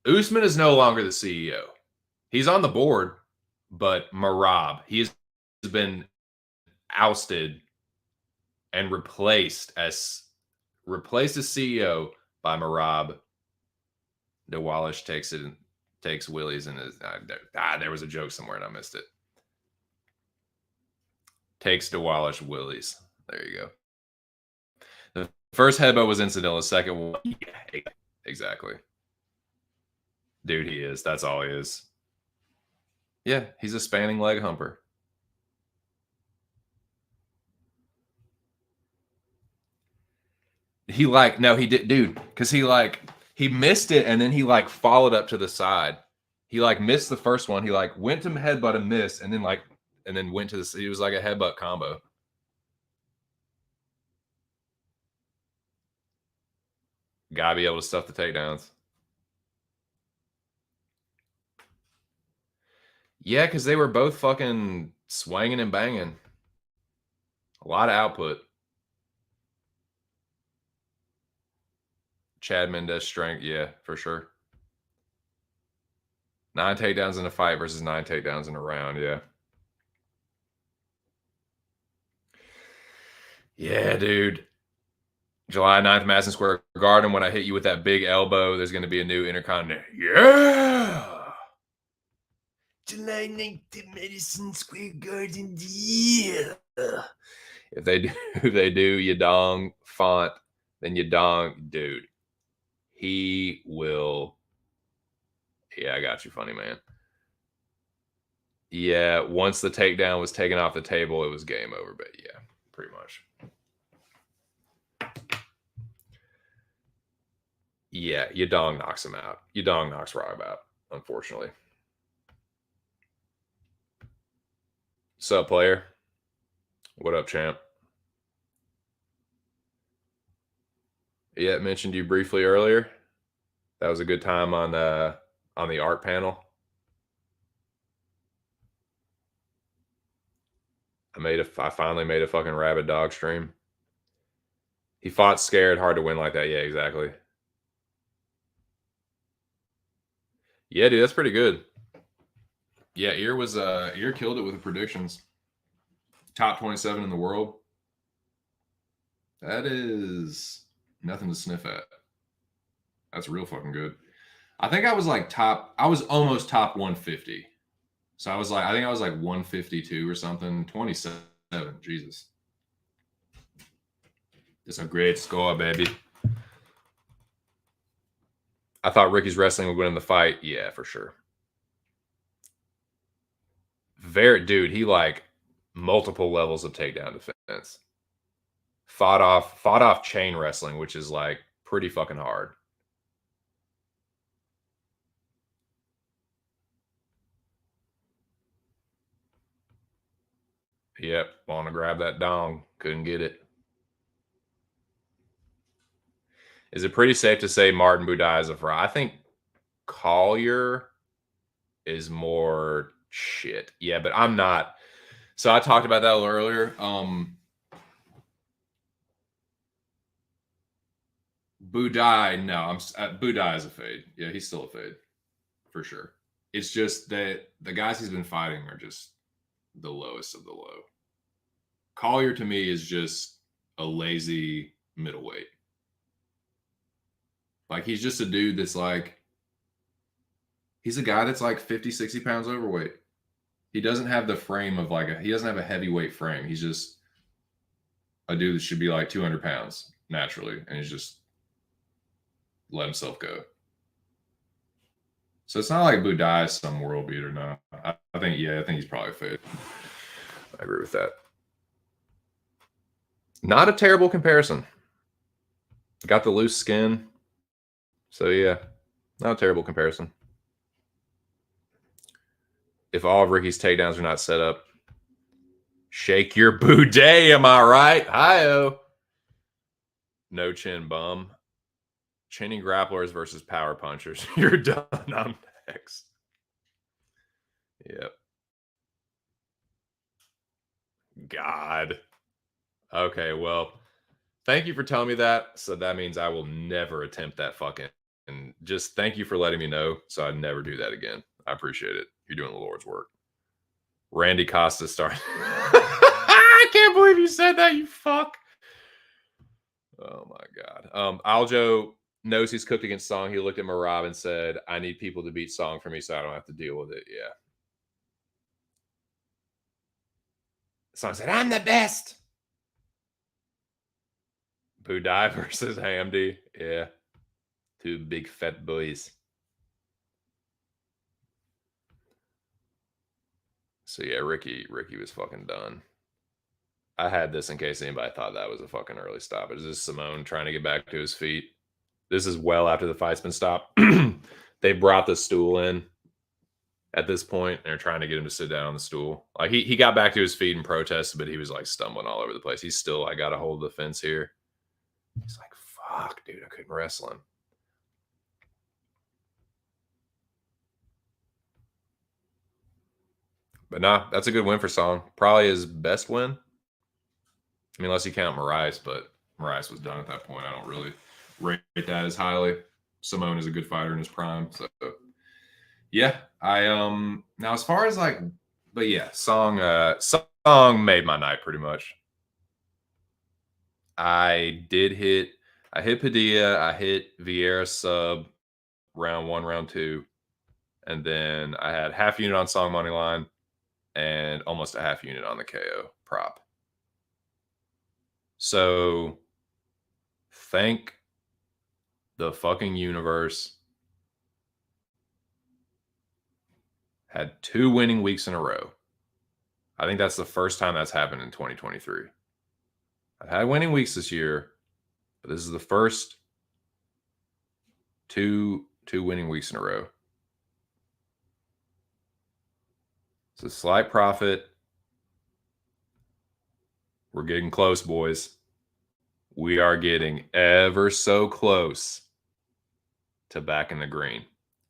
Usman is no longer the CEO. He's on the board, but Merab, he's been ousted and replaced as CEO by Merab. Dawalish takes Willie's and there was a joke somewhere and I missed it. Takes Dawalish Willie's. There you go. The first headbutt was incidental. The second one, yeah, exactly. Dude, he is. That's all he is. Yeah, he's a spanning leg humper. He did, dude, because he missed it and then he followed up to the side. He missed the first one. He went to headbutt and missed, and then went to the. He was like a headbutt combo. Gotta be able to stuff the takedowns. Yeah, because they were both fucking swinging and banging. A lot of output. Chad Mendez strength, yeah, for sure. 9 takedowns in a fight versus 9 takedowns in a round, yeah. Yeah, dude. July 9th, Madison Square Garden. When I hit you with that big elbow, there's going to be a new Intercontinental. Yeah! July 9th, Madison Square Garden. Yeah! If they do Yadong Font, then Yadong, dude, he will. Yeah, I got you, funny man. Yeah, once the takedown was taken off the table, it was game over. But yeah, pretty much. Yeah, Yadong knocks him out. Yadong knocks Rob out, unfortunately. Sup, player? What up, champ? Yeah, mentioned you briefly earlier. That was a good time on the art panel. I finally made a fucking rabid dog stream. He fought scared, hard to win like that. Yeah, exactly. Yeah, dude, that's pretty good. Yeah, Ear killed it with the predictions. Top 27 in the world. That is nothing to sniff at. That's real fucking good. I think I was almost top 150. So I think I was 152 or something. 27. Jesus. It's a great score, baby. I thought Ricky's wrestling would win in the fight. Yeah, for sure. dude, he like multiple levels of takedown defense. Fought off chain wrestling, which is like pretty fucking hard. Yep, want to grab that dong, couldn't get it. Is it pretty safe to say Martin Buday is a fraud? I think Collier is more shit. Yeah, but I'm not. So I talked about that a little earlier. Buday, no, Buday is a fade. Yeah, he's still a fade for sure. It's just that the guys he's been fighting are just the lowest of the low. Collier to me is just a lazy middleweight. Like he's just a dude that's like, he's a guy that's like 50, 60 pounds overweight. He doesn't have the frame of like he doesn't have a heavyweight frame. He's just a dude that should be like 200 pounds naturally. And he's just let himself go. So it's not like Buday is some world beater. No, I think he's probably fit. I agree with that. Not a terrible comparison. Got the loose skin. So yeah, not a terrible comparison. If all of Ricky's takedowns are not set up, shake your Buday, am I right? Hi-oh. No chin bum. Chinning grapplers versus power punchers. You're done. I'm next. Yep. God. Okay, well, thank you for telling me that. So that means I will never attempt that fucking. And just thank you for letting me know so I'd never do that again. I appreciate it. You're doing the Lord's work. Randy Costa started. I can't believe you said that, you fuck. Oh my God. Aljo knows he's cooked against Song. He looked at Marab and said, I need people to beat Song for me so I don't have to deal with it. Yeah. Song said, I'm the best. Buday versus Hamdi. Yeah. Two big fat boys. So yeah, Ricky was fucking done. I had this in case anybody thought that was a fucking early stop. Is this Simone trying to get back to his feet? This is well after the fight's been stopped. They brought the stool in at this point, and they're trying to get him to sit down on the stool. Like he got back to his feet and protested, but he was like stumbling all over the place. He's still, I got to hold the fence here. He's like, fuck, dude, I couldn't wrestle him. But nah, that's a good win for Song. Probably his best win. I mean, unless you count Moraes, but Moraes was done at that point. I don't really rate that as highly. Simone is a good fighter in his prime. So yeah, now as far as like, but yeah, Song made my night pretty much. I hit Padilla, I hit Vieira sub round 1, round 2, and then I had half unit on Song money line and almost a half unit on the KO prop. So thank the fucking universe. Had 2 winning weeks in a row. I think that's the first time that's happened in 2023. I've had winning weeks this year, but this is the first two winning weeks in a row. It's a slight profit. We're getting close, boys. We are getting ever so close to back in the green.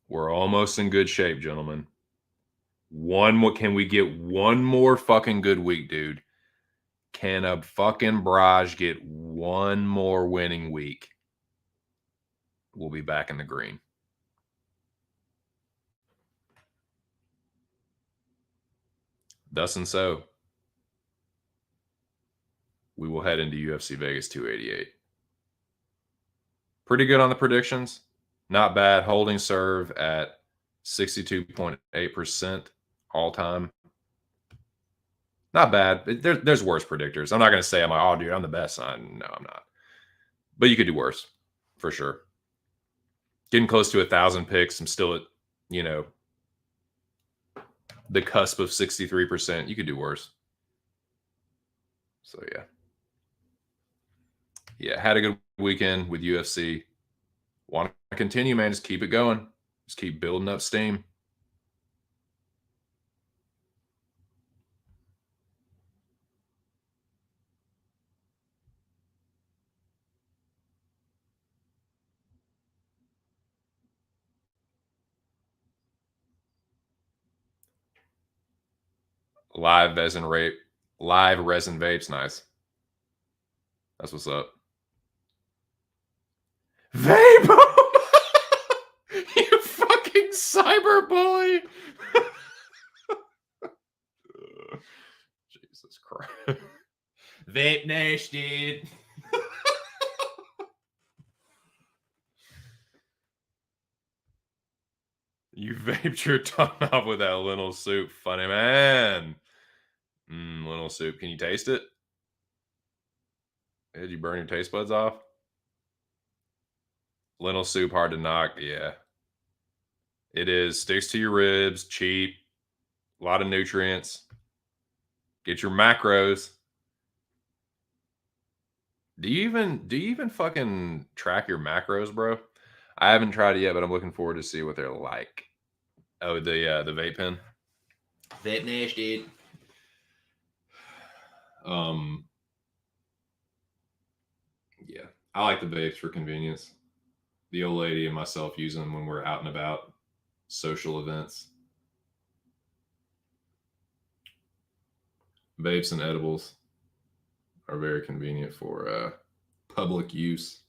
We're almost in good shape, gentlemen. Can we get one more fucking good week, dude? Can a fucking Barrage get one more winning week? We'll be back in the green. Thus and so, we will head into UFC Vegas 288. Pretty good on the predictions. Not bad. Holding serve at 62.8% all time. Not bad. There's worse predictors. I'm not going to say I'm like, oh, dude, I'm the best. No, I'm not. But you could do worse, for sure. Getting close to 1,000 picks. I'm still at, the cusp of 63%. You could do worse. So yeah, had a good weekend with UFC. Want to continue, man? Just keep it going. Just keep building up steam. Live resin vapes, nice. That's what's up. Vape! You fucking cyber bully! Jesus Christ. Vape Nash, dude. You vaped your tongue off with that lentil soup. Funny man. Lentil soup. Can you taste it? Did you burn your taste buds off? Lentil soup, hard to knock. Yeah. It is. Sticks to your ribs. Cheap. A lot of nutrients. Get your macros. Do you even fucking track your macros, bro? I haven't tried it yet, but I'm looking forward to see what they're like. Oh, the vape pen. Vape Nash, dude. Yeah, I like the vapes for convenience. The old lady and myself use them when we're out and about, social events. Vapes and edibles are very convenient for public use.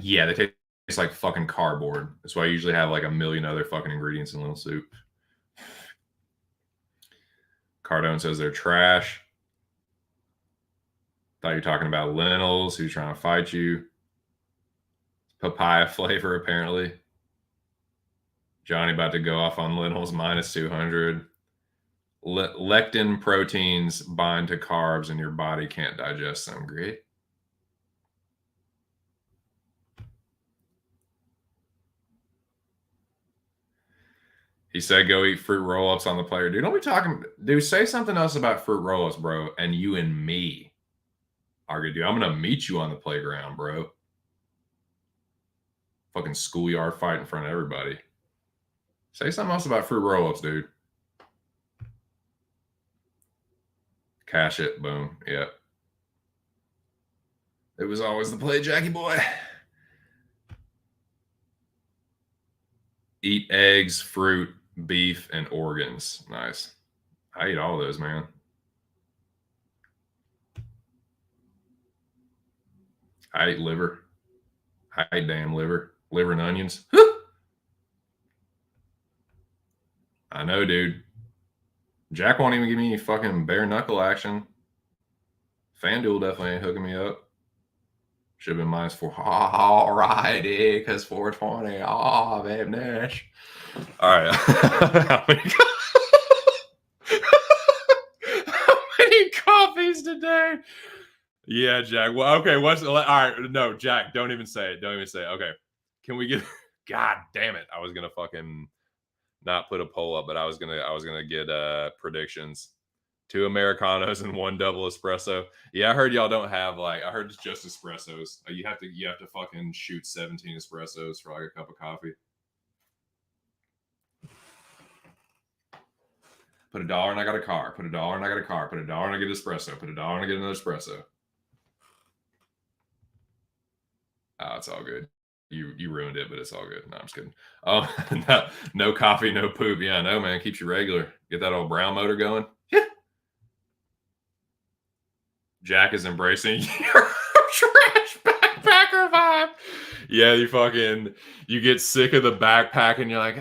Yeah, they taste like fucking cardboard. That's why I usually have like a million other fucking ingredients in lentil soup. Cardone says they're trash. Thought you were talking about lentils. Who's trying to fight you? Papaya flavor, apparently. Johnny about to go off on lentils, minus 200. Lectin proteins bind to carbs and your body can't digest them. Great. He said, go eat fruit roll-ups on the player. Dude, don't be talking. Dude, say something else about fruit roll-ups, bro. And you and me are good, dude. I'm going to meet you on the playground, bro. Fucking schoolyard fight in front of everybody. Say something else about fruit roll-ups, dude. Cash it. Boom. Yep. It was always the play, Jackie boy. Eat eggs, fruit, beef, and organs. Nice. I eat all those, man. I ate liver. I ate damn liver. Liver and onions. I know, dude. Jack won't even give me any fucking bare knuckle action. FanDuel definitely ain't hooking me up. Should have been minus 4. All righty, because 420. Oh, babe Nash. All right. How many coffees today? Yeah, Jack. Well, okay. All right? No, Jack. Don't even say it. Don't even say it. Okay. Can we get? God damn it! I was gonna fucking not put a poll up, but I was gonna get predictions. 2 Americanos and 1 double espresso. Yeah, I heard y'all don't have I heard it's just espressos. You have to fucking shoot 17 espressos for like a cup of coffee. Put $1 and I got a car. Put $1 and I got a car. Put $1 and I get an espresso. Put $1 and I get another espresso. Oh, it's all good. You ruined it, but it's all good. No, I'm just kidding. Oh, no coffee, no poop. Yeah, no, man. Keeps you regular. Get that old brown motor going. Yeah. Jack is embracing your trash backpacker vibe. Yeah, you get sick of the backpack and you're like,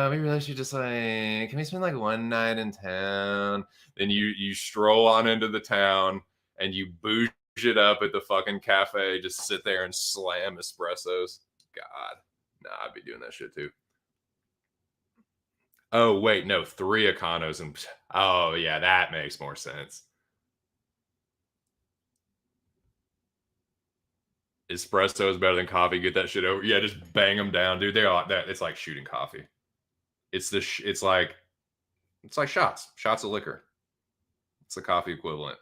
maybe I should just can we spend like one night in town? Then you stroll on into the town and you bouge it up at the fucking cafe, just sit there and slam espressos. God, nah, I'd be doing that shit too. Oh, wait, no, 3 Econos and oh, yeah, that makes more sense. Espresso is better than coffee. Get that shit over. Yeah, just bang them down, dude. They're all that. It's like shooting coffee. It's like shots of liquor. It's the coffee equivalent.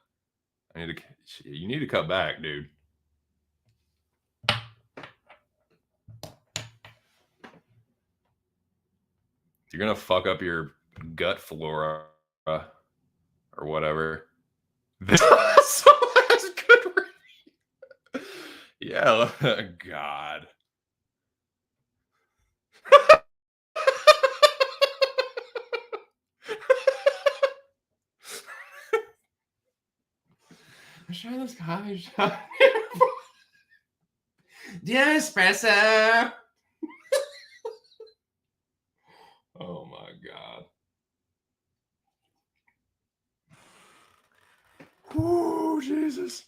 I need to. You need to cut back, dude. You're gonna fuck up your gut flora or whatever. So that's good. Yeah, God. I'm trying this coffee shop. Yeah, espresso. Oh my God. Oh, Jesus.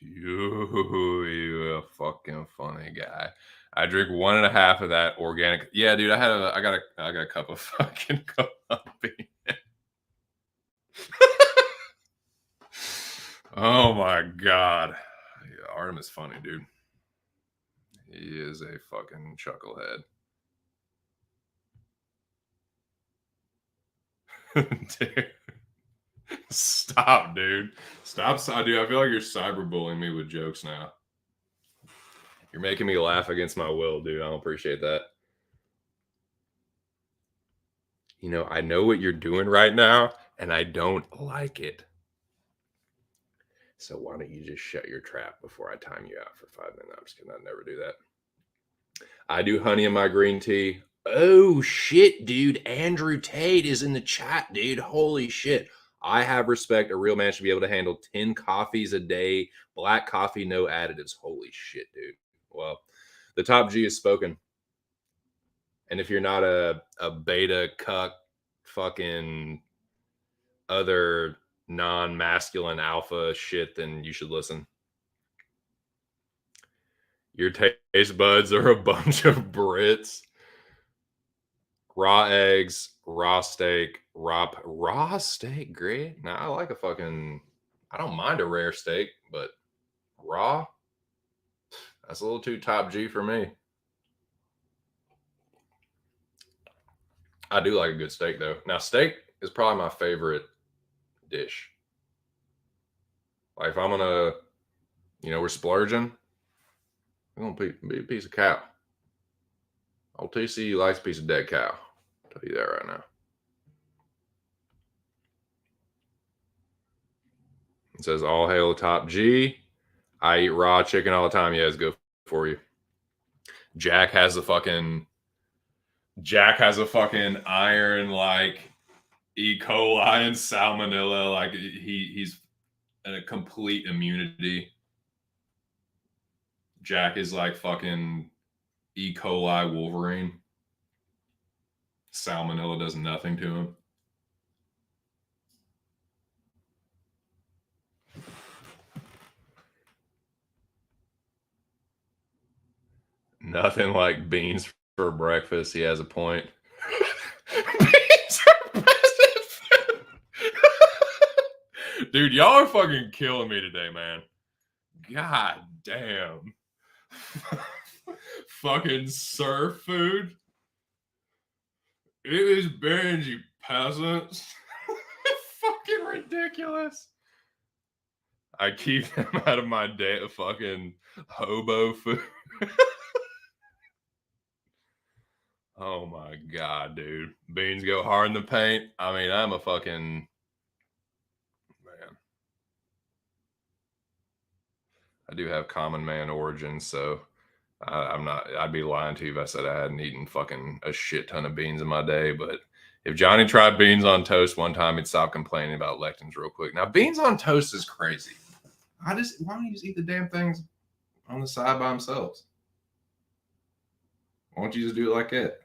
You a fucking funny guy. I drink 1.5 of that organic. Yeah, dude, I got a cup of fucking coffee. Oh my God. Yeah, Artem is funny, dude. He is a fucking chucklehead. Dude. Stop, dude. Stop, dude. I feel like you're cyberbullying me with jokes now. You're making me laugh against my will, dude. I don't appreciate that. You know, I know what you're doing right now, and I don't like it. So why don't you just shut your trap before I time you out for 5 minutes? I'm just kidding. I'd never do that. I do honey in my green tea. Oh shit, dude. Andrew Tate is in the chat, dude. Holy shit. I have respect. A real man should be able to handle 10 coffees a day. Black coffee, no additives. Holy shit, dude. Well, the top G is spoken. And if you're not a beta cuck fucking other non-masculine alpha shit, then you should listen. Your taste buds are a bunch of Brits. Raw eggs, raw steak, raw steak, great. Now I like a fucking. I don't mind a rare steak, but raw, that's a little too top G for me. I do like a good steak though. Now steak is probably my favorite dish. Like if I'm gonna, we're splurging, I'm gonna be a piece of cow. Old TC likes a piece of dead cow. I'll tell you that right now. It says all hail top G. I eat raw chicken all the time. Yeah, it's good for you. Jack has a fucking iron like E. coli and salmonella. Like he's in a complete immunity. Jack is like fucking E. coli Wolverine. Salmonella does nothing to him. Nothing like beans for breakfast. He has a point. Beans are best food. Dude, y'all are fucking killing me today, man. God damn. Fucking surf food. It is beans, you peasants. Fucking ridiculous. I keep them out of my day of fucking hobo food. Oh my God, dude. Beans go hard in the paint. I mean, I'm a fucking man. I do have common man origins, so I'm not, I'd be lying to you if I said I hadn't eaten fucking a shit ton of beans in my day. But if Johnny tried beans on toast one time, he'd stop complaining about lectins real quick. Now, beans on toast is crazy. Why don't you just eat the damn things on the side by themselves? Why don't you just do it like that?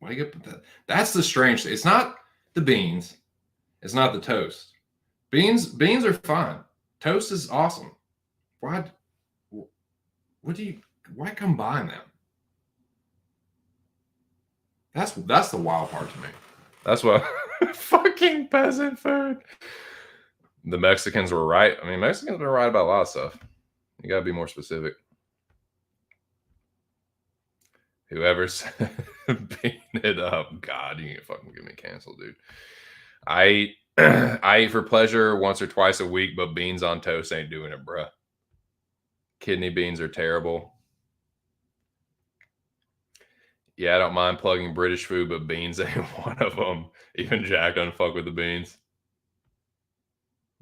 Why do you get that? That's the strange thing. It's not the beans. It's not the toast. Beans are fine. Toast is awesome. Why? Why combine them? That's the wild part to me. That's what fucking peasant food. The Mexicans were right. I mean, Mexicans were right about a lot of stuff. You gotta be more specific. Whoever said beat it up, God, you can fucking get me canceled, dude. I eat, I eat for pleasure once or twice a week, but beans on toast ain't doing it, bruh. Kidney beans are terrible. Yeah, I don't mind plugging British food, but beans ain't one of them. Even Jack doesn't fuck with the beans.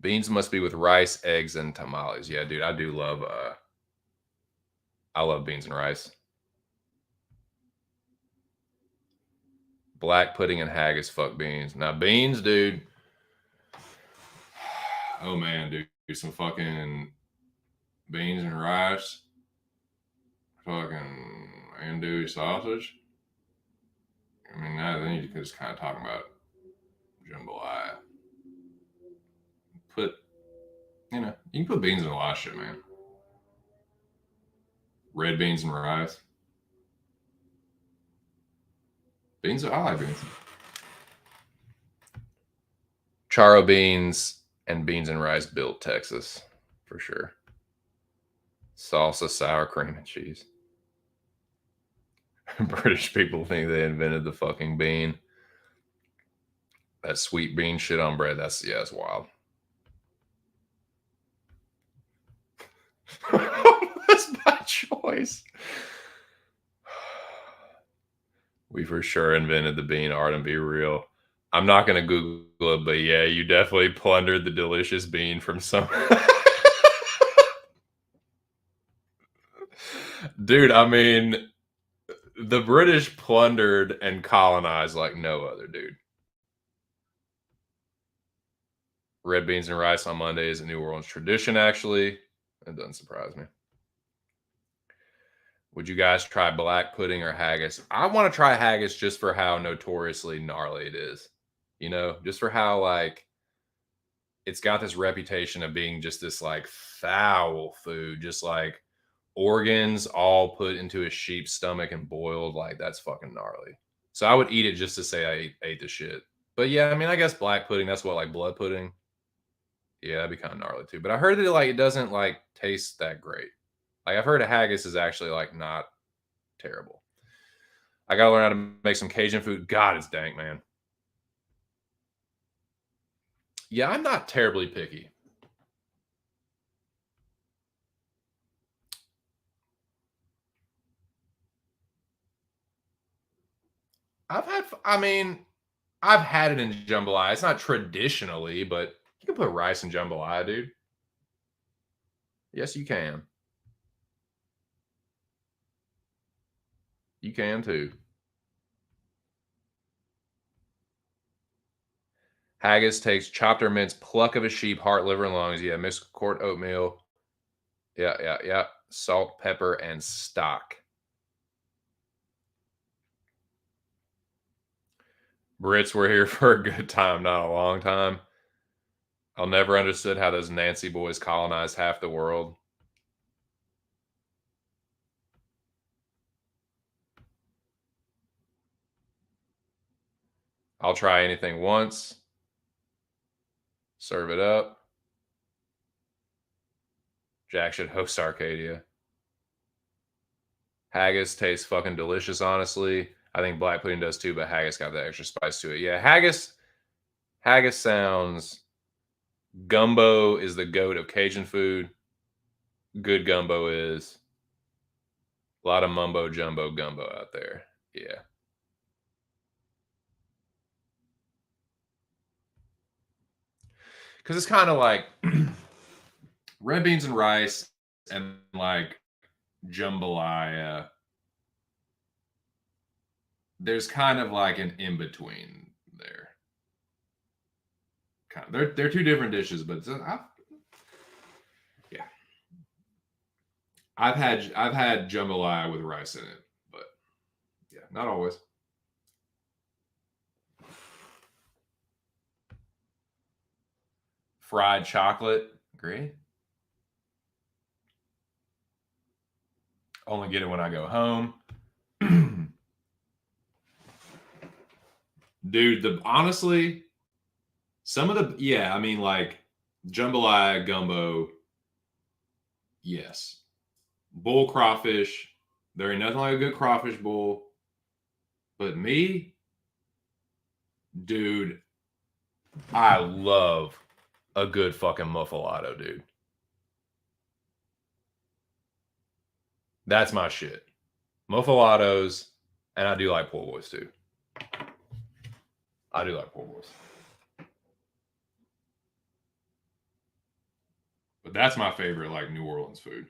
Beans must be with rice, eggs, and tamales. Yeah, dude, I do love I love beans and rice. Black pudding and haggis, fuck beans. Now beans, dude. Oh man, dude, some fucking beans and rice, fucking andouille sausage. I mean, now then you just kind of talking about jambalaya. Put, you know, you can put beans in a lot of shit, man. Red beans and rice. Beans, I like beans. Charo beans and beans and rice built Texas, for sure. Salsa, sour cream, and cheese. British people think they invented the fucking bean. That sweet bean shit on bread, that's wild. That's my choice. We for sure invented the bean art, and be real. I'm not going to Google it, but yeah, you definitely plundered the delicious bean from some. Dude, I mean, the British plundered and colonized like no other, dude. Red beans and rice on Monday is a New Orleans tradition, actually. It doesn't surprise me. Would you guys try black pudding or haggis? I want to try haggis just for how notoriously gnarly it is. You know, just for how like it's got this reputation of being just this like foul food, just like organs all put into a sheep's stomach and boiled. Like that's fucking gnarly. So I would eat it just to say I ate the shit. But yeah, I mean, I guess black pudding, that's what, like blood pudding. Yeah, that'd be kind of gnarly too. But I heard that it doesn't like taste that great. Like I've heard a haggis is actually like not terrible. I gotta learn how to make some Cajun food. God, it's dank, man. Yeah, I'm not terribly picky. I mean, I've had it in jambalaya. It's not traditionally, but you can put rice in jambalaya, dude. Yes, you can. You can too. Haggis takes chopped or minced pluck of a sheep, heart, liver, and lungs. Yeah, mixed with court oatmeal. Yeah, yeah, yeah. Salt, pepper, and stock. Brits were here for a good time, not a long time. I'll never understood how those Nancy boys colonized half the world. I'll try anything once. Serve it up. Jack should host Arcadia. Haggis tastes fucking delicious, honestly. I think black pudding does too, but haggis got that extra spice to it. Yeah, haggis sounds. Gumbo is the goat of Cajun food. Good gumbo is a lot of mumbo jumbo gumbo out there. Yeah. Because it's kind of like red beans and rice and like jambalaya. There's kind of like an in between there. Kind of, they're two different dishes, but yeah, I've had jambalaya with rice in it, but yeah, not always. Fried chocolate, great. Only get it when I go home. Dude, honestly, some of the I mean like jambalaya gumbo, yes. Bull crawfish, there ain't nothing like a good crawfish bowl. But me, dude, I love a good fucking muffalotto, dude. That's my shit. Muffalottos, and I do like po' boys too. I do like po' boys. But that's my favorite, like, New Orleans food.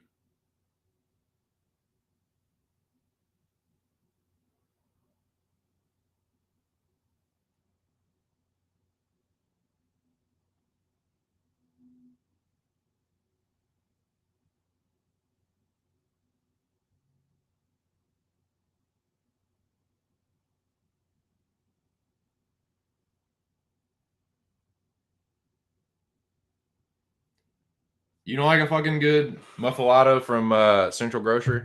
You know, like a fucking good muffalotto from Central Grocery?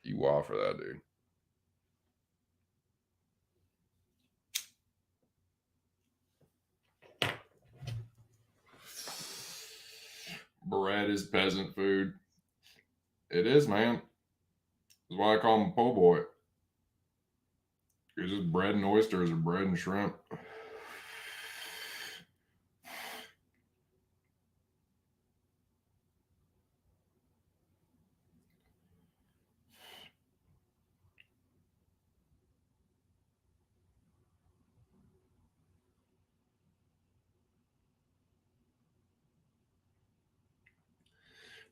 You wild for that, dude. Bread is peasant food. It is, man. That's why I call him po' boy. It's just bread and oysters or bread and shrimp.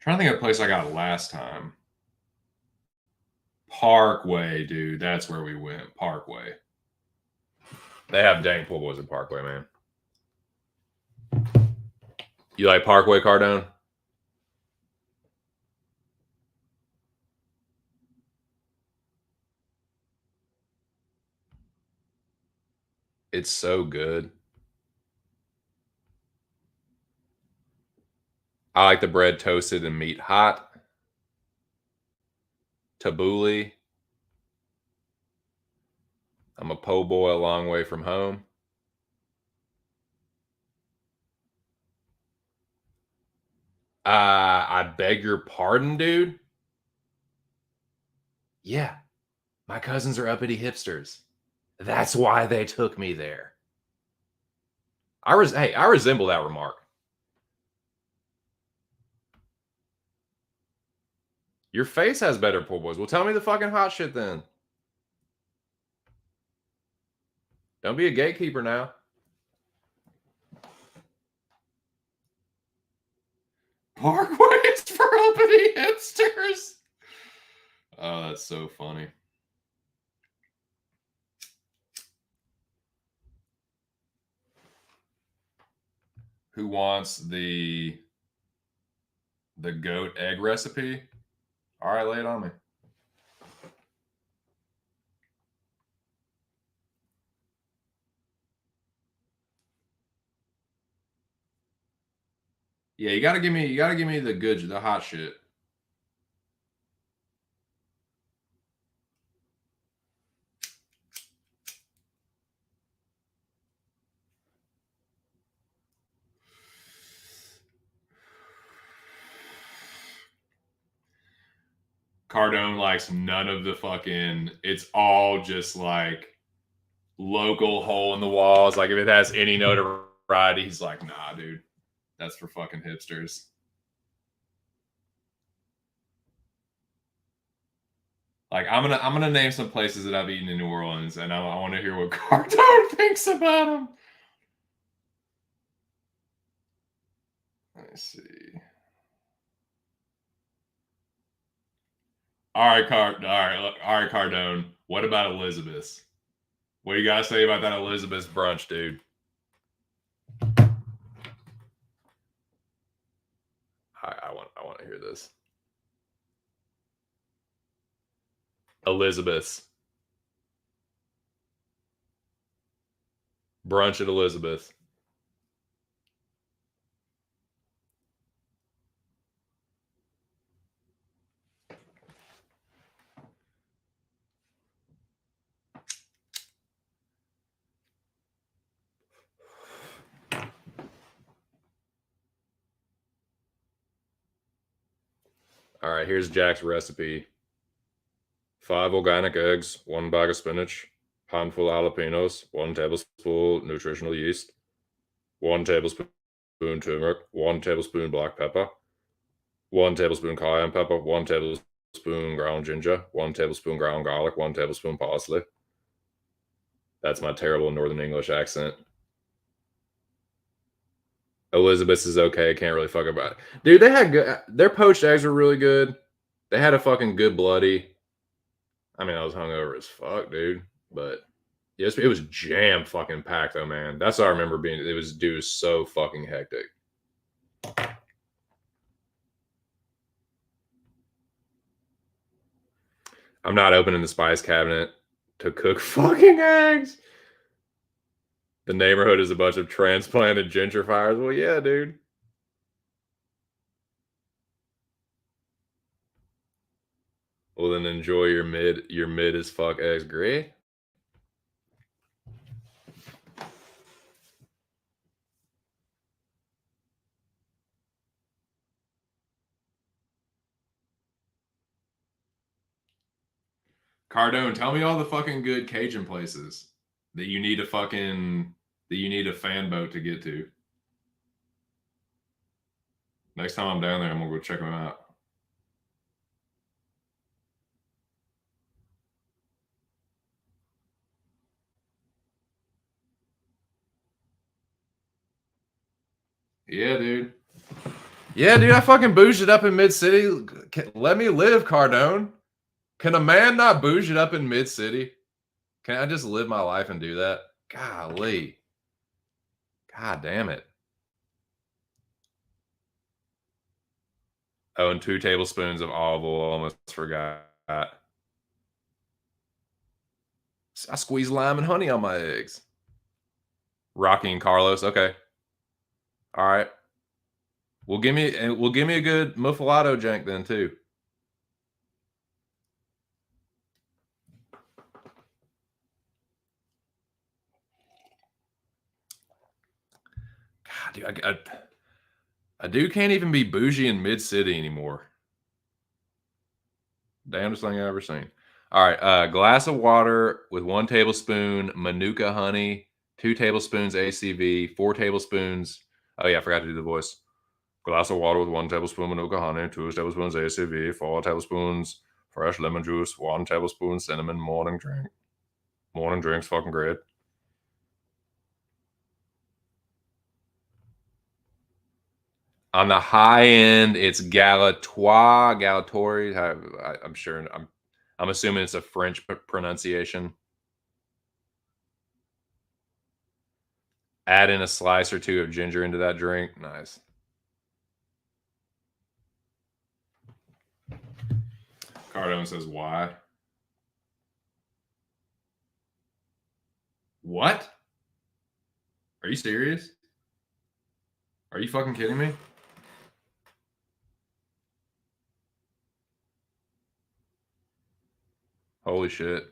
Trying to think of a place I got last time. Parkway, dude. That's where we went. Parkway. They have dang po' boys at Parkway, man. You like Parkway, Cardone? It's so good. I like the bread toasted and meat hot. Tabbouleh. I'm a po' boy a long way from home. I beg your pardon, dude. Yeah, my cousins are uppity hipsters. That's why they took me there. I resemble that remark. Your face has better po' boys. Well, tell me the fucking hot shit then. Don't be a gatekeeper now. Parkway is for uppity hipsters. Oh, that's so funny. Who wants the goat egg recipe? All right, lay it on me. Yeah, you gotta give me the hot shit. Cardone likes none of the fucking. It's all just like local hole in the walls. Like if it has any notoriety, he's like, nah, dude, that's for fucking hipsters. Like I'm gonna name some places that I've eaten in New Orleans, and I want to hear what Cardone thinks about them. Let me see. All right, Cardone. What about Elizabeth's? What do you gotta say about that Elizabeth's brunch, dude? I want to hear this. Elizabeth's brunch at Elizabeth. All right, here's Jack's recipe. 5 organic eggs, 1 bag of spinach, handful of jalapenos, 1 tablespoon nutritional yeast, 1 tablespoon turmeric, 1 tablespoon black pepper, 1 tablespoon cayenne pepper, 1 tablespoon ground ginger, 1 tablespoon ground garlic, 1 tablespoon parsley. That's my terrible Northern English accent. Elizabeth's is okay. Can't really fuck about it. Dude, they had good. Their poached eggs were really good. They had a fucking good bloody. I mean, I was hungover as fuck, dude. But yes, it was jam fucking packed though, man. That's what I remember being. It was dude, so fucking hectic. I'm not opening the spice cabinet to cook fucking eggs. The neighborhood is a bunch of transplanted gentrifiers. Well, yeah, dude. Well, then enjoy your mid as fuck eggs. Great. Cardone, tell me all the fucking good Cajun places that you need a fan boat to get to. Next time I'm down there, I'm gonna go check them out. Yeah, dude. Yeah, dude. I fucking bouged it up in Mid City. Let me live, Cardone. Can a man not bouge it up in Mid City? Can I just live my life and do that? Golly. God damn it. Oh, and 2 tablespoons of olive oil. Almost forgot. I squeeze lime and honey on my eggs. Rocky and Carlos. Okay. All right. Well, give me a good muffalado jank then too. God, dude, a dude can't even be bougie in Mid City anymore. Damnedest thing I've ever seen. All right, glass of water with 1 tablespoon Manuka honey, 2 tablespoons ACV, 4 tablespoons. Oh yeah, I forgot to do the voice. Glass of water with 1 tablespoon Manuka honey, 2 tablespoons ACV, 4 tablespoons fresh lemon juice, 1 tablespoon cinnamon. Morning drink. Morning drink's fucking great. On the high end, it's Galatoire. I'm sure. I'm assuming it's a French pronunciation. Add in a slice or 2 of ginger into that drink. Nice. Cardone says, "Why? What? Are you serious? Are you fucking kidding me?" Holy shit.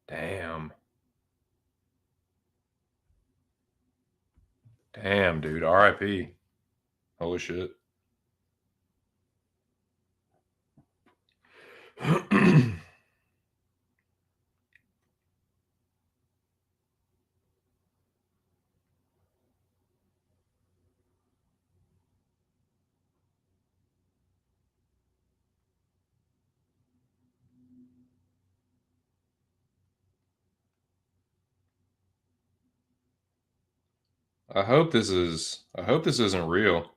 Damn. Damn, dude. RIP. Holy shit. I hope this isn't real.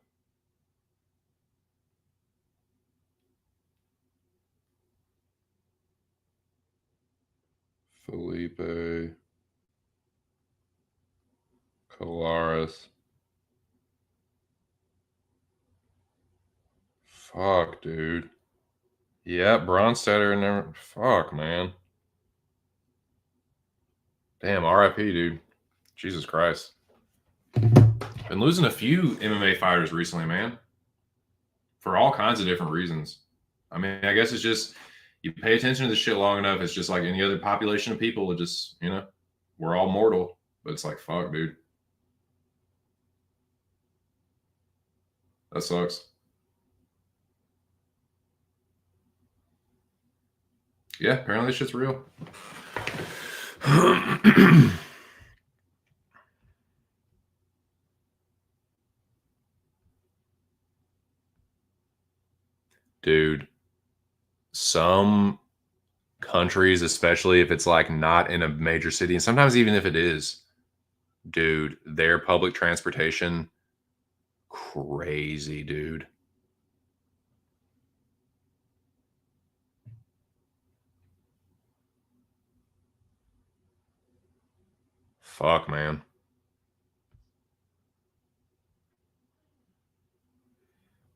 Felipe Colares. Fuck, dude. Yeah, Bronstetter never. Fuck, man. Damn, RIP, dude. Jesus Christ. Been losing a few MMA fighters recently, man. For all kinds of different reasons. I mean, I guess it's just you pay attention to this shit long enough. It's just like any other population of people. It just, we're all mortal. But it's like, fuck, dude. That sucks. Yeah, apparently this shit's real. Dude, some countries, especially if it's like not in a major city, and sometimes even if it is, dude, their public transportation, crazy, dude. Fuck, man.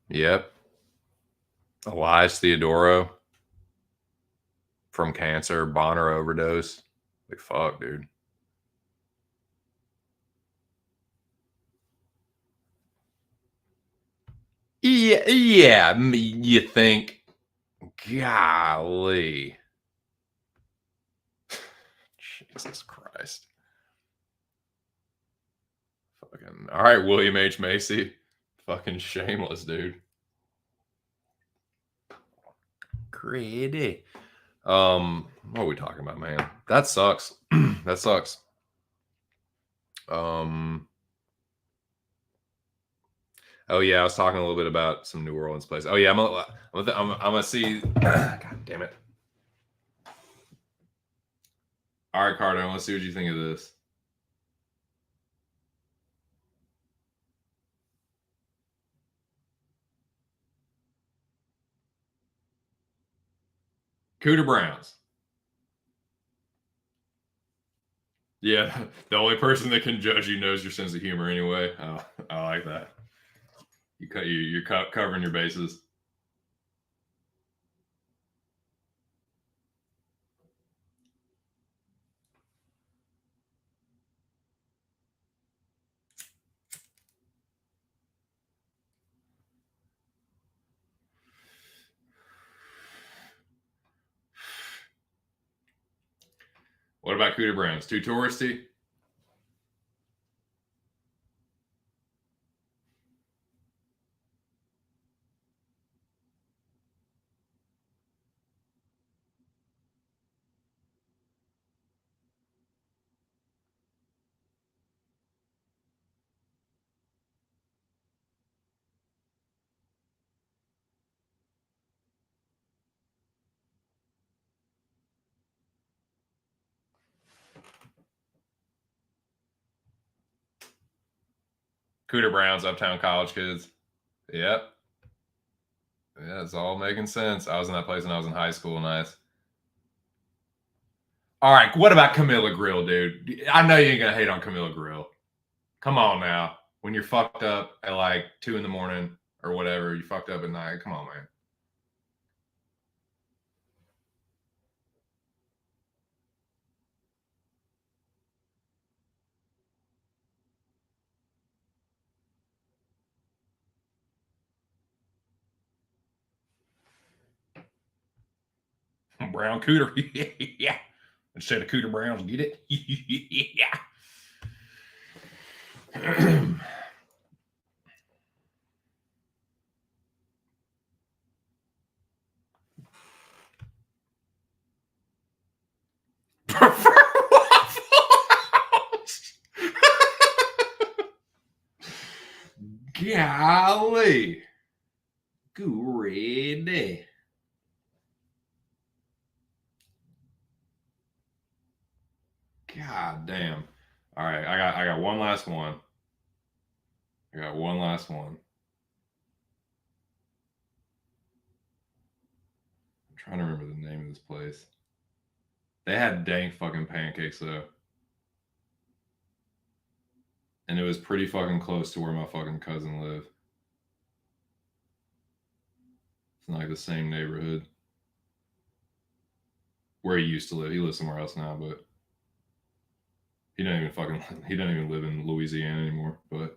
Yep. Elias Theodoro from cancer, Bonner overdose. Like, fuck, dude. Yeah, yeah. You think, golly. Jesus Christ. Fucking all right, William H. Macy. Fucking shameless, dude. Greedy. What are we talking about, man? That sucks. That sucks. Oh yeah, I was talking a little bit about some New Orleans place. Oh yeah, I'm gonna see. God damn it! All right, Carter, I want to see what you think of this. Cooter Browns. Yeah, the only person that can judge you knows your sense of humor anyway. Oh, I like that. You're covering your bases. What about Cooter Browns? Too touristy? Cooter Browns, Uptown College kids. Yep. Yeah, it's all making sense. I was in that place when I was in high school. Nice. All right, what about Camilla Grill, dude? I know you ain't gonna hate on Camilla Grill. Come on now. When you're fucked up at like 2 a.m. or whatever, you fucked up at night. Come on, man. Brown Cooter. Yeah. Instead of Cooter Browns, get it? Yeah. Golly. Greedy. God damn. All right, I got one last one. I got one last one. I'm trying to remember the name of this place. They had dank fucking pancakes though. And it was pretty fucking close to where my fucking cousin lived. It's not like the same neighborhood where he used to live. He lives somewhere else now, but he doesn't even live in Louisiana anymore. But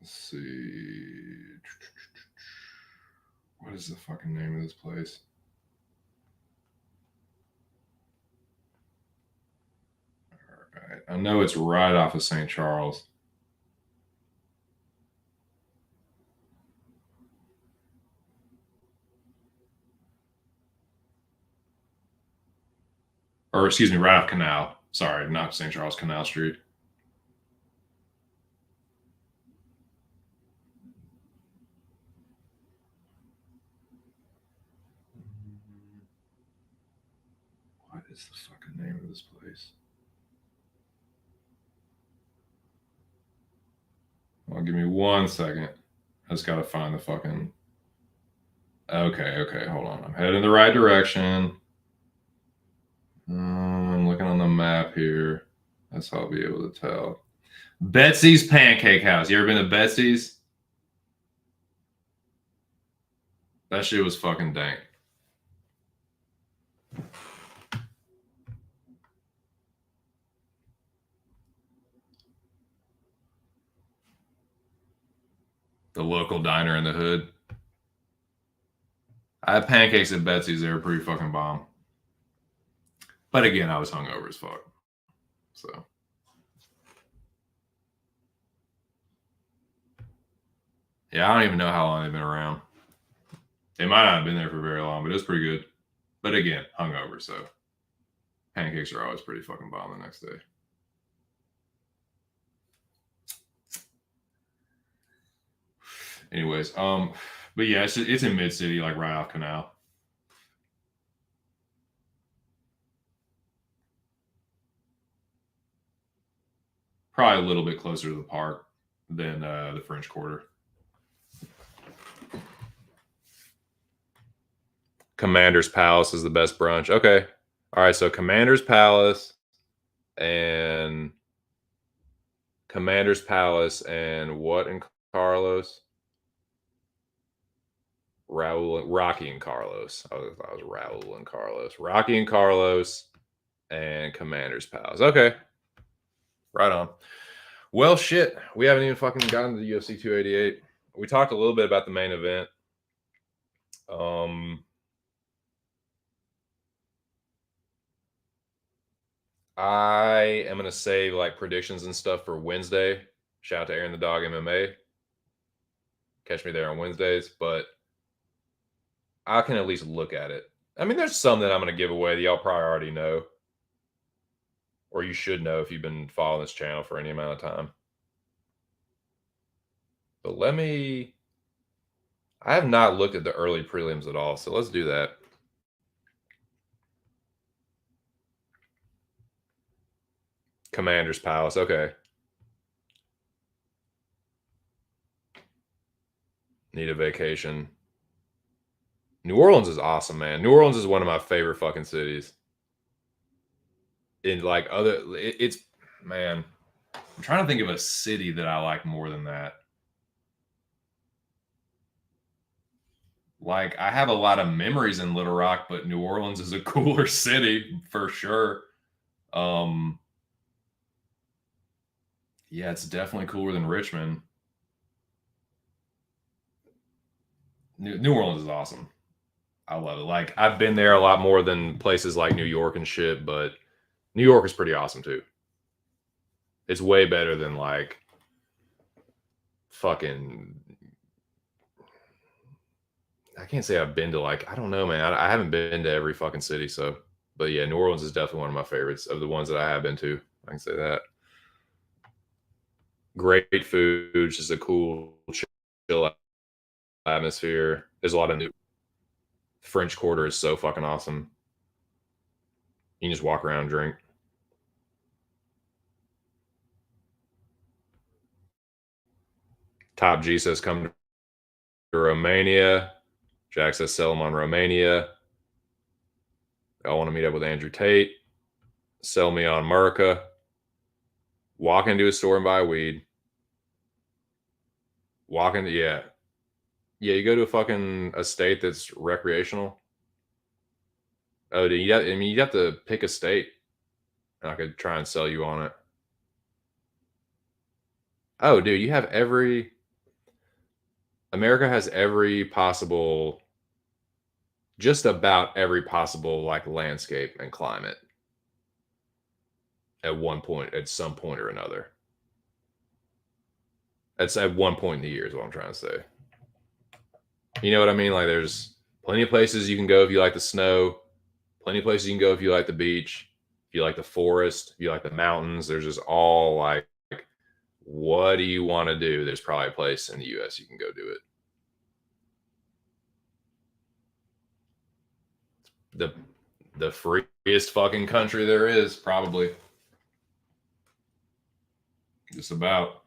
let's see. What is the fucking name of this place? All right. I know it's right off of St. Charles. Or excuse me, right off Canal. Sorry, not St. Charles, Canal Street. What is the fucking name of this place? Well, give me 1 second. I just gotta find the fucking. Okay, hold on. I'm heading in the right direction. I'm looking on the map here. That's how I'll be able to tell. Betsy's Pancake House. You ever been to Betsy's? That shit was fucking dank. The local diner in the hood. I had pancakes at Betsy's. They were pretty fucking bomb. But again, I was hungover as fuck. So. Yeah, I don't even know how long they've been around. They might not have been there for very long, but it was pretty good. But again, hungover, so pancakes are always pretty fucking bomb the next day. Anyways, but yeah, it's in Mid City, like right off Canal. Probably a little bit closer to the park than the French Quarter. Commander's Palace is the best brunch. Okay. All right. So Commander's Palace and what in Carlos? Rocky and Carlos. I thought it was Raul and Carlos. Rocky and Carlos and Commander's Palace. Okay. Right on. Well, shit. We haven't even fucking gotten to the UFC 288. We talked a little bit about the main event. I am gonna save like predictions and stuff for Wednesday. Shout out to Aaron the Dog MMA. Catch me there on Wednesdays, but I can at least look at it. I mean, there's some that I'm gonna give away that y'all probably already know, or you should know if you've been following this channel for any amount of time. But I have not looked at the early prelims at all, so let's do that. Commander's Palace, okay. Need a vacation. New Orleans is awesome, man. New Orleans is one of my favorite fucking cities. In like it's man. I'm trying to think of a city that I like more than that. Like I have a lot of memories in Little Rock, but New Orleans is a cooler city for sure. Yeah, it's definitely cooler than Richmond. New Orleans is awesome. I love it. Like I've been there a lot more than places like New York and shit, but New York is pretty awesome too. It's way better than like fucking. I can't say I've been to like, I don't know, man. I haven't been to every fucking city. So, but yeah, New Orleans is definitely one of my favorites of the ones that I have been to. I can say that. Great food, just a cool, chill atmosphere. There's a lot of new. French Quarter is so fucking awesome. You can just walk around and drink. Top G says come to Romania. Jack says sell them on Romania. I want to meet up with Andrew Tate. Sell me on Merca. Walk into a store and buy weed. Walk into, yeah. Yeah, you go to a fucking estate that's recreational. Oh, dude, you have to pick a state. And I could try and sell you on it. Oh, dude, you have America has every possible, just about every possible like landscape and climate at some point or another. That's at one point in the year is what I'm trying to say. You know what I mean? Like there's plenty of places you can go if you like the snow, plenty of places you can go if you like the beach, if you like the forest, if you like the mountains, there's just all like, what do you want to do? There's probably a place in the US you can go do it. The freest fucking country there is, probably. Just about.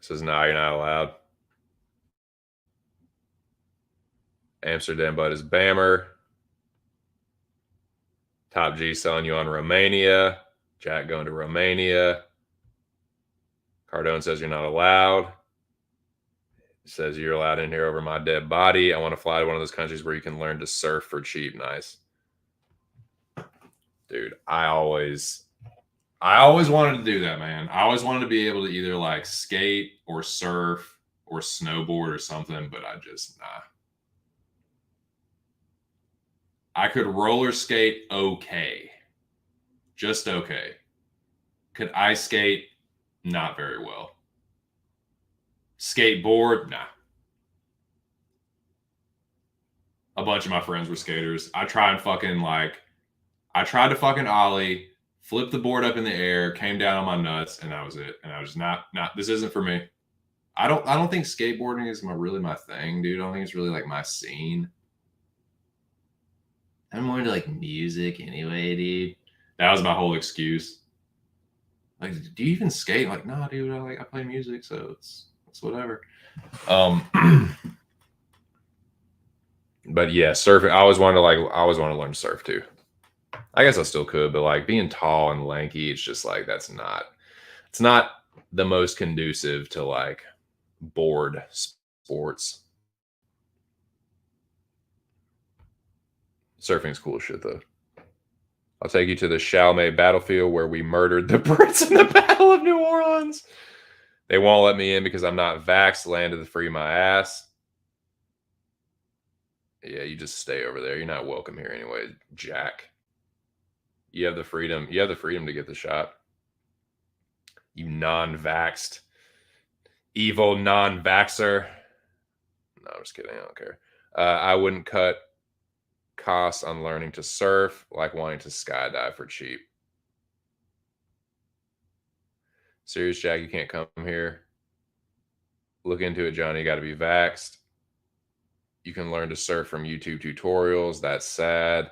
Says, no, you're not allowed. Amsterdam Bud is Bammer. Top G selling you on Romania. Jack going to Romania. Cardone says you're not allowed. He says you're allowed in here over my dead body. I want to fly to one of those countries where you can learn to surf for cheap. Nice. Dude, I always wanted to do that, man. I always wanted to be able to either like skate or surf or snowboard or something, but I just, nah. I could roller skate okay. Just okay. Could ice skate? Not very well. Skateboard? Nah. A bunch of my friends were skaters. I tried to fucking ollie, flip the board up in the air, came down on my nuts, and that was it. And I was not, this isn't for me. I don't think skateboarding is really my thing, dude. I don't think it's really like my scene. I'm more into like music anyway, dude. That was my whole excuse. Like, do you even skate? Like, nah, dude. I play music, so it's whatever. But yeah, surfing. I always wanted to learn to surf too. I guess I still could, but like being tall and lanky, it's just like it's not the most conducive to like board sports. Surfing's cool as shit though. I'll take you to the Chalmette battlefield where we murdered the Brits in the Battle of New Orleans. They won't let me in because I'm not vaxxed. Landed to free my ass. Yeah, you just stay over there. You're not welcome here anyway, Jack. You have the freedom. You have the freedom to get the shot. You non-vaxxed, evil non-vaxxer. No, I'm just kidding. I don't care. I wouldn't cut costs on learning to surf like wanting to skydive for cheap. Serious, Jack, you can't come here. Look into it, Johnny. You got to be vaxxed. You can learn to surf from YouTube tutorials. That's sad.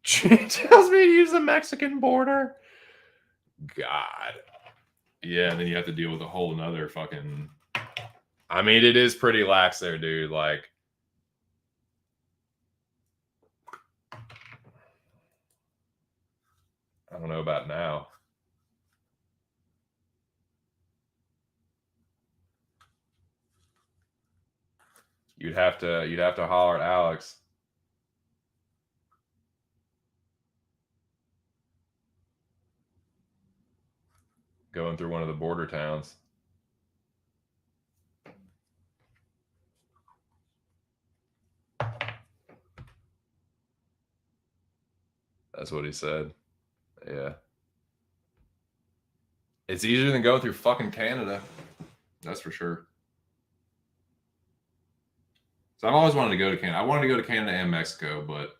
She tells me to use the Mexican border. God. Yeah, and then you have to deal with a whole nother fucking... I mean, it is pretty lax there, dude. Like, I don't know about now. You'd have to holler at Alex. Going through one of the border towns. That's what he said. Yeah. It's easier than going through fucking Canada. That's for sure. So I've always wanted to go to Canada. I wanted to go to Canada and Mexico, but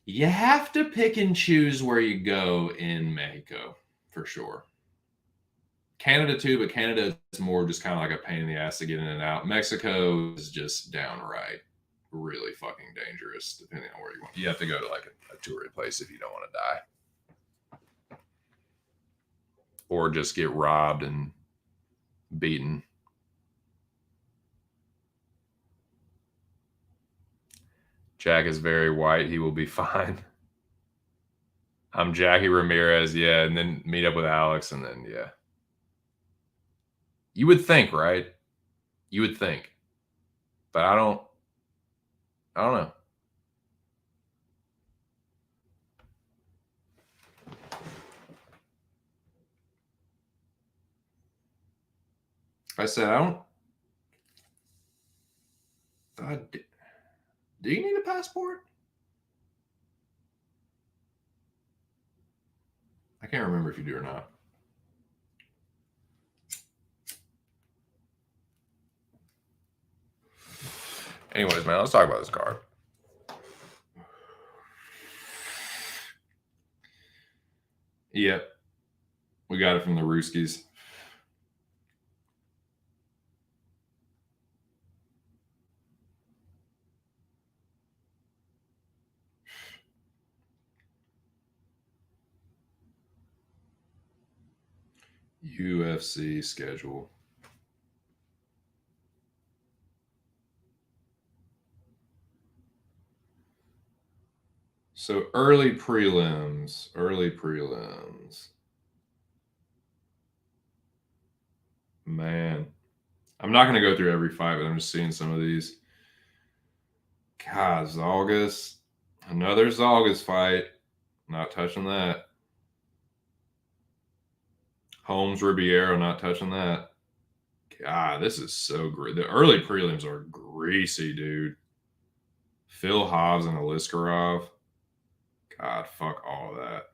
you have to pick and choose where you go in Mexico, for sure. Canada too, but Canada is more just kind of like a pain in the ass to get in and out. Mexico is just downright really fucking dangerous, depending on where you want. You have to go to like a touristy place if you don't want to die. Or just get robbed and beaten. Jack is very white. He will be fine. I'm Jackie Ramirez, yeah, and then meet up with Alex, and then, yeah. You would think, right? You would think. But I don't know. I said, Do you need a passport? I can't remember if you do or not. Anyways, man, let's talk about this card. Yep. We got it from the Rooskies. UFC schedule. So early prelims. Man, I'm not going to go through every fight, but I'm just seeing some of these. God, Zalgas. Another Zalgas fight. Not touching that. Holmes Ribeiro, not touching that. God, this is so great. The early prelims are greasy, dude. Phil Hobbs and Aliskarov. God, fuck all of that.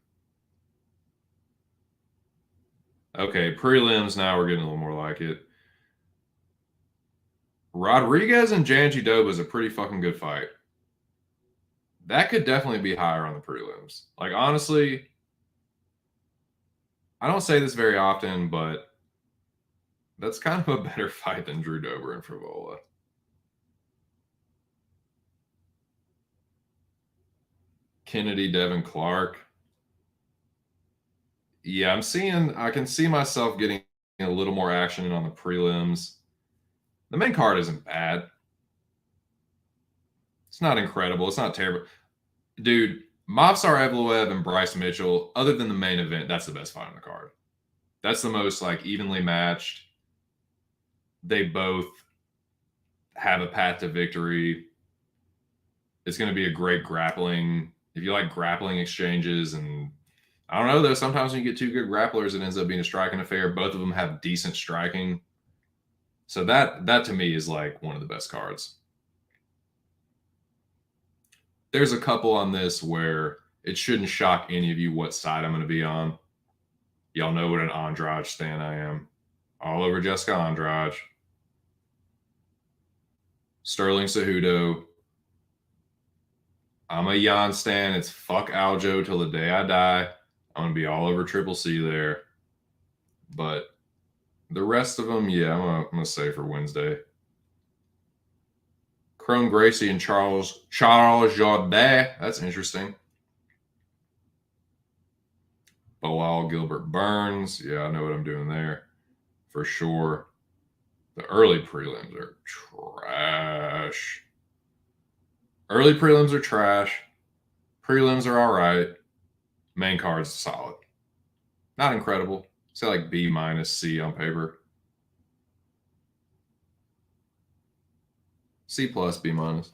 Okay, prelims, now we're getting a little more like it. Rodriguez and Janji-Doba is a pretty fucking good fight. That could definitely be higher on the prelims. Like, honestly, I don't say this very often, but that's kind of a better fight than Drew Dober and Frivola. Kennedy, Devin Clark. Yeah, I can see myself getting a little more action on the prelims. The main card isn't bad. It's not incredible. It's not terrible. Dude, Movsar Evloev and Bryce Mitchell, other than the main event, that's the best fight on the card. That's the most like evenly matched. They both have a path to victory. It's going to be a great grappling. If you like grappling exchanges, and I don't know though, sometimes when you get two good grapplers, it ends up being a striking affair. Both of them have decent striking. So that to me is like one of the best cards. There's a couple on this where it shouldn't shock any of you what side I'm going to be on. Y'all know what an Andrade stan I am. All over Jessica Andrade. Sterling Cejudo. I'm a Jan stan. It's fuck Aljo till the day I die. I'm going to be all over Triple C there. But the rest of them, yeah, I'm going to say for Wednesday. Chrome Gracie and Charles Jourdain. That's interesting. Bilal Gilbert Burns. Yeah, I know what I'm doing there. For sure. The early prelims are trash. Early prelims are trash. Prelims are all right. Main card's solid. Not incredible. Say like B minus C on paper. C plus, B minus.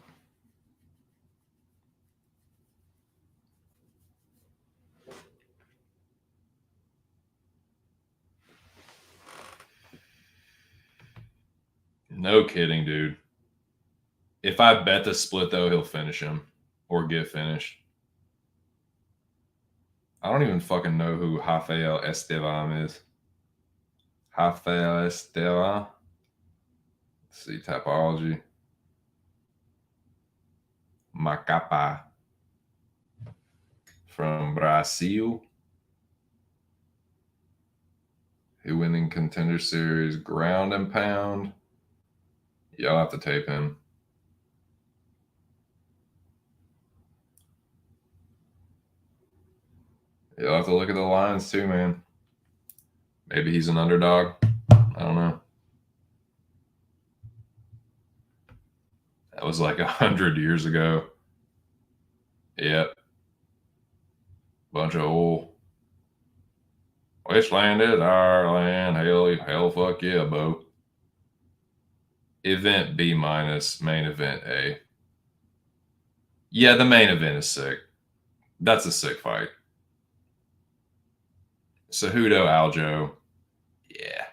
No kidding, dude. If I bet the split, though, he'll finish him or get finished. I don't even fucking know who Rafael Estevam is. Rafael Estevam. Let's see, Tapology. Macapa. From Brazil. He winning Contender Series ground and pound. Y'all have to tape him. You'll have to look at the lines too, man. Maybe he's an underdog. I don't know. That was like 100 years ago. Yep. Bunch of old. Which land is our land? Hell, fuck yeah, Bo. Event B minus, main event A. Yeah, the main event is sick. That's a sick fight. Cejudo, Aljo. Yeah.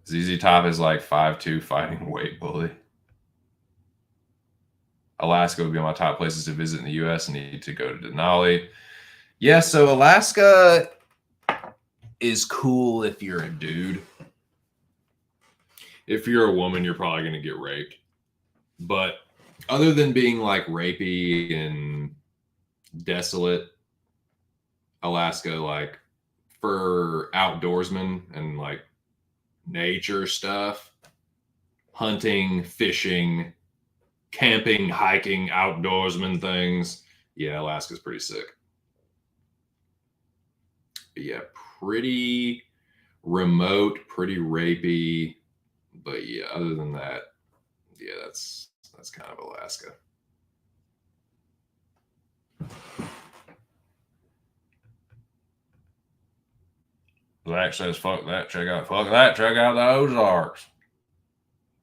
ZZ Top is like 5'2" fighting weight bully. Alaska would be on my top places to visit in the U.S. and need to go to Denali. Yeah, so Alaska is cool if you're a dude. If you're a woman, you're probably going to get raped. But other than being like rapey and desolate, Alaska, like for outdoorsmen and like nature stuff, hunting, fishing, camping, hiking, outdoorsman things. Yeah, Alaska's pretty sick. But yeah, pretty remote, pretty rapey. But yeah, other than that, yeah, that's kind of Alaska. Zach says, fuck that, check out the Ozarks.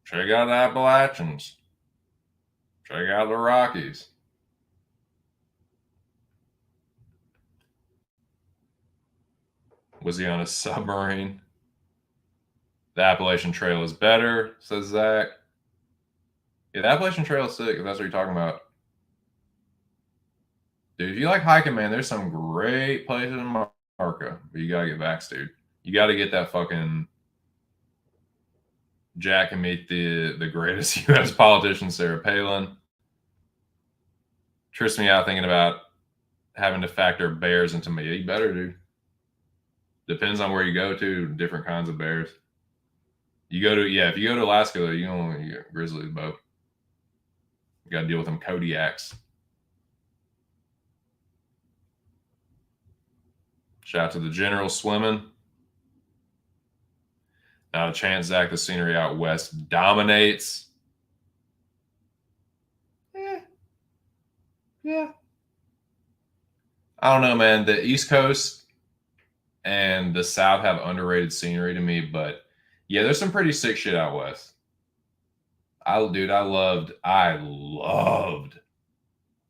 Check out the Appalachians. Check out the Rockies. Was he on a submarine? The Appalachian Trail is better, says Zach. Yeah, the Appalachian Trail is sick, if that's what you're talking about. Dude, if you like hiking, man, there's some great places in America, but you gotta get vaxxed, dude. You gotta get that fucking Jack and meet the greatest U.S. politician, Sarah Palin. Trips me out thinking about having to factor bears into me. You better, dude. Depends on where you go to, different kinds of bears. If you go to Alaska, you don't get grizzly bow. You got to deal with them Kodiaks. Shout out to the general swimming. Now the chance, Zach, the scenery out west dominates. Yeah. I don't know, man. The East Coast and the South have underrated scenery to me, but yeah, there's some pretty sick shit out west. I loved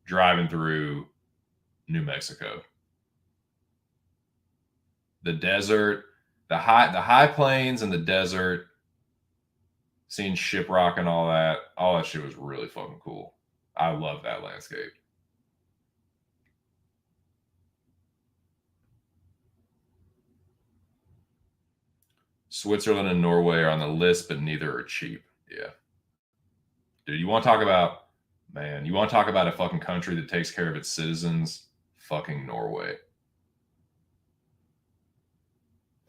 driving through New Mexico. The desert, the high plains and the desert, seeing shiprock and all that shit was really fucking cool. I love that landscape. Switzerland and Norway are on the list, but neither are cheap. Yeah. Dude, you want to talk about a fucking country that takes care of its citizens? Fucking Norway.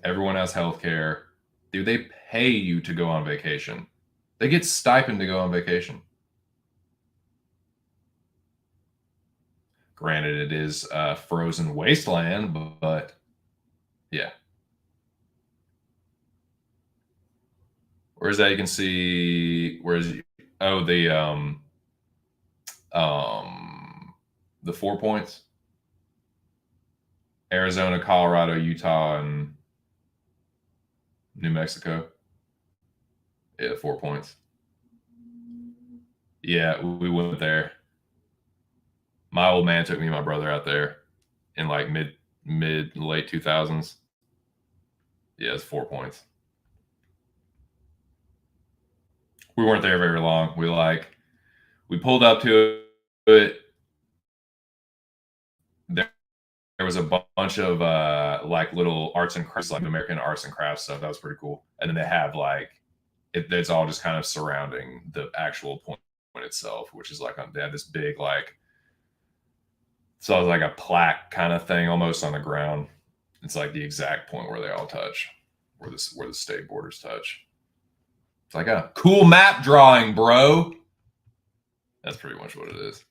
Everyone has health care. Dude, they pay you to go on vacation. They get stipend to go on vacation. Granted, it is a frozen wasteland, but yeah. Where's that? You can see the 4 points. Arizona, Colorado, Utah, and New Mexico. Yeah, 4 points. Yeah, we went there. My old man took me and my brother out there in like mid late 2000s. Yeah, it's 4 points. We weren't there very long. We pulled up to it. There was a bunch of like little arts and crafts, like American arts and crafts stuff. That was pretty cool. And then they have like it's all just kind of surrounding the actual point itself, which is like they have this big like so it's like a plaque kind of thing almost on the ground. It's like the exact point where they all touch, where the state borders touch. It's like a cool map drawing, bro. That's pretty much what it is.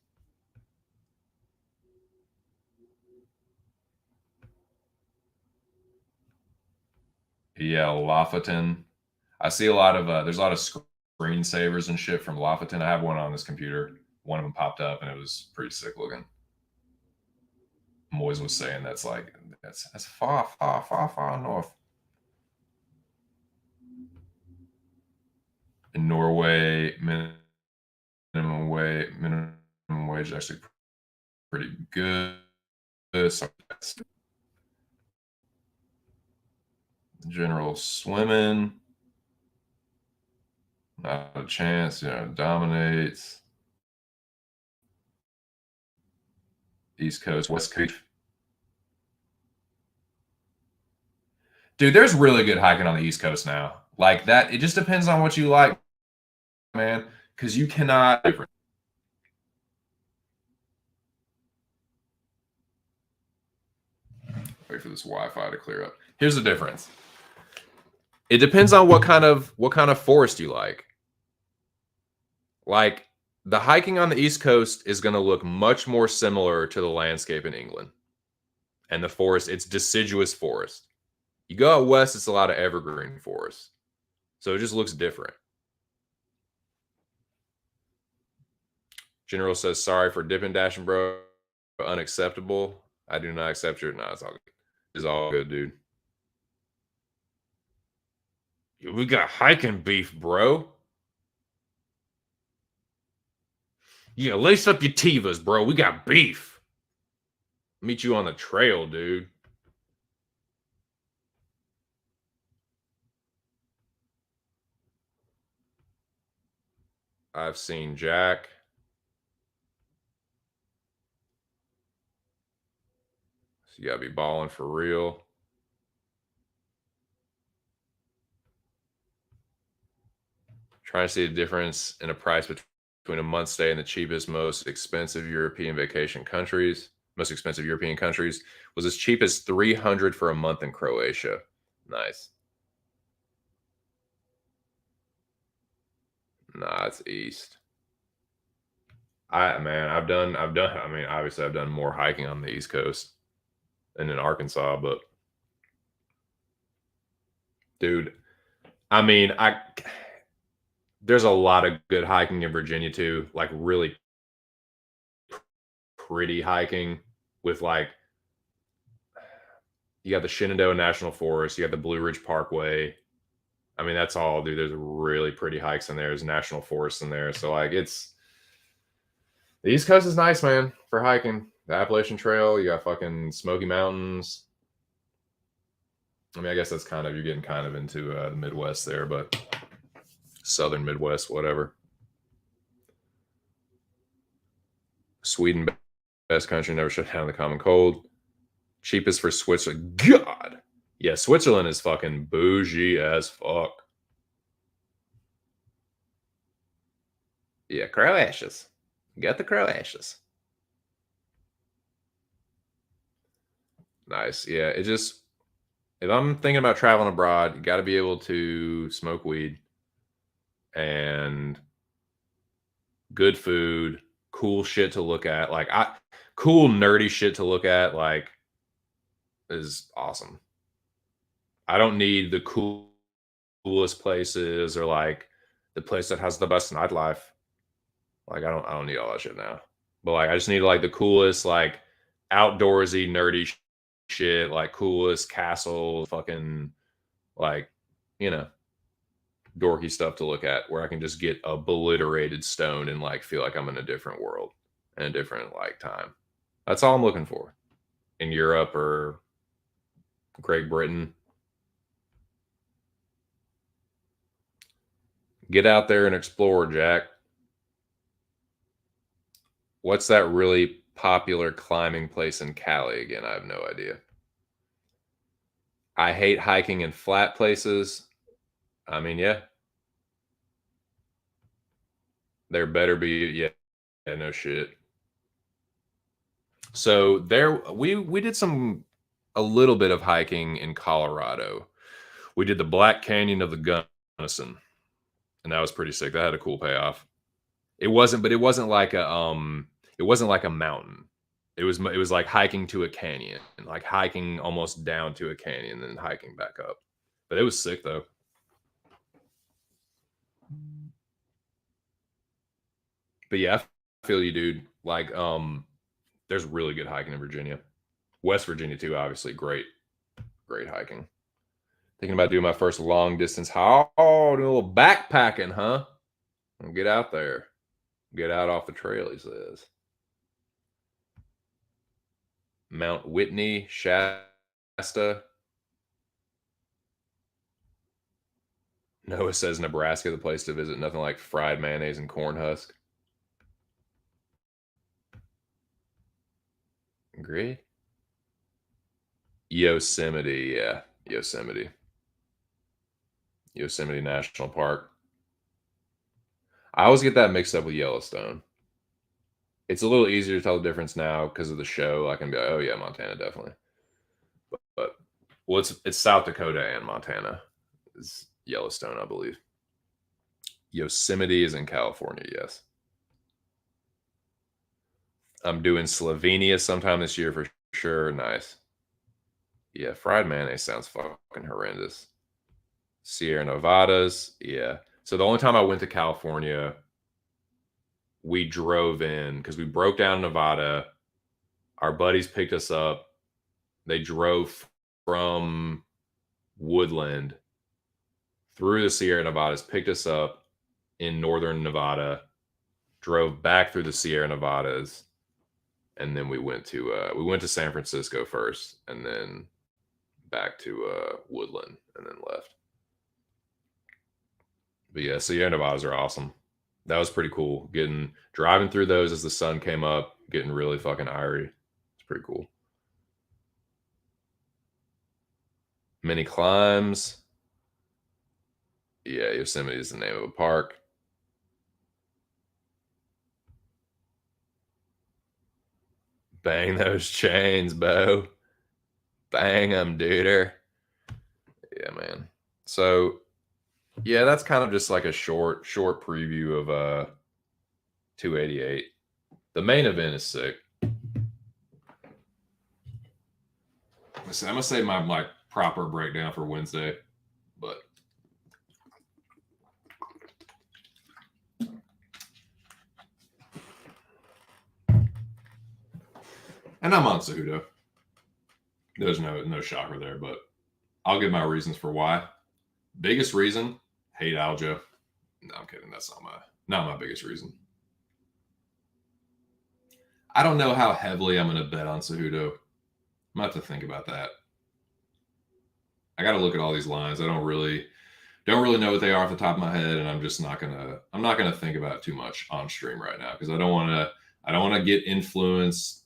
Yeah, Lofoten. I see a lot of there's a lot of screensavers and shit from Lofoten. I have one on this computer. One of them popped up and it was pretty sick looking. Moise was saying that's far, far, far, far north. In Norway, minimum wage is actually pretty good. So general swimming. Not a chance. Dominates. East Coast, West Coast. Dude, there's really good hiking on the East Coast now. Like that, it just depends on what you like, man. Because you cannot. Wait for this Wi-Fi to clear up. Here's the difference. It depends on what kind of forest you like. Like the hiking on the East Coast is going to look much more similar to the landscape in England. And the forest, it's deciduous forest. You go out west, it's a lot of evergreen forest. So it just looks different. General says, sorry for dipping, dashing, bro. Unacceptable. I do not accept your. No, it's all good. It's all good, dude. We got hiking beef, bro. Yeah, lace up your Tivas, bro. We got beef. Meet you on the trail, dude. I've seen Jack. So you gotta be balling for real. Trying to see the difference in a price between a month stay in the cheapest, most expensive European vacation countries. Most expensive European countries was as cheap as 300 for a month in Croatia. Nice. Nah, it's east. I mean, obviously I've done more hiking on the East Coast than in Arkansas, but dude, I mean, there's a lot of good hiking in Virginia too, like really pretty hiking with like you got the Shenandoah National Forest, you got the Blue Ridge Parkway. I mean, that's all, dude. There's really pretty hikes in there. There's national forests in there. So like it's the East Coast is nice, man, for hiking. The Appalachian Trail, you got fucking Smoky Mountains. I mean, I guess that's kind of you're getting kind of into the Midwest there, but Southern Midwest, whatever. Sweden, best country, never shut down the common cold. Cheapest for Switzerland. God. Yeah, Switzerland is fucking bougie as fuck. Yeah, Croatians. Got the Croatians. Nice. Yeah, it just if I'm thinking about traveling abroad, you got to be able to smoke weed and good food, cool shit to look at. Cool nerdy shit to look at like is awesome. I don't need the coolest places or like the place that has the best nightlife. Like I don't need all that shit now. But like I just need like the coolest like outdoorsy nerdy shit, like coolest castle, fucking like you know dorky stuff to look at where I can just get obliterated stone and like feel like I'm in a different world and a different like time. That's all I'm looking for in Europe or Great Britain. Get out there and explore, Jack. What's that really popular climbing place in Cali again? I have no idea. I hate hiking in flat places. I mean, yeah, there better be yeah, no shit. So there we did some a little bit of hiking in Colorado. We did the Black Canyon of the Gunnison, and that was pretty sick. That had a cool payoff. It wasn't like it wasn't like a mountain. It was like hiking to a canyon, and like hiking almost down to a canyon, and then hiking back up. But it was sick though. But yeah, I feel you, dude. Like, there's really good hiking in Virginia. West Virginia too, obviously. Great hiking. Thinking about doing my first long distance. How doing a little backpacking, huh? Get out there. Get out off the trail, he says. Mount Whitney, Shasta. Noah says Nebraska, the place to visit. Nothing like fried mayonnaise and corn husk. Agreed. Yosemite, yeah. Yosemite. Yosemite National Park. I always get that mixed up with Yellowstone. It's a little easier to tell the difference now because of the show. I can be like, oh yeah, Montana, definitely. But well, it's South Dakota and Montana. Is Yellowstone, I believe. Yosemite is in California, yes. I'm doing Slovenia sometime this year for sure. Nice. Yeah, fried mayonnaise sounds fucking horrendous. Sierra Nevadas, yeah. So the only time I went to California, we drove in because we broke down Nevada. Our buddies picked us up. They drove from Woodland through the Sierra Nevadas, picked us up in northern Nevada, drove back through the Sierra Nevadas, and then we went to San Francisco first, and then back to Woodland, and then left. But yeah, Sierra Nevadas are awesome. That was pretty cool. Driving through those as the sun came up, getting really fucking irie. It's pretty cool. Mini climbs. Yeah, Yosemite is the name of a park. Bang those chains, Bo. Bang them, duder. Yeah, man. So, yeah, that's kind of just like a short preview of 288. The main event is sick. I'm gonna say my proper breakdown for Wednesday, but and I'm on Cejudo. There's no shocker there, but I'll give my reasons for why. Biggest reason, hate Aljo. No, I'm kidding. That's not my biggest reason. I don't know how heavily I'm going to bet on Cejudo. I'm going to have to think about that. I got to look at all these lines. I don't really know what they are off the top of my head, and I'm not gonna think about it too much on stream right now because I don't want to get influenced,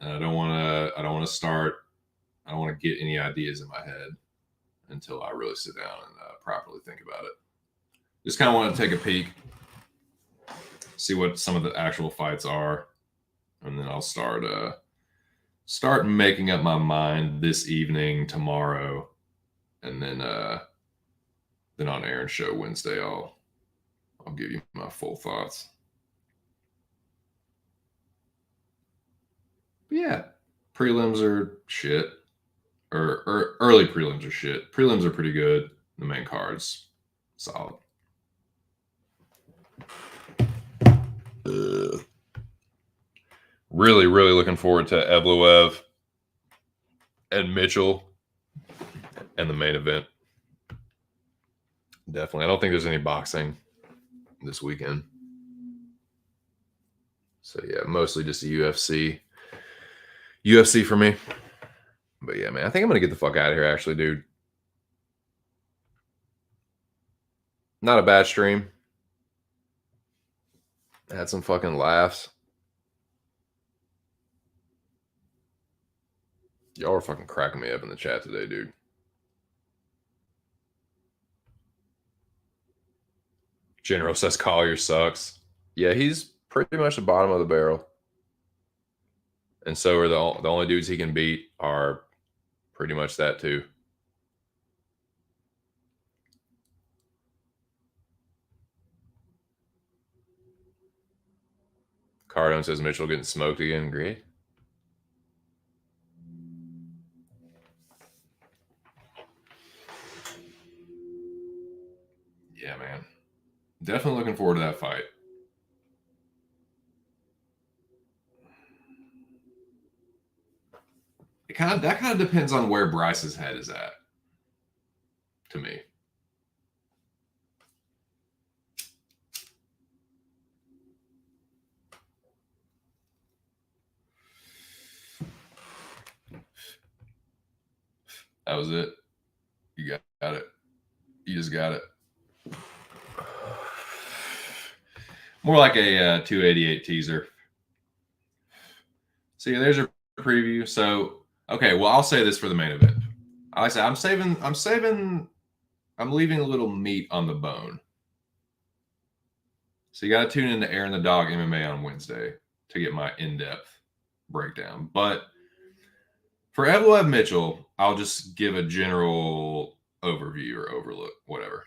and I don't want to get any ideas in my head until I really sit down and properly think about it. Just kind of want to take a peek, see what some of the actual fights are, and then I'll start making up my mind this evening, tomorrow, and then on Aaron's show Wednesday, I'll give you my full thoughts. But yeah, prelims are shit, or early prelims are shit. Prelims are pretty good. The main card's solid. Really, really looking forward to Evloev and Mitchell and the main event. Definitely. I don't think there's any boxing this weekend. So yeah, mostly just a UFC. UFC for me. But yeah, man, I think I'm gonna get the fuck out of here, actually, dude. Not a bad stream. I had some fucking laughs. Y'all are fucking cracking me up in the chat today, dude. General says Collier sucks. Yeah, he's pretty much the bottom of the barrel. And so are the only dudes he can beat are pretty much that too. Cardone says Mitchell getting smoked again. Great. Yeah, man. Definitely looking forward to that fight. That kind of depends on where Bryce's head is at, to me. That was it. You got it. You just got it. More like a 288 teaser. See, there's your preview. So, okay, well, I'll say this for the main event. Like I said, I'm leaving a little meat on the bone. So you got to tune in to Aaron the Dog MMA on Wednesday to get my in-depth breakdown. But for Evloev Mitchell, I'll just give a general overview or overlook, whatever.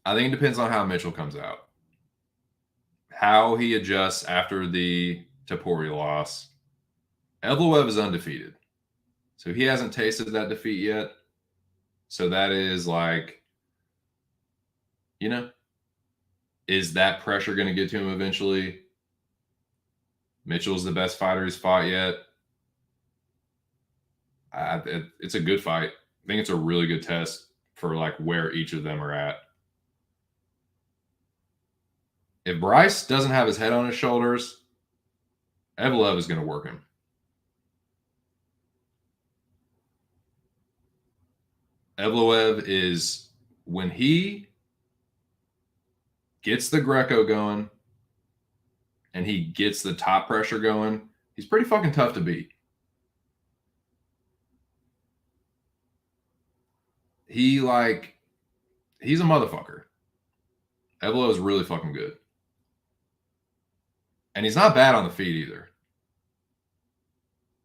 I think it depends on how Mitchell comes out, how he adjusts after the Topuria loss. Evloev is undefeated, so he hasn't tasted that defeat yet. So that is like, is that pressure going to get to him eventually? Mitchell's the best fighter he's fought yet. It's a good fight. I think it's a really good test for like where each of them are at. If Bryce doesn't have his head on his shoulders, Evloev is going to work him. Evloev is, when he gets the Greco going and he gets the top pressure going, he's pretty fucking tough to beat. He's a motherfucker. Evloev is really fucking good. And he's not bad on the feet either.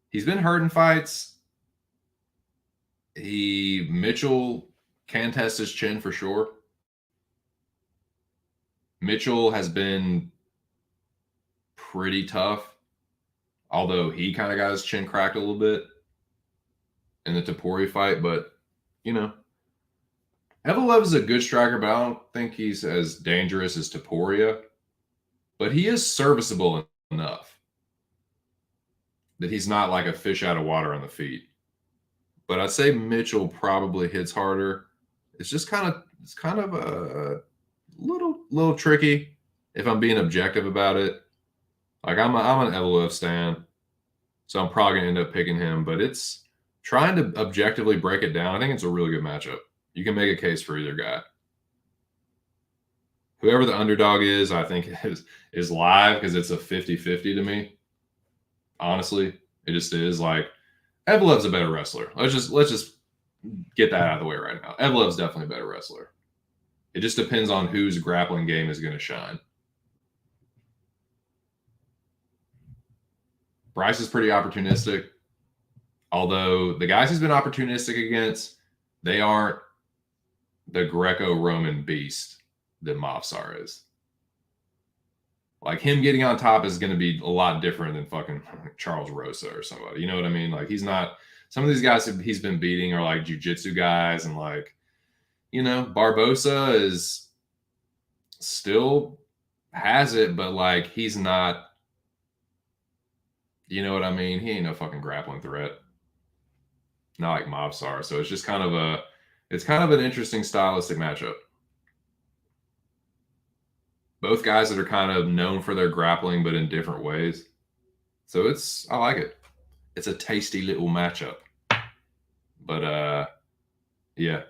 He's been hurt in fights. Mitchell can test his chin for sure. Mitchell has been pretty tough, although he kind of got his chin cracked a little bit in the Topuria fight. But, Evloev is a good striker, but I don't think he's as dangerous as Topuria. But he is serviceable enough that he's not like a fish out of water on the feet. But I'd say Mitchell probably hits harder. It's kind of a little tricky if I'm being objective about it. Like I'm an Evloev stan, so I'm probably gonna end up picking him. But it's trying to objectively break it down. I think it's a really good matchup. You can make a case for either guy. Whoever the underdog is, I think is live because it's a 50-50 to me. Honestly, it just is. Like Evloev's a better wrestler. Let's just get that out of the way right now. Evloev's definitely a better wrestler. It just depends on whose grappling game is going to shine. Bryce is pretty opportunistic. Although the guys he's been opportunistic against, they aren't the Greco-Roman beast that Mavsar is. Like him getting on top is going to be a lot different than fucking Charles Rosa or somebody. You know what I mean? Like he's not. Some of these guys he's been beating are like jiu-jitsu guys, and like, Barbosa is still has it, but like he's not. You know what I mean? He ain't no fucking grappling threat. Not like Mavsar. So it's just kind of an interesting stylistic matchup. Both guys that are kind of known for their grappling, but in different ways. So I like it. It's a tasty little matchup. But, yeah.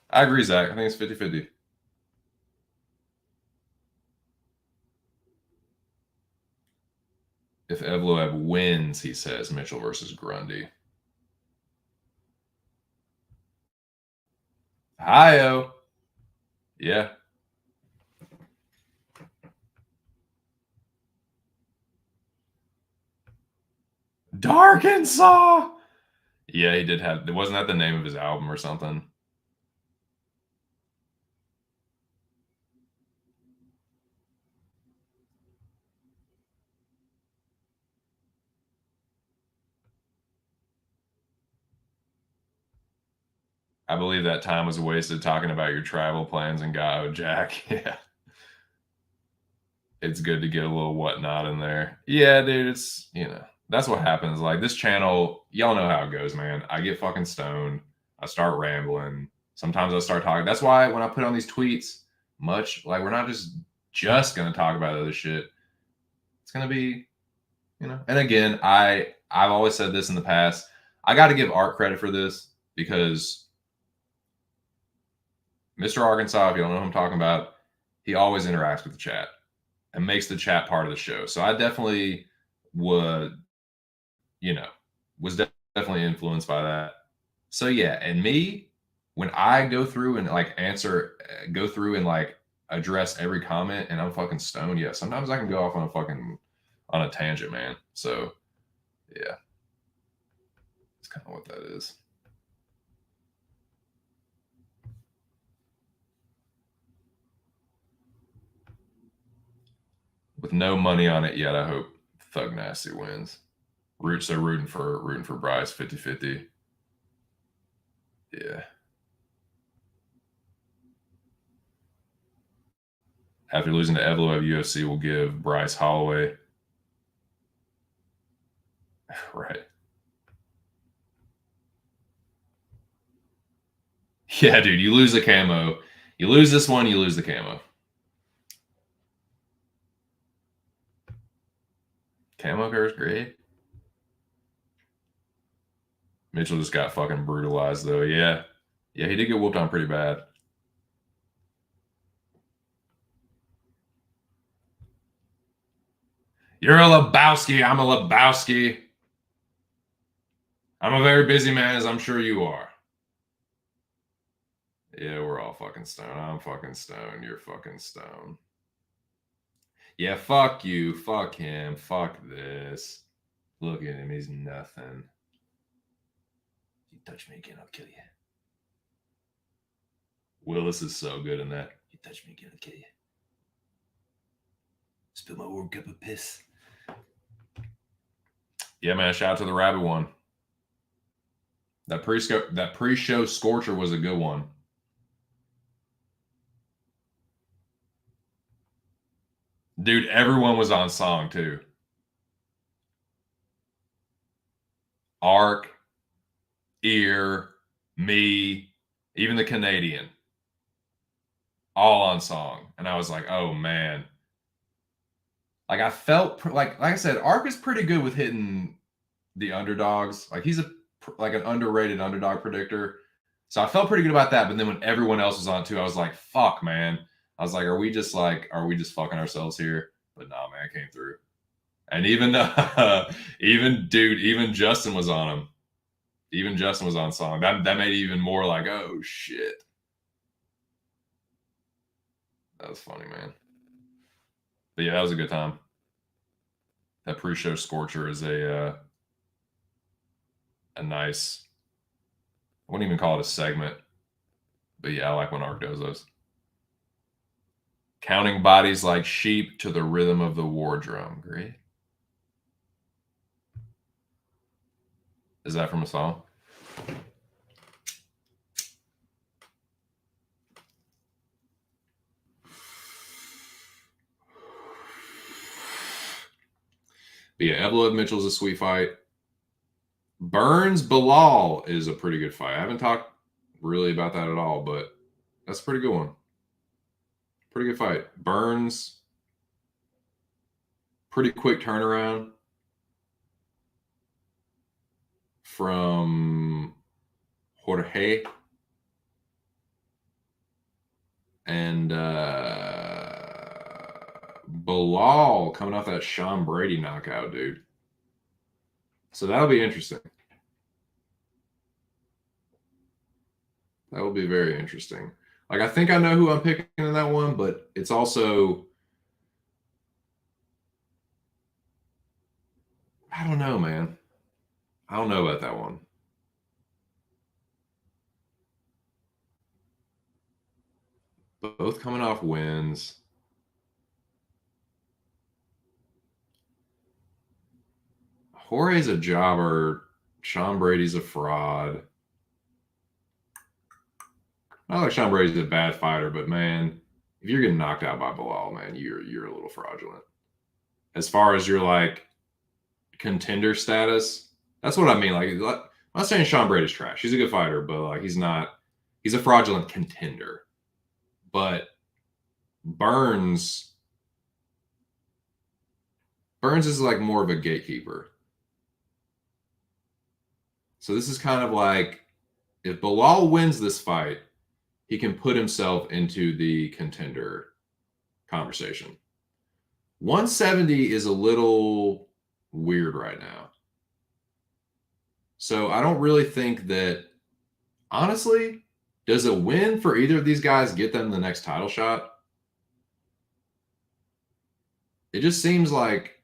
I agree, Zach. I think it's 50-50. If Evloev wins, he says, Mitchell versus Grundy. Hi-oh. Yeah. Darkensaw. Yeah, he did have. Wasn't that the name of his album or something? I believe that time was wasted talking about your travel plans and Gaio Jack. Yeah. It's good to get a little whatnot in there. Yeah, dude, it's, that's what happens. Like this channel, y'all know how it goes, man. I get fucking stoned. I start rambling. Sometimes I start talking. That's why when I put on these tweets, we're not just going to talk about other shit. It's going to be, and again, I've always said this in the past. I got to give Art credit for this because Mr. Arkansas, if you don't know who I'm talking about, he always interacts with the chat and makes the chat part of the show. So I definitely would, was definitely influenced by that. So yeah, and me, when I go through and like go through and like address every comment and I'm fucking stoned, yeah, sometimes I can go off on a tangent, man. So yeah, that's kind of what that is. With no money on it yet, I hope Thug Nasty wins. So rooting for Bryce 50-50. Yeah. After losing to Evloev, UFC will give Bryce Holloway. Right. Yeah, dude, you lose the camo. You lose this one, you lose the camo. Camo hair is great. Mitchell just got fucking brutalized, though. Yeah. Yeah, he did get whooped on pretty bad. You're a Lebowski. I'm a Lebowski. I'm a very busy man, as I'm sure you are. Yeah, we're all fucking stoned. I'm fucking stoned. You're fucking stoned. Yeah, fuck you. Fuck him. Fuck this. Look at him. He's nothing. You touch me again, I'll kill you. Willis is so good in that. You touch me again, I'll kill you. Spill my warm cup of piss. Yeah, man. Shout out to the rabbit one. That pre-show Scorcher was a good one. Dude, everyone was on song too. Ark, Ear, me, even the Canadian. All on song. And I was like, oh man. Like I felt like I said, Ark is pretty good with hitting the underdogs. Like he's an underrated underdog predictor. So I felt pretty good about that. But then when everyone else was on too, I was like, fuck, man. I was like, are we just fucking ourselves here? But nah, man, it came through. And even Justin was on him. Even Justin was on song. That made it even more like, oh shit. That was funny, man. But yeah, that was a good time. That pre-show Scorcher is a nice, I wouldn't even call it a segment. But yeah, I like when Ark does those. Counting bodies like sheep to the rhythm of the war drum. Great. Is that from a song? But yeah, Evloev Mitchell's a sweet fight. Burns Bilal is a pretty good fight. I haven't talked really about that at all, but that's a pretty good one. Pretty good fight. Burns, pretty quick turnaround from Jorge. And Bilal coming off that Sean Brady knockout, dude. So that'll be interesting. That will be very interesting. Like, I think I know who I'm picking in that one, but it's also, I don't know, man. I don't know about that one. Both coming off wins. Jorge's a jobber. Sean Brady's a fraud. Not like Sean Brady's a bad fighter, but man, if you're getting knocked out by Bilal, man, you're a little fraudulent. As far as your like contender status, that's what I mean. Like, I'm not saying Sean Brady's trash. He's a good fighter, but like he's a fraudulent contender. But Burns is like more of a gatekeeper. So this is kind of like if Bilal wins this fight, he can put himself into the contender conversation. 170 is a little weird right now. So I don't really think that, honestly, does a win for either of these guys get them the next title shot? It just seems like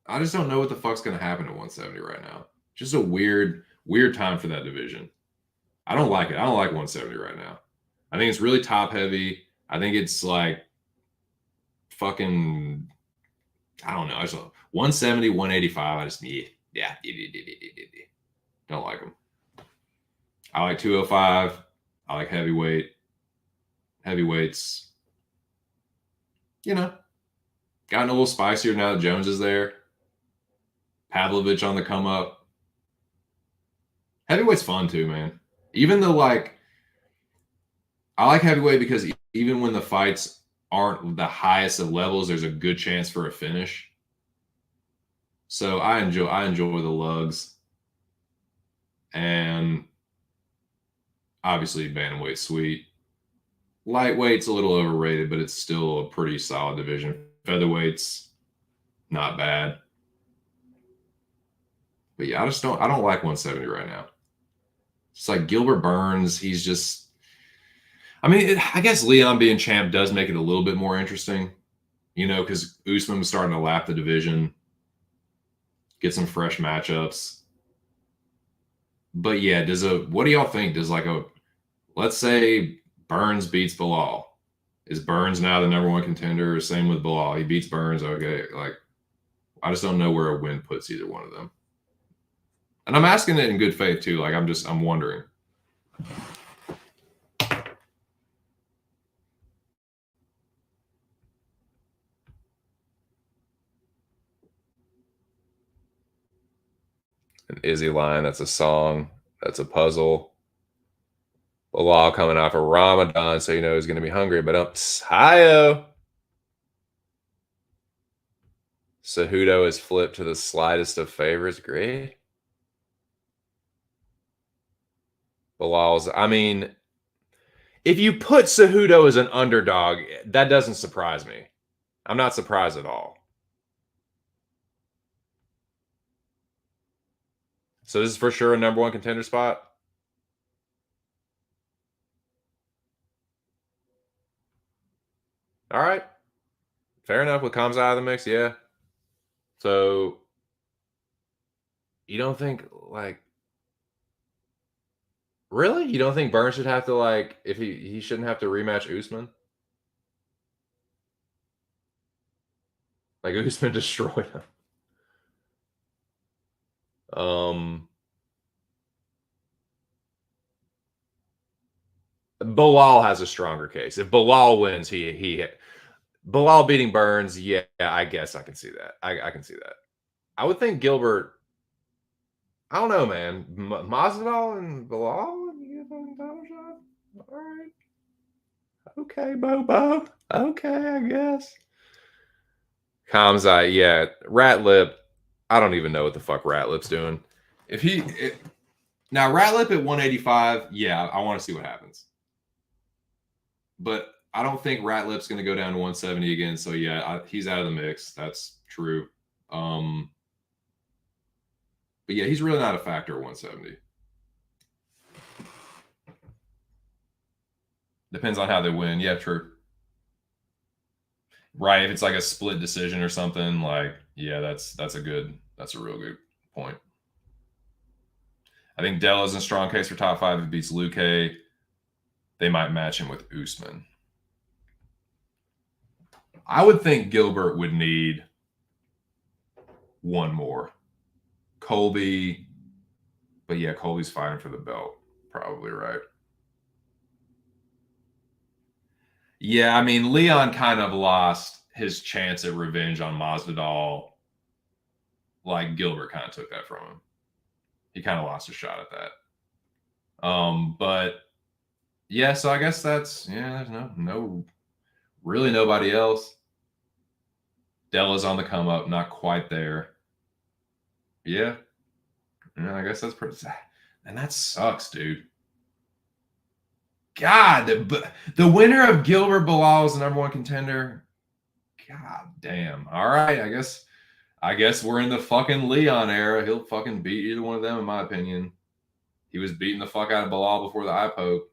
I just don't know what the fuck's going to happen at 170 right now. Just a weird time for that division. I don't like it. I don't like 170 right now. I think it's really top heavy. I think it's like fucking, I don't know. I just 170, 185. I just don't like them. I like 205. I like heavyweight. Heavyweights, gotten a little spicier now that Jones is there. Pavlovich on the come up. Heavyweight's fun too, man. Even though, like, I like heavyweight because even when the fights aren't the highest of levels, there's a good chance for a finish. So I enjoy the lugs. And obviously bantamweight's sweet. Lightweight's a little overrated, but it's still a pretty solid division. Featherweight's not bad. But yeah, I don't like 170 right now. It's like Gilbert Burns, he's just, I guess Leon being champ does make it a little bit more interesting, because Usman was starting to lap the division, get some fresh matchups. But yeah, what do y'all think? Let's say Burns beats Bilal. Is Burns now the number one contender? Same with Bilal. He beats Burns. Okay. Like, I just don't know where a win puts either one of them. And I'm asking it in good faith too. Like, I'm wondering. An Izzy line, that's a song. That's a puzzle. Bilal coming off of Ramadan, so he's going to be hungry. But Hiyo. Cejudo is flipped to the slightest of favors. Great. Bilal's, if you put Cejudo as an underdog, that doesn't surprise me. I'm not surprised at all. So this is for sure a number one contender spot? All right. Fair enough. With Khamzat out of the mix, yeah. So you don't think, like, really? You don't think Burns should have to, like, if he shouldn't have to rematch Usman? Like, Usman destroyed him. Bilal has a stronger case. If Bilal wins, Bilal beating Burns, yeah, I guess I can see that. I can see that. I would think Gilbert, I don't know, man. Masvidal and Bilal, you get a title shot? All right. Okay, Bobo. Okay, I guess. Khamzat, yeah. Ratlip, I don't even know what the fuck Ratlip's doing. Now Ratlip at 185, yeah, I want to see what happens. But I don't think Ratlip's going to go down to 170 again. So yeah, he's out of the mix. That's true. But yeah, he's really not a factor at 170. Depends on how they win. Yeah, true. Right. If it's like a split decision or something, like, yeah, that's a real good point. I think Della's a strong case for top 5. If he beats Luque, they might match him with Usman. I would think Gilbert would need one more. Colby, but yeah, Colby's fighting for the belt. Probably right. Yeah, Leon kind of lost his chance at revenge on Masvidal. Like, Gilbert kind of took that from him. He kind of lost a shot at that. But yeah, so I guess there's really nobody else. Della's on the come up, not quite there. Yeah. I guess that's pretty sad. And that sucks, dude. God, the winner of Gilbert Bilal is the number one contender. God damn. All right, I guess we're in the fucking Leon era. He'll fucking beat either one of them, in my opinion. He was beating the fuck out of Bilal before the eye poke.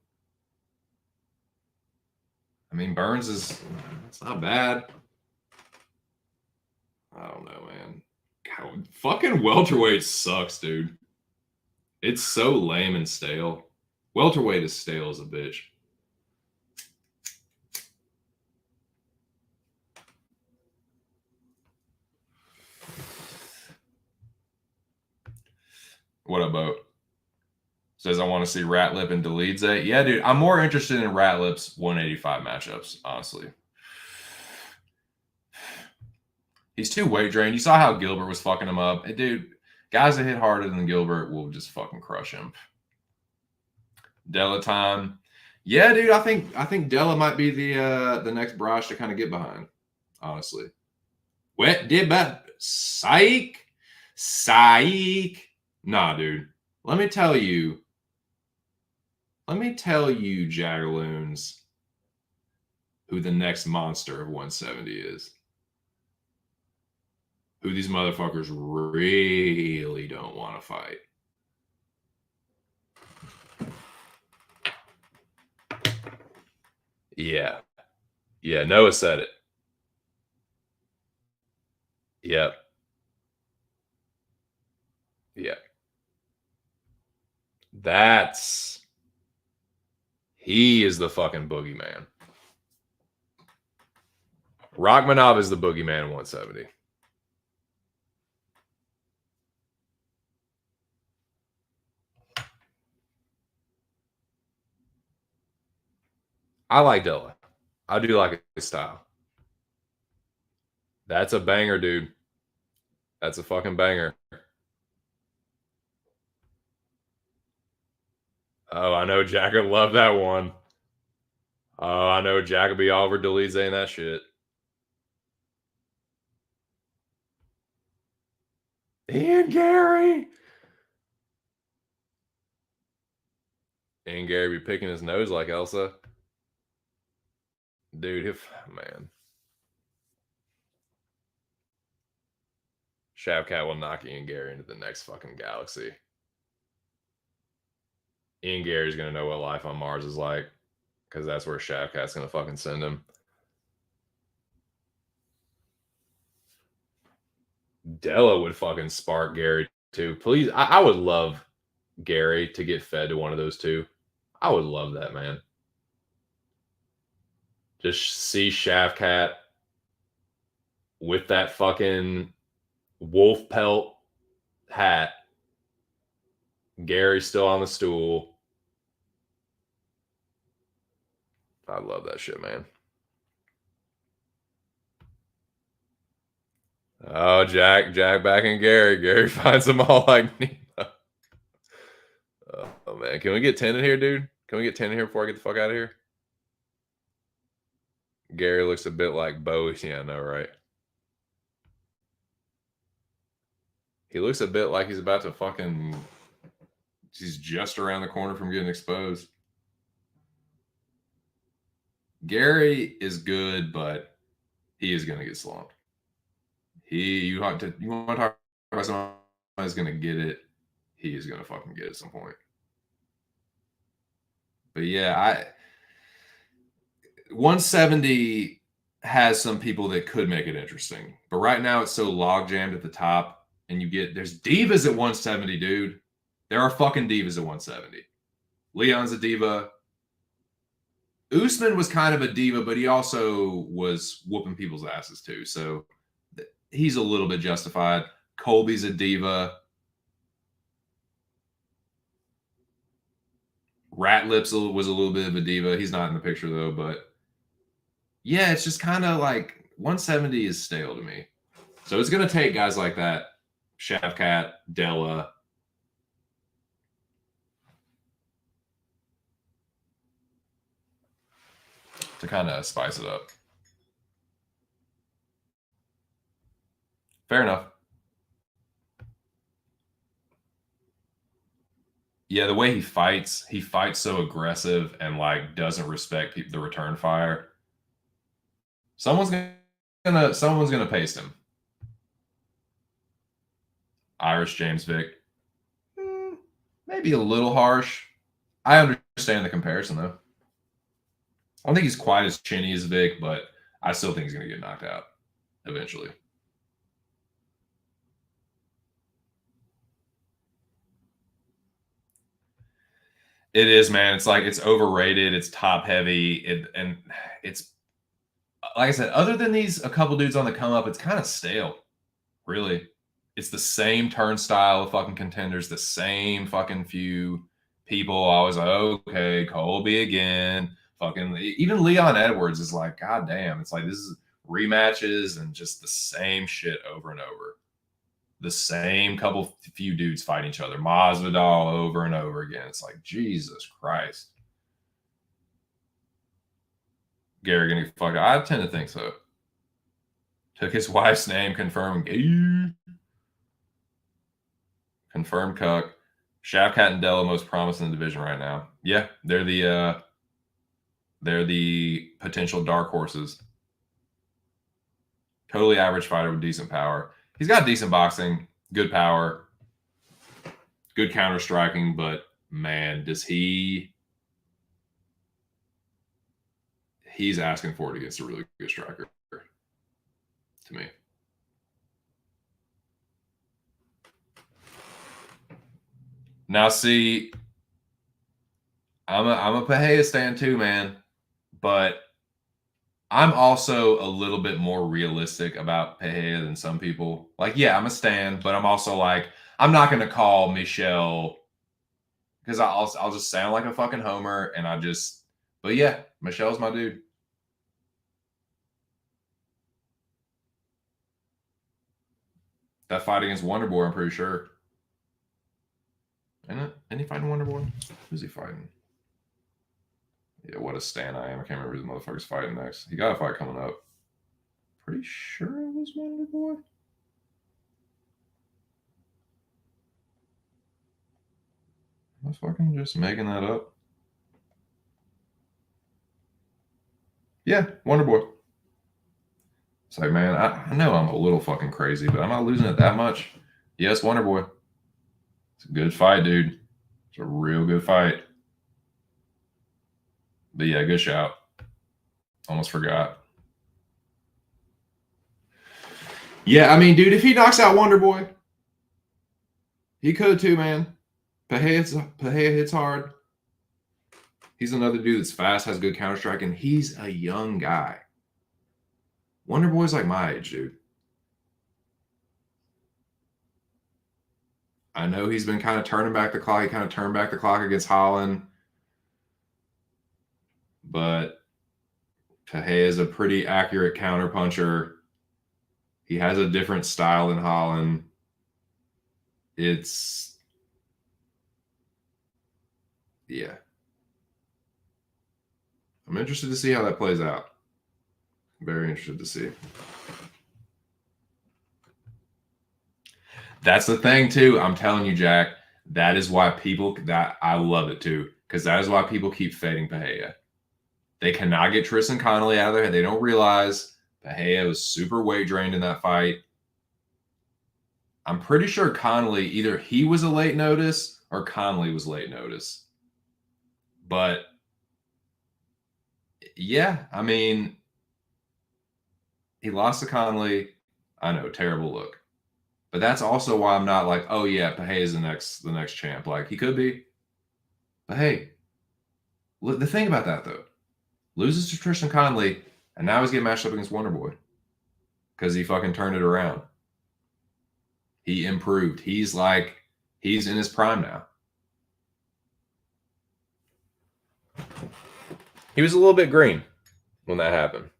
I mean, Burns it's not bad. I don't know, man. God, fucking welterweight sucks, dude. It's so lame and stale. Welterweight is stale as a bitch. What about? Says I want to see Ratlip and Delidze. Yeah, dude, I'm more interested in Ratlip's 185 matchups, honestly. He's too weight drained. You saw how Gilbert was fucking him up. And dude, guys that hit harder than Gilbert will just fucking crush him. Della time. Yeah, dude, I think Della might be the next Brosh to kind of get behind, honestly. Wet did but psych. Psych. Nah, dude. Let me tell you, Jagaloons, who the next monster of 170 is. Who these motherfuckers really don't want to fight. Yeah. Yeah, Noah said it. Yep. Yep. He is the fucking boogeyman. Rachmanov is the boogeyman in 170. I like Dilla. I do like his style. That's a banger, dude. That's a fucking banger. Oh, I know Jack would love that one. Oh, I know Jack would be all over Delidze and that shit. Ian Gary. Ian Gary be picking his nose like Elsa. Dude, man. Shavkat will knock Ian Gary into the next fucking galaxy. Ian Gary's gonna know what life on Mars is like, because that's where Shavkat's gonna fucking send him. Della would fucking spark Gary too. Please, I would love Gary to get fed to one of those two. I would love that, man. Just see Shavkat with that fucking wolf pelt hat. Gary's still on the stool. I love that shit, man. Oh, Jack back in Gary. Gary finds them all like Nemo. Oh, man. Can we get 10 in here, dude? Can we get 10 in here before I get the fuck out of here? Gary looks a bit like Bowie. Yeah, I know, right? He looks a bit like he's about to fucking. He's just around the corner from getting exposed. Gary is good, but he is going to get slumped. You want to talk about someone who's going to get it. He is going to fucking get it at some point. But yeah, 170 has some people that could make it interesting. But right now it's so log jammed at the top, and there's divas at 170, dude. There are fucking divas at 170. Leon's a diva. Usman was kind of a diva, but he also was whooping people's asses too. So he's a little bit justified. Colby's a diva. Ratlips was a little bit of a diva. He's not in the picture though, but yeah, it's just kind of like 170 is stale to me. So it's going to take guys like that, Shavkat, Della, to kind of spice it up. Fair enough. Yeah, the way he fights so aggressive and like doesn't respect the return fire. Someone's gonna paste him. Irish James Vick. Maybe a little harsh. I understand the comparison though. I don't think he's quite as chinny as Vic, but I still think he's gonna get knocked out eventually. It is, man. It's like it's overrated. It's top heavy, and it's like I said. Other than these, a couple dudes on the come up, it's kind of stale. Really, it's the same turnstile of fucking contenders, the same fucking few people. I was like, okay, Colby again. Fucking even Leon Edwards is like, god damn. It's like this is rematches and just the same shit over and over. The same few dudes fight each other. Masvidal over and over again. It's like Jesus Christ. Gary gonna get fucked. I tend to think so. Took his wife's name, confirmed gay. Confirmed cuck. Shavkat and Della most promising in the division right now. Yeah, they're the potential dark horses. Totally average fighter with decent power. He's got decent boxing, good power, good counter striking, but man, does he's asking for it against a really good striker to me. Now, see, I'm a Pereira stan too, man, but I'm also a little bit more realistic about Pereira than some people. Like, yeah, I'm a stan, but I'm also like, I'm not going to call Michelle because I'll just sound like a fucking homer, and but yeah, Michelle's my dude. That fight against Wonderboy, I'm pretty sure. Isn't he fighting Wonderboy? Who's he fighting? Yeah, what a stan I am. I can't remember who the motherfucker's fighting next. He got a fight coming up. Pretty sure it was Wonderboy. Am I fucking just making that up? Yeah, Wonderboy. It's like, man, I know I'm a little fucking crazy, but I'm not losing it that much. Yes, Wonderboy. It's a good fight, dude. It's a real good fight. But yeah, good shout. Almost forgot. Yeah, I mean, dude, if he knocks out Wonderboy, he could too, man. Pereira hits hard. He's another dude that's fast, has good counter strike, and he's a young guy. Wonderboy's like my age, dude. I know he's been kind of turning back the clock. He kind of turned back the clock against Holland. But Pereira is a pretty accurate counter puncher. He has a different style than Holland. Yeah. I'm interested to see how that plays out. Very interested to see. That's the thing too. I'm telling you, Jack. That is why I love it too, because that is why people keep fading Pereira. They cannot get Tristan Connolly out of their head. They don't realize Pereira was super weight drained in that fight. I'm pretty sure Connolly, either he was a late notice or Connolly was late notice. But yeah, I mean, he lost to Connolly. I know, terrible look. But that's also why I'm not like, oh yeah, Pereira is the next champ. Like he could be. But hey, the thing about that though, loses to Tristan Connolly, and now he's getting matched up against Wonderboy because he fucking turned it around. He improved. He's in his prime now. He was a little bit green when that happened.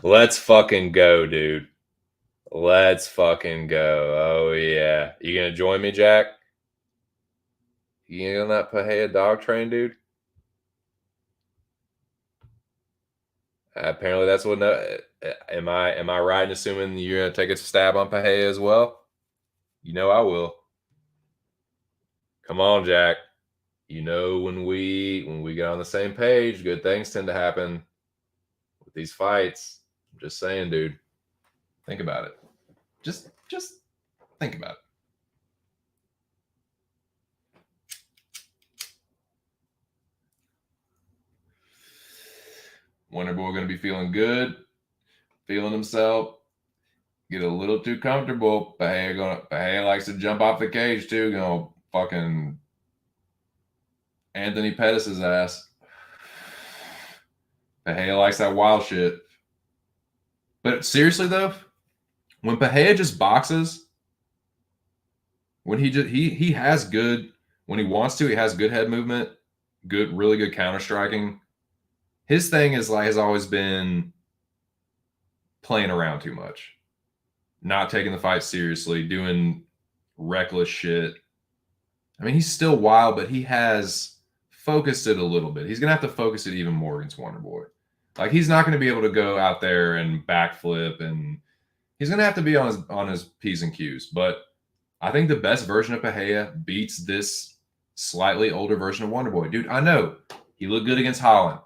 Let's fucking go, dude. Let's fucking go. Oh, yeah. You gonna join me, Jack? You gonna get on that Pereira dog train, dude? Apparently, that's what. Am I right in assuming you're gonna take a stab on Pahea as well? You know I will. Come on, Jack. You know when we get on the same page, good things tend to happen with these fights. I'm just saying, dude. Think about it. Just think about it. Wonder Boy gonna be feeling good, feeling himself. Get a little too comfortable. Pahea likes to jump off the cage too. Gonna fucking Anthony Pettis' ass. Pahea likes that wild shit. But seriously though, when Pahea just boxes, when he has good when he wants to, he has good head movement, really good counter striking. His thing is like has always been playing around too much, not taking the fight seriously, doing reckless shit. I mean, he's still wild, but he has focused it a little bit. He's gonna have to focus it even more against Wonder Boy. Like he's not gonna be able to go out there and backflip, and he's gonna have to be on his P's and Q's. But I think the best version of Pahea beats this slightly older version of Wonder Boy. Dude, I know he looked good against Holland.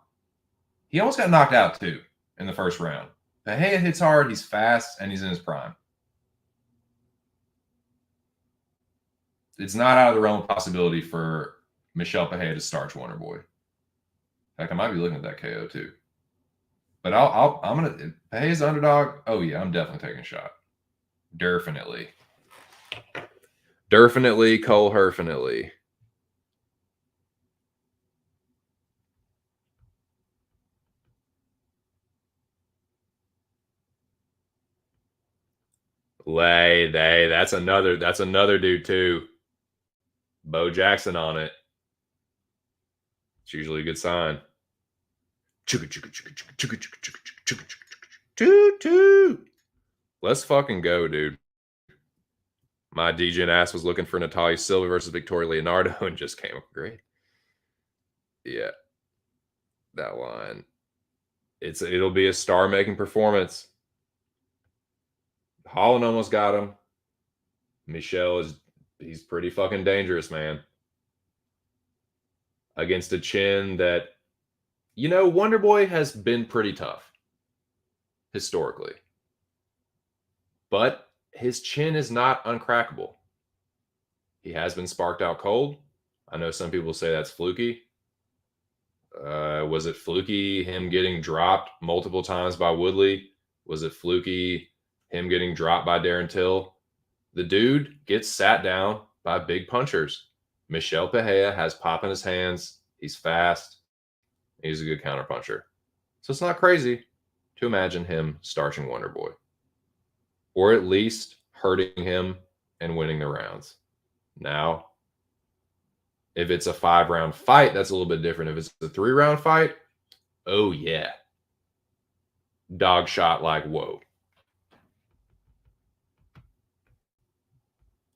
He almost got knocked out too in the first round. Pahea hits hard, he's fast, and he's in his prime. It's not out of the realm of possibility for Michel Pahea to starch Wonder Boy. In fact, I might be looking at that KO too. But I'm gonna Pahea's underdog. Oh yeah, I'm definitely taking a shot. Definitely. Cole Herfinitely. That's another dude too. Bo Jackson on it. It's usually a good sign. Let's fucking go, dude. My DJ ass was looking for Natalia Silva versus Victoria Leonardo and just came up great. Yeah. That line. It'll be a star-making performance. Holland almost got him. Michel he's pretty fucking dangerous, man. Against a chin that, Wonder Boy has been pretty tough historically. But his chin is not uncrackable. He has been sparked out cold. I know some people say that's fluky. Was it fluky him getting dropped multiple times by Woodley? Was it fluky him getting dropped by Darren Till? The dude gets sat down by big punchers. Michel Pahea has pop in his hands. He's fast. He's a good counterpuncher. So it's not crazy to imagine him starching Wonder Boy. Or at least hurting him and winning the rounds. Now, if it's a 5-round fight, that's a little bit different. If it's a 3-round fight, oh yeah. Dog shot like whoa.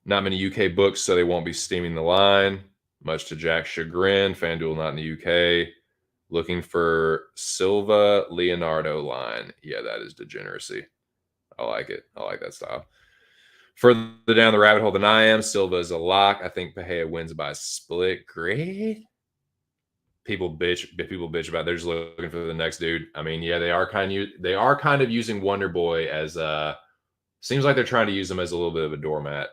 Not many UK books, so they won't be steaming the line. Much to Jack's chagrin. FanDuel not in the UK. Looking for Silva Leonardo line. Yeah, that is degeneracy. I like it. I like that style. Further down the rabbit hole than I am, Silva is a lock. I think Pahea wins by split. Great. People bitch about it. They're just looking for the next dude. I mean, yeah, they are kind of using Wonder Boy as seems like they're trying to use him as a little bit of a doormat.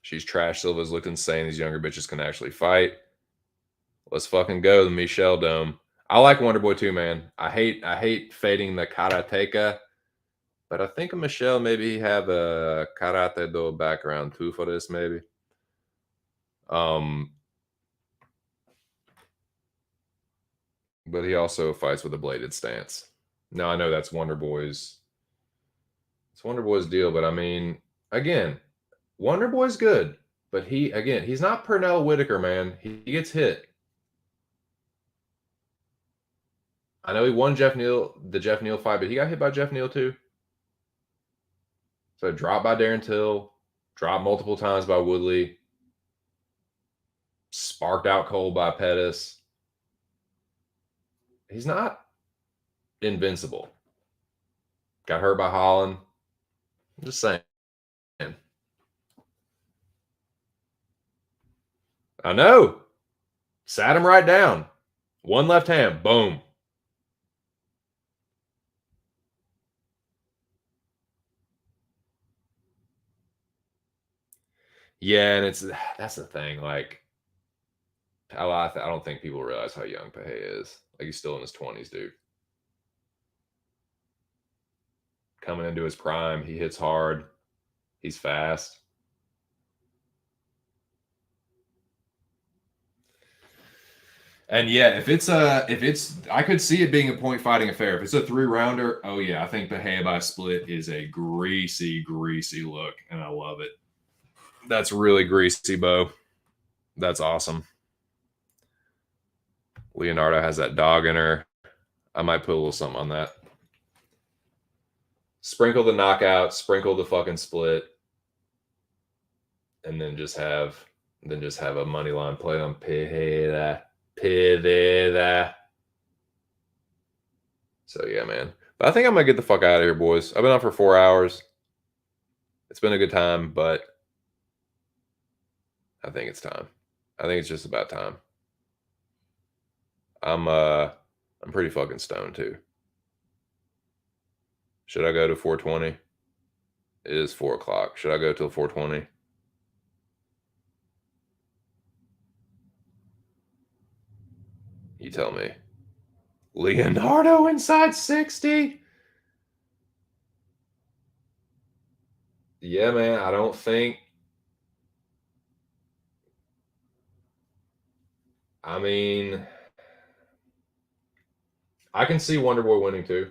She's trash. Silva's looked insane. These younger bitches can actually fight. Let's fucking go, the Michelle Dome. I like Wonder Boy too, man. I hate fading the karateka, but I think Michelle maybe have a karate do background too for this, maybe. But he also fights with a bladed stance. Now I know that's Wonder Boy's. It's Wonder Boy's deal, but I mean, again, Wonder Boy's good, but he's not Pernell Whitaker, man. He gets hit. I know he won the Jeff Neal fight, but he got hit by Jeff Neal too. So dropped by Darren Till, dropped multiple times by Woodley. sparked out cold by Pettis. He's not invincible. Got hurt by Holland. I'm just saying. I know. Sat him right down. One left hand. Boom. Yeah, and that's the thing. Like, I don't think people realize how young Peje is. Like, he's still in his 20s, dude. Coming into his prime, he hits hard. He's fast. And yeah, if it's I could see it being a point fighting affair. If it's a 3-rounder, oh yeah, I think Peje by split is a greasy look, and I love it. That's really greasy, Bo. That's awesome. Leonardo has that dog in her. I might put a little something on that. Sprinkle the knockout, sprinkle the fucking split, and then just have a money line play on Peje. So yeah, man. But I think I'm gonna get the fuck out of here, boys. I've been on for 4 hours. It's been a good time, but I think it's time. I think it's just about time. I'm pretty fucking stoned too. Should I go to 420? It is 4 o'clock. Should I go till 420? You tell me. Leonardo inside 60? Yeah, man. I don't think. I mean, I can see Wonderboy winning too.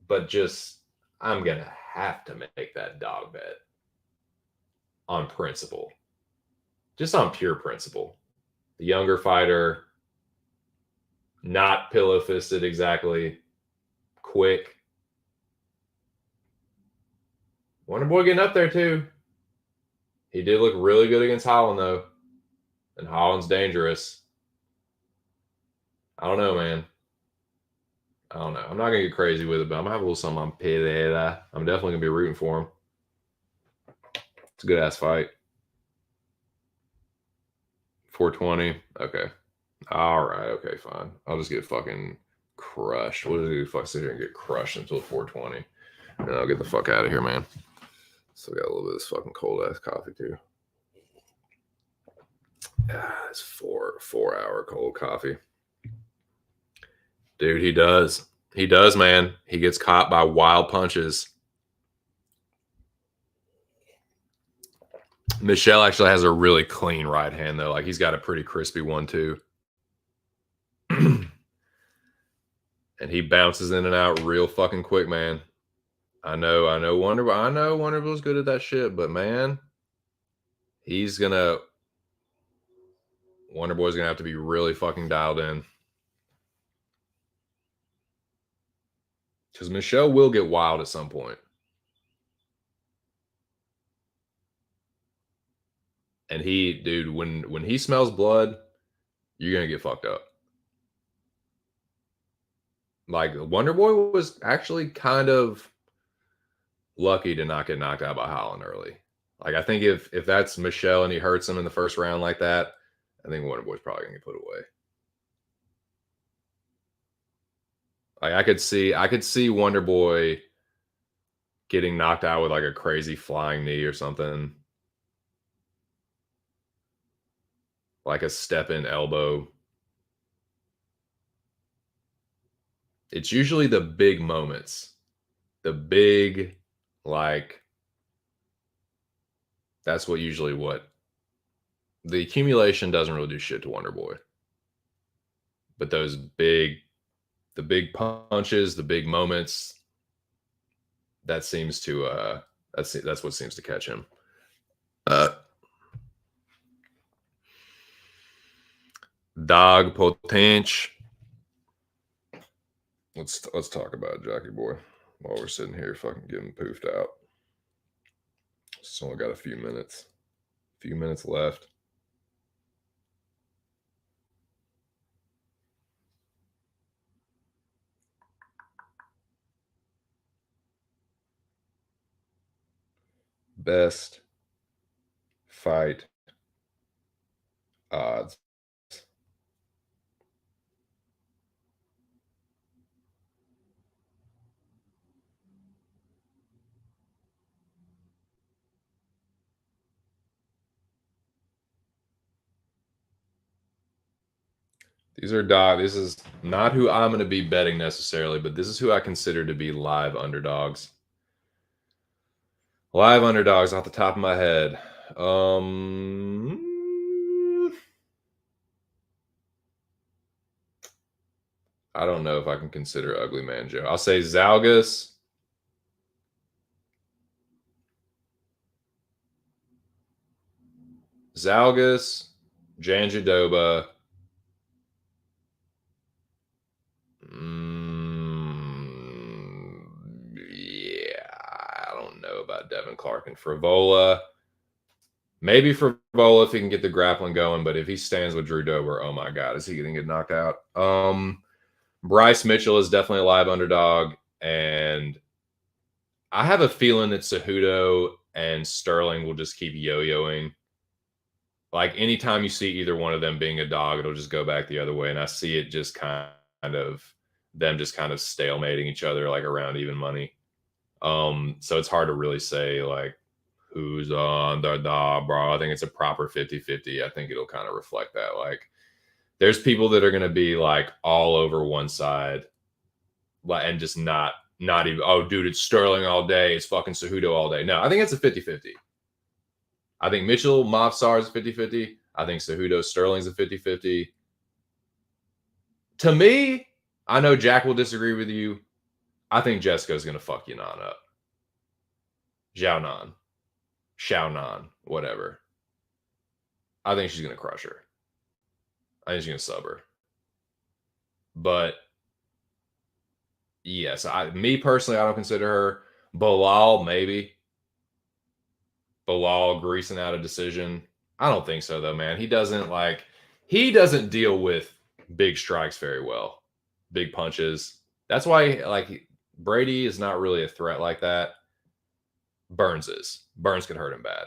But just, I'm going to have to make that dog bet on principle. Just on pure principle. The younger fighter, not pillow fisted exactly, quick. Wonderboy getting up there too. He did look really good against Holland though. And Holland's dangerous. I don't know, man. I don't know. I'm not gonna get crazy with it, but I'm gonna have a little something on Pereira. I'm definitely gonna be rooting for him. It's a good ass fight. 420. Okay. All right. Okay. Fine. I'll just get fucking crushed. What does he fuck sit here and get crushed until 420? And I'll get the fuck out of here, man. Still got a little bit of this fucking cold ass coffee too. It's 4 hour cold coffee. Dude, he does. He does, man. He gets caught by wild punches. Michelle actually has a really clean right hand, though. Like, he's got a pretty crispy one, too. And he bounces in and out real fucking quick, man. I know Wonderboy's good at that shit, but, man, Wonderboy's gonna have to be really fucking dialed in. Because Michelle will get wild at some point. And dude, when he smells blood, you're gonna get fucked up. Like, Wonderboy was actually kind of lucky to not get knocked out by Holland early. Like, I think if that's Michelle and he hurts him in the first round like that, I think Wonderboy's probably gonna get put away. Like, I could see Wonderboy getting knocked out with like a crazy flying knee or something. Like a step in elbow. It's usually the big moments. The big, like, that's what the accumulation doesn't really do shit to Wonderboy. But the big punches, the big moments, that seems to that's what seems to catch him. Dog Potench. Let's talk about Jockey Boy while we're sitting here fucking getting poofed out. It's only got a few minutes left. Best fight odds. These are dog. This is not who I'm going to be betting necessarily, but this is who I consider to be live underdogs. Live underdogs off the top of my head. I don't know if I can consider Ugly Man Joe. I'll say Zalgus. Zalgus, Janjadoba. Yeah, I don't know about Devin Clark and Frivola. Maybe Frivola if he can get the grappling going, but if he stands with Drew Dober, oh my God, is he going to get knocked out? Bryce Mitchell is definitely a live underdog, and I have a feeling that Cejudo and Sterling will just keep yo-yoing. Like anytime you see either one of them being a dog, it'll just go back the other way, and I see it just kind of them just kind of stalemating each other like around even money. So it's hard to really say like who's on the dog, bro. I think it's a proper 50-50. I think it'll kind of reflect that. Like there's people that are going to be like all over one side and just not even, oh, dude, it's Sterling all day. It's fucking Cejudo all day. No, I think it's a 50-50. I think Mitchell Mofsar is 50-50. I think Cejudo Sterling's a 50-50. To me, I know Jack will disagree with you. I think Jessica's going to fuck Yanan up. Xiaonan, whatever. I think she's going to crush her. I think she's going to sub her. But yes, me personally, I don't consider her. Bilal, maybe. Bilal greasing out a decision. I don't think so, though, man. He doesn't deal with big strikes very well. Big punches. That's why, like, Brady is not really a threat like that. Burns is. Burns can hurt him bad.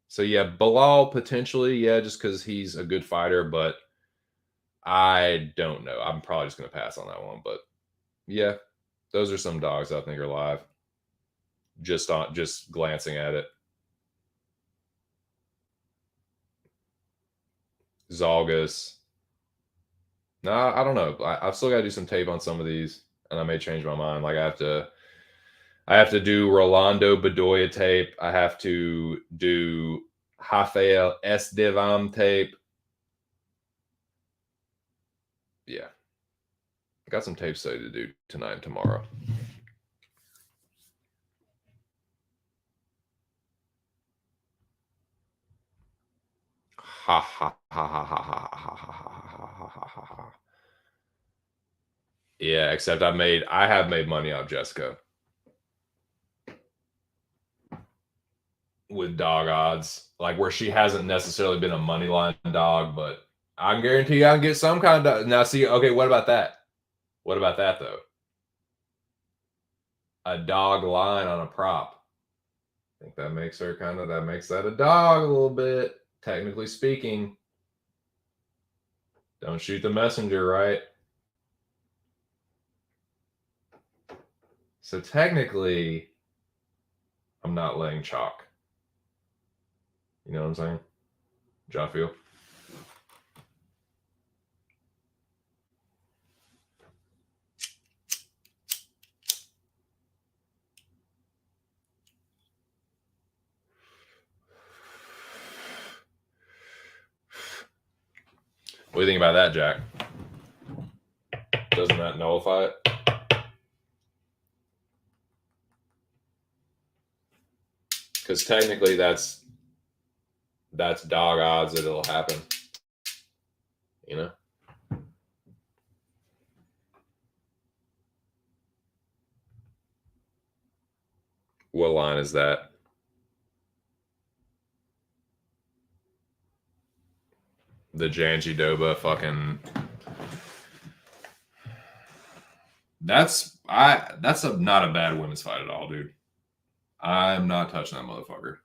So, yeah, Bilal potentially, yeah, just because he's a good fighter, but I don't know. I'm probably just going to pass on that one. But, yeah, those are some dogs I think are live. Just glancing at it. Zalgus. Nah, I don't know. I've still got to do some tape on some of these, and I may change my mind. Like I have to do Rolando Bedoya tape. I have to do Rafael Estevam tape. Yeah. I got some tape study to do tonight and tomorrow. Ha ha ha ha ha ha ha ha ha ha ha ha. Yeah, except I have made money off Jessica. With dog odds, like where she hasn't necessarily been a money line dog, but I can guarantee you I can get some kind of now. See, okay, what about that? What about that though? A dog line on a prop. I think that makes her that makes that a dog a little bit, technically speaking. Don't shoot the messenger, right? So technically, I'm not laying chalk. You know what I'm saying? How I feel? What do you think about that, Jack? Doesn't that nullify it? Because technically that's dog odds that it'll happen. You know? What line is that? The Janjadoba fucking. That's not a bad women's fight at all, dude. I'm not touching that motherfucker.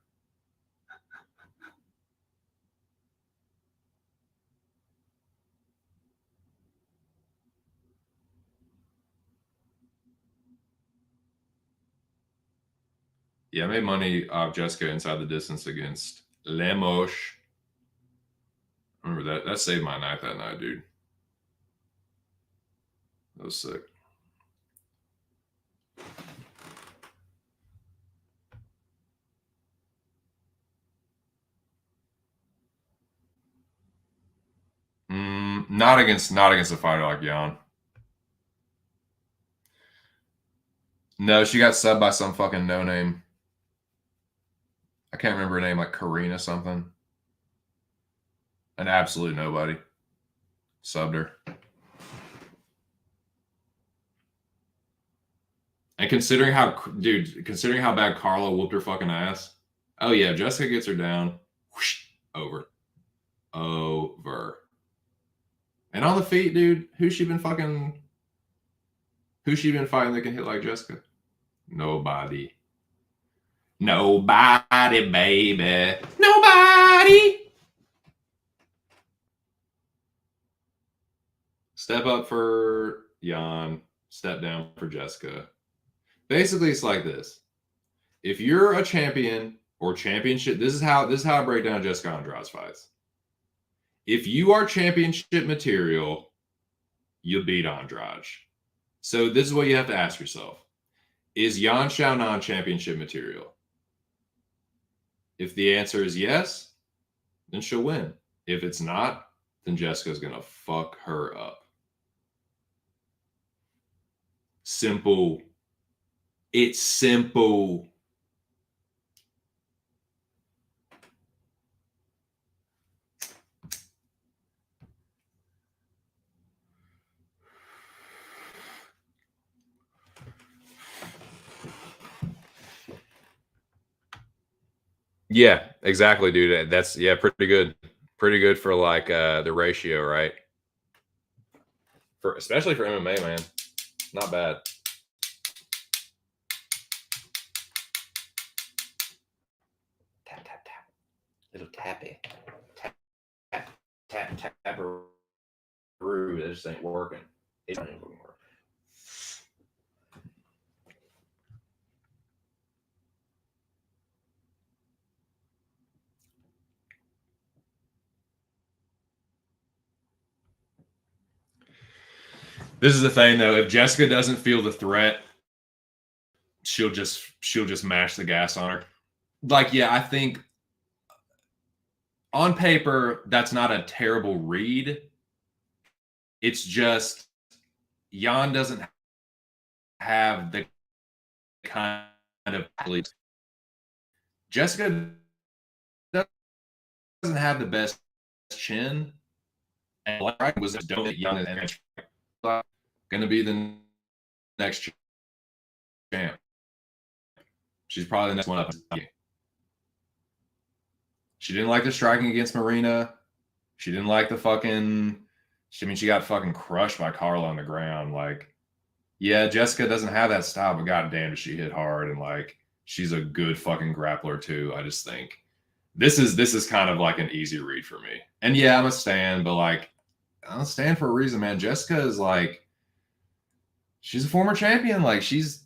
Yeah, I made money off Jessica inside the distance against Lemos. Remember that? That saved my night that night, dude. That was sick. Not against a fighter like Jan. No, she got subbed by some fucking no name. I can't remember her name, like Karina something. An absolute nobody. Subbed her. And considering how bad Carla whooped her fucking ass. Oh yeah, Jessica gets her down. Whoosh, over. And on the feet, dude, who's she been fighting that can hit like Jessica? Nobody. Nobody, baby. Nobody. Step up for Jan. Step down for Jessica. Basically, it's like this. If you're a champion or championship, this is how I break down Jessica Andrade's fights. If you are championship material, you beat Andrade. So this is what you have to ask yourself. Is Yan Xiaonan championship material? If the answer is yes, then she'll win. If it's not, then Jessica's going to fuck her up. Simple. It's simple. Yeah, exactly, dude. That's pretty good. Pretty good for like the ratio, right? Especially for MMA, man. Not bad. Tap tap tap. Little tappy. Tap tap tap tap tap. It just ain't working. It's not even working. This is the thing, though. If Jessica doesn't feel the threat, she'll just mash the gas on her. Like, yeah, I think on paper that's not a terrible read. It's just Jan doesn't have the kind of athletes. Jessica doesn't have the best chin, and Black was don't Jan and going to be the next champ. She's probably the next one up. She didn't like the striking against Marina. She didn't like the fucking. She got fucking crushed by Carla on the ground. Like, yeah, Jessica doesn't have that style, but goddamn, does she hit hard, and like, she's a good fucking grappler too. I just think this is kind of like an easy read for me. And yeah, I'm a stan, but like, I'm a stan for a reason, man. Jessica is like, she's a former champion. Like, if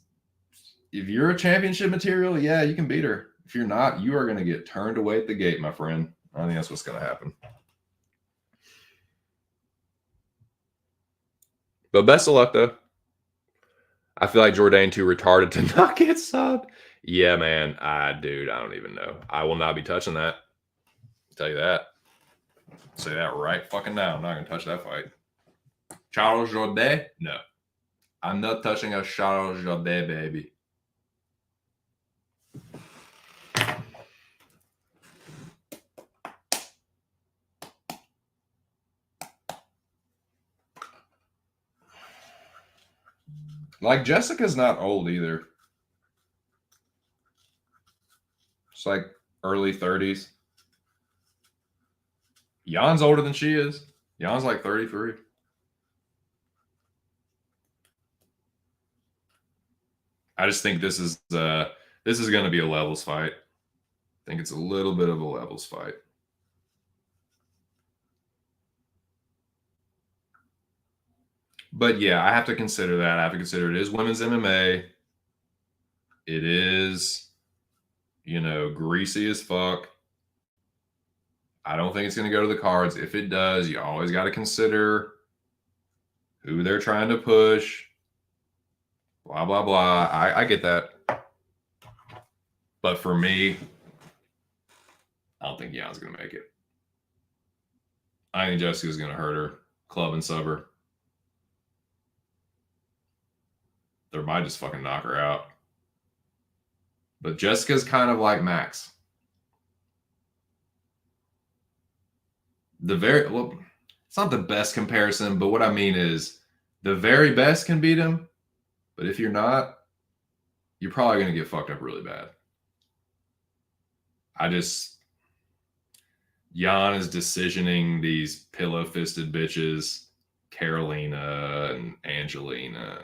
you're a championship material, yeah, you can beat her. If you're not, you are going to get turned away at the gate, my friend. I think that's what's going to happen. But best of luck, though. I feel like Jourdain too retarded to not get subbed. Yeah, man. Dude, I don't even know. I will not be touching that. I'll tell you that. Say that right fucking now. I'm not going to touch that fight. Charles Jourdain? No. I'm not touching a Charles Jourdain, baby. Like, Jessica's not old either. It's like early 30s. Jan's older than she is. Jan's like 33. I just think this is going to be a levels fight. I think it's a little bit of a levels fight. But yeah, I have to consider that. I have to consider it is women's MMA. It is greasy as fuck. I don't think it's going to go to the cards. If it does, you always got to consider who they're trying to push. Blah, blah, blah. I get that. But for me, I don't think Jan's going to make it. I think Jessica's going to hurt her, club and sub her. They might just fucking knock her out. But Jessica's kind of like Max. It's not the best comparison, but what I mean is the very best can beat him. But if you're not, you're probably going to get fucked up really bad. Jan is decisioning these pillow-fisted bitches, Carolina and Angelina.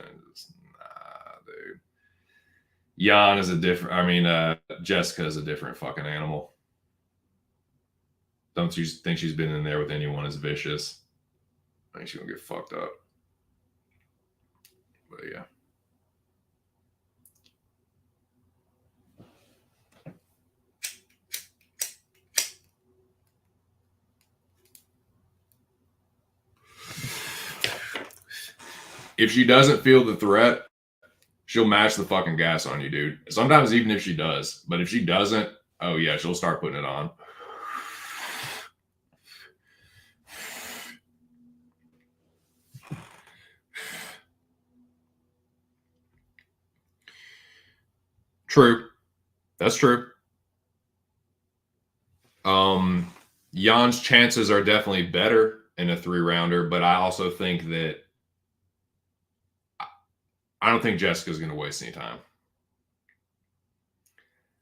Nah, dude. Jan is Jessica is a different fucking animal. Don't you think she's been in there with anyone as vicious? I think she's going to get fucked up. But yeah. If she doesn't feel the threat, she'll match the fucking gas on you, dude. Sometimes even if she does. But if she doesn't, oh yeah, she'll start putting it on. True. That's true. Jan's chances are definitely better in a 3-rounder, but I also think that I don't think Jessica's going to waste any time.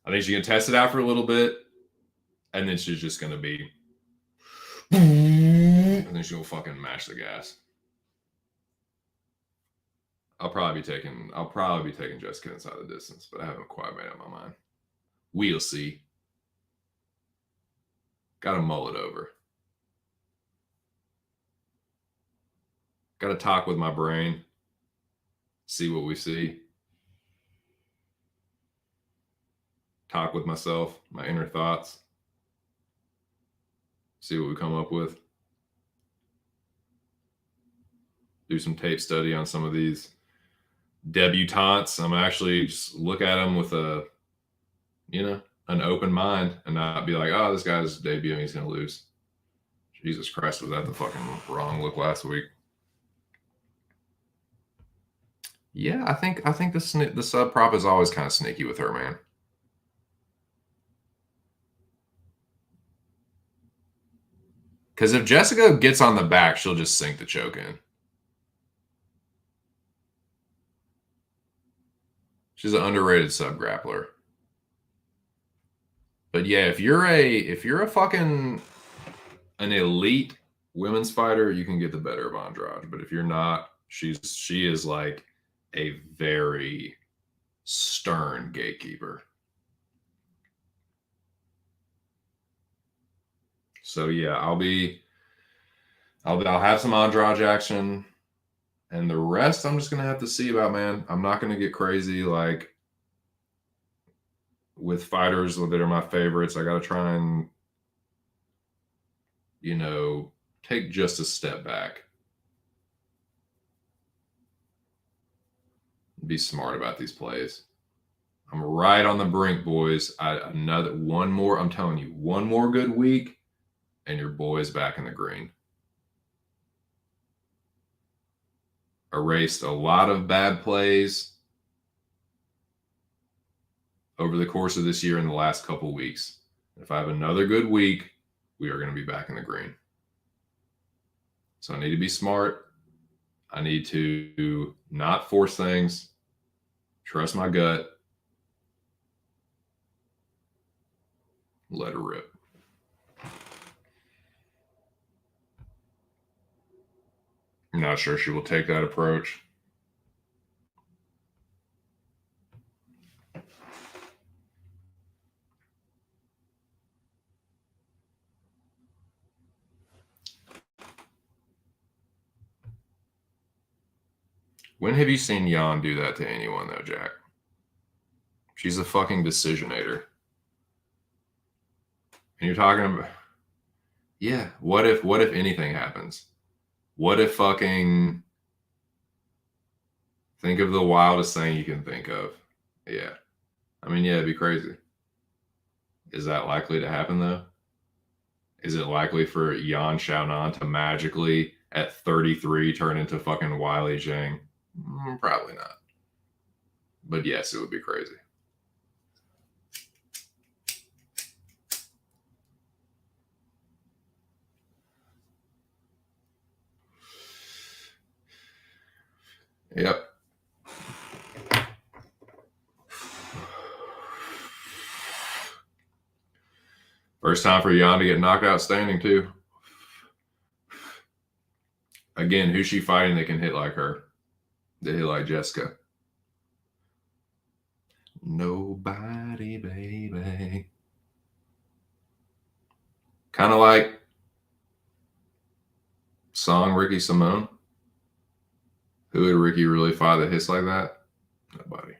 I think she can test it out for a little bit, and then she's just going to be, and then she'll fucking mash the gas. I'll probably be taking Jessica inside the distance, but I haven't quite made up my mind. We'll see. Got to mull it over. Got to talk with my brain. See what we see. Talk with myself, my inner thoughts. See what we come up with. Do some tape study on some of these debutantes. I'm actually just look at them with an open mind and not be like, oh, this guy's debuting, he's going to lose. Jesus Christ, was that the fucking wrong look last week? Yeah, I think the sub prop is always kind of sneaky with her, man. Because if Jessica gets on the back, she'll just sink the choke in. She's an underrated sub grappler. But yeah, if you're a fucking an elite women's fighter, you can get the better of Andrade. But if you're not, she is like a very stern gatekeeper. So yeah, I'll have some Andrade action, and the rest I'm just gonna have to see about, man. I'm not gonna get crazy like with fighters that are my favorites. I gotta try and take just a step back. Be smart about these plays. I'm right on the brink, boys. I'm telling you, one more good week, and your boy's back in the green. Erased a lot of bad plays over the course of this year in the last couple of weeks. If I have another good week, we are going to be back in the green. So I need to be smart. I need to not force things. Trust my gut. Let her rip. I'm not sure she will take that approach. When have you seen Jan do that to anyone, though, Jack? She's a fucking decisionator. And you're talking about, yeah, what if anything happens? What if fucking, think of the wildest thing you can think of. Yeah. I mean, yeah, it'd be crazy. Is that likely to happen though? Is it likely for Yan Xiaonan to magically at 33 turn into fucking Wiley Zhang? Probably not. But yes, it would be crazy. Yep. First time for Yan to get knocked out standing too. Again, who's she fighting that can hit like her? That hit like Jessica? Nobody, baby. Kind of like song Ricky Simone. Who would Ricky really fight that hits like that? Nobody.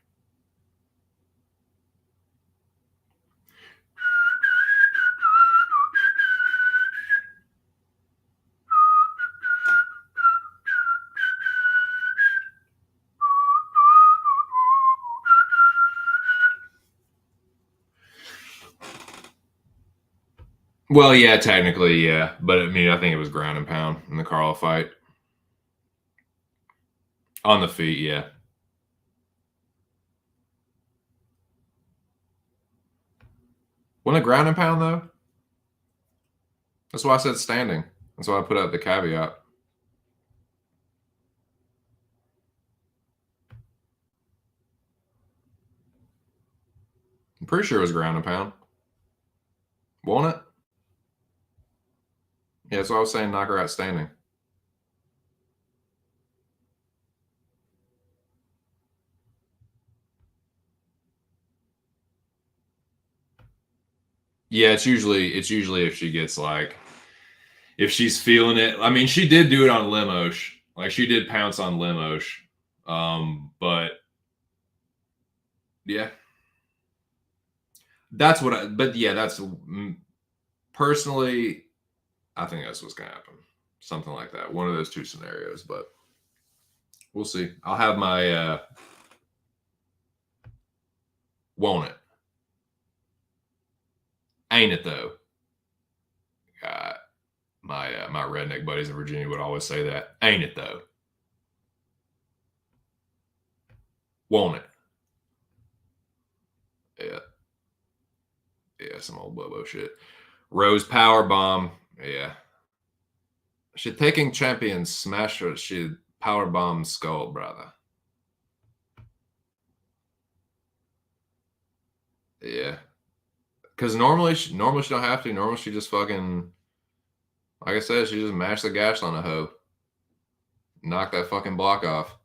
Well, yeah, technically, yeah. But I mean, I think it was ground and pound in the Carl fight. On the feet, yeah. Wasn't it ground and pound, though? That's why I said standing. That's why I put out the caveat. I'm pretty sure it was ground and pound. Won't it? Yeah, that's why I was saying knock her out standing. Yeah, it's usually if she gets like, if she's feeling it. I mean, she did do it on Limosh. Like she did pounce on Limosh. But yeah. That's what but yeah, that's personally, I think that's what's gonna happen. Something like that. One of those two scenarios, but we'll see. I'll have my won't it? Ain't it though? My redneck buddies in Virginia would always say that. Ain't it though? Won't it? Yeah. Yeah, some old Bobo shit. Rose power bomb. Yeah. She taking champion smasher. She power bomb skull, brother. Yeah. Because normally she don't have to. Normally she just fucking, like I said, she just mashed the gas on a hoe. Knock that fucking block off.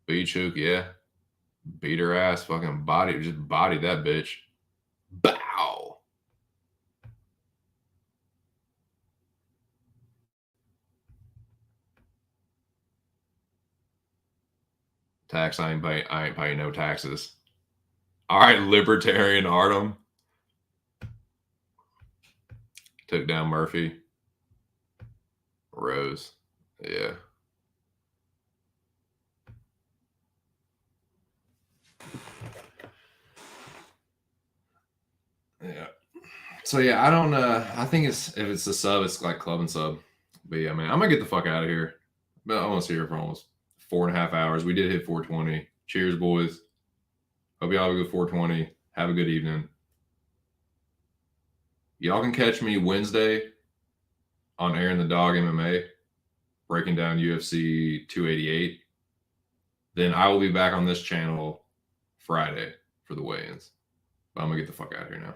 Beat Chook, yeah. Beat her ass, fucking body, just body that bitch. Bow. Tax, I ain't paying no taxes. All right, libertarian Artem. Took down Murphy. Rose. Yeah. Yeah. So yeah, I don't I think it's, if it's a sub, it's like club and sub. But yeah, man, I'm gonna get the fuck out of here. But I almost here for almost 4.5 hours. We did hit 420. Cheers, boys. Hope y'all have a good 420. Have a good evening. Y'all can catch me Wednesday on Aaron the Dog MMA, breaking down UFC 288. Then I will be back on this channel Friday for the weigh-ins. But I'm gonna get the fuck out of here now.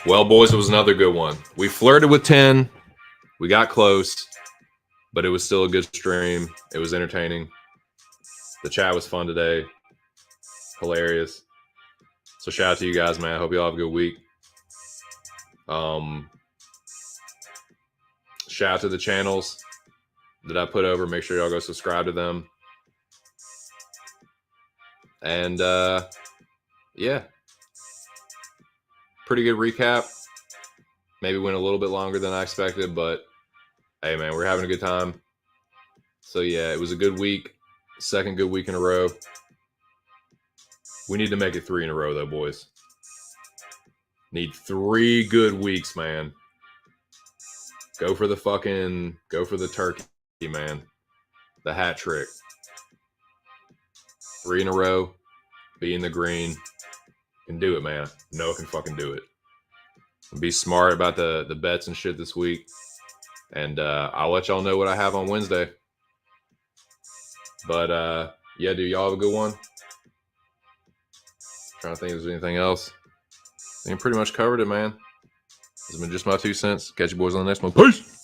Well, boys, it was another good one. We flirted with 10. We got close, but it was still a good stream. It was entertaining. The chat was fun today. Hilarious. So shout out to you guys, man. I hope you all have a good week. Shout out to the channels that I put over. Make sure y'all go subscribe to them. And yeah, pretty good recap. Maybe went a little bit longer than I expected, but hey, man, we're having a good time. So yeah, it was a good week. Second good week in a row. We need to make it 3 in a row, though, boys. Need 3 good weeks, man. Go for the turkey, man. The hat trick. 3 in a row. Be in the green. Can do it, man. Noah can fucking do it. Be smart about the bets and shit this week. And I'll let y'all know what I have on Wednesday. But yeah, dude, y'all have a good one. Trying to think if there's anything else. I think I pretty much covered it, man. This has been just my 2 cents. Catch you boys on the next one. Peace!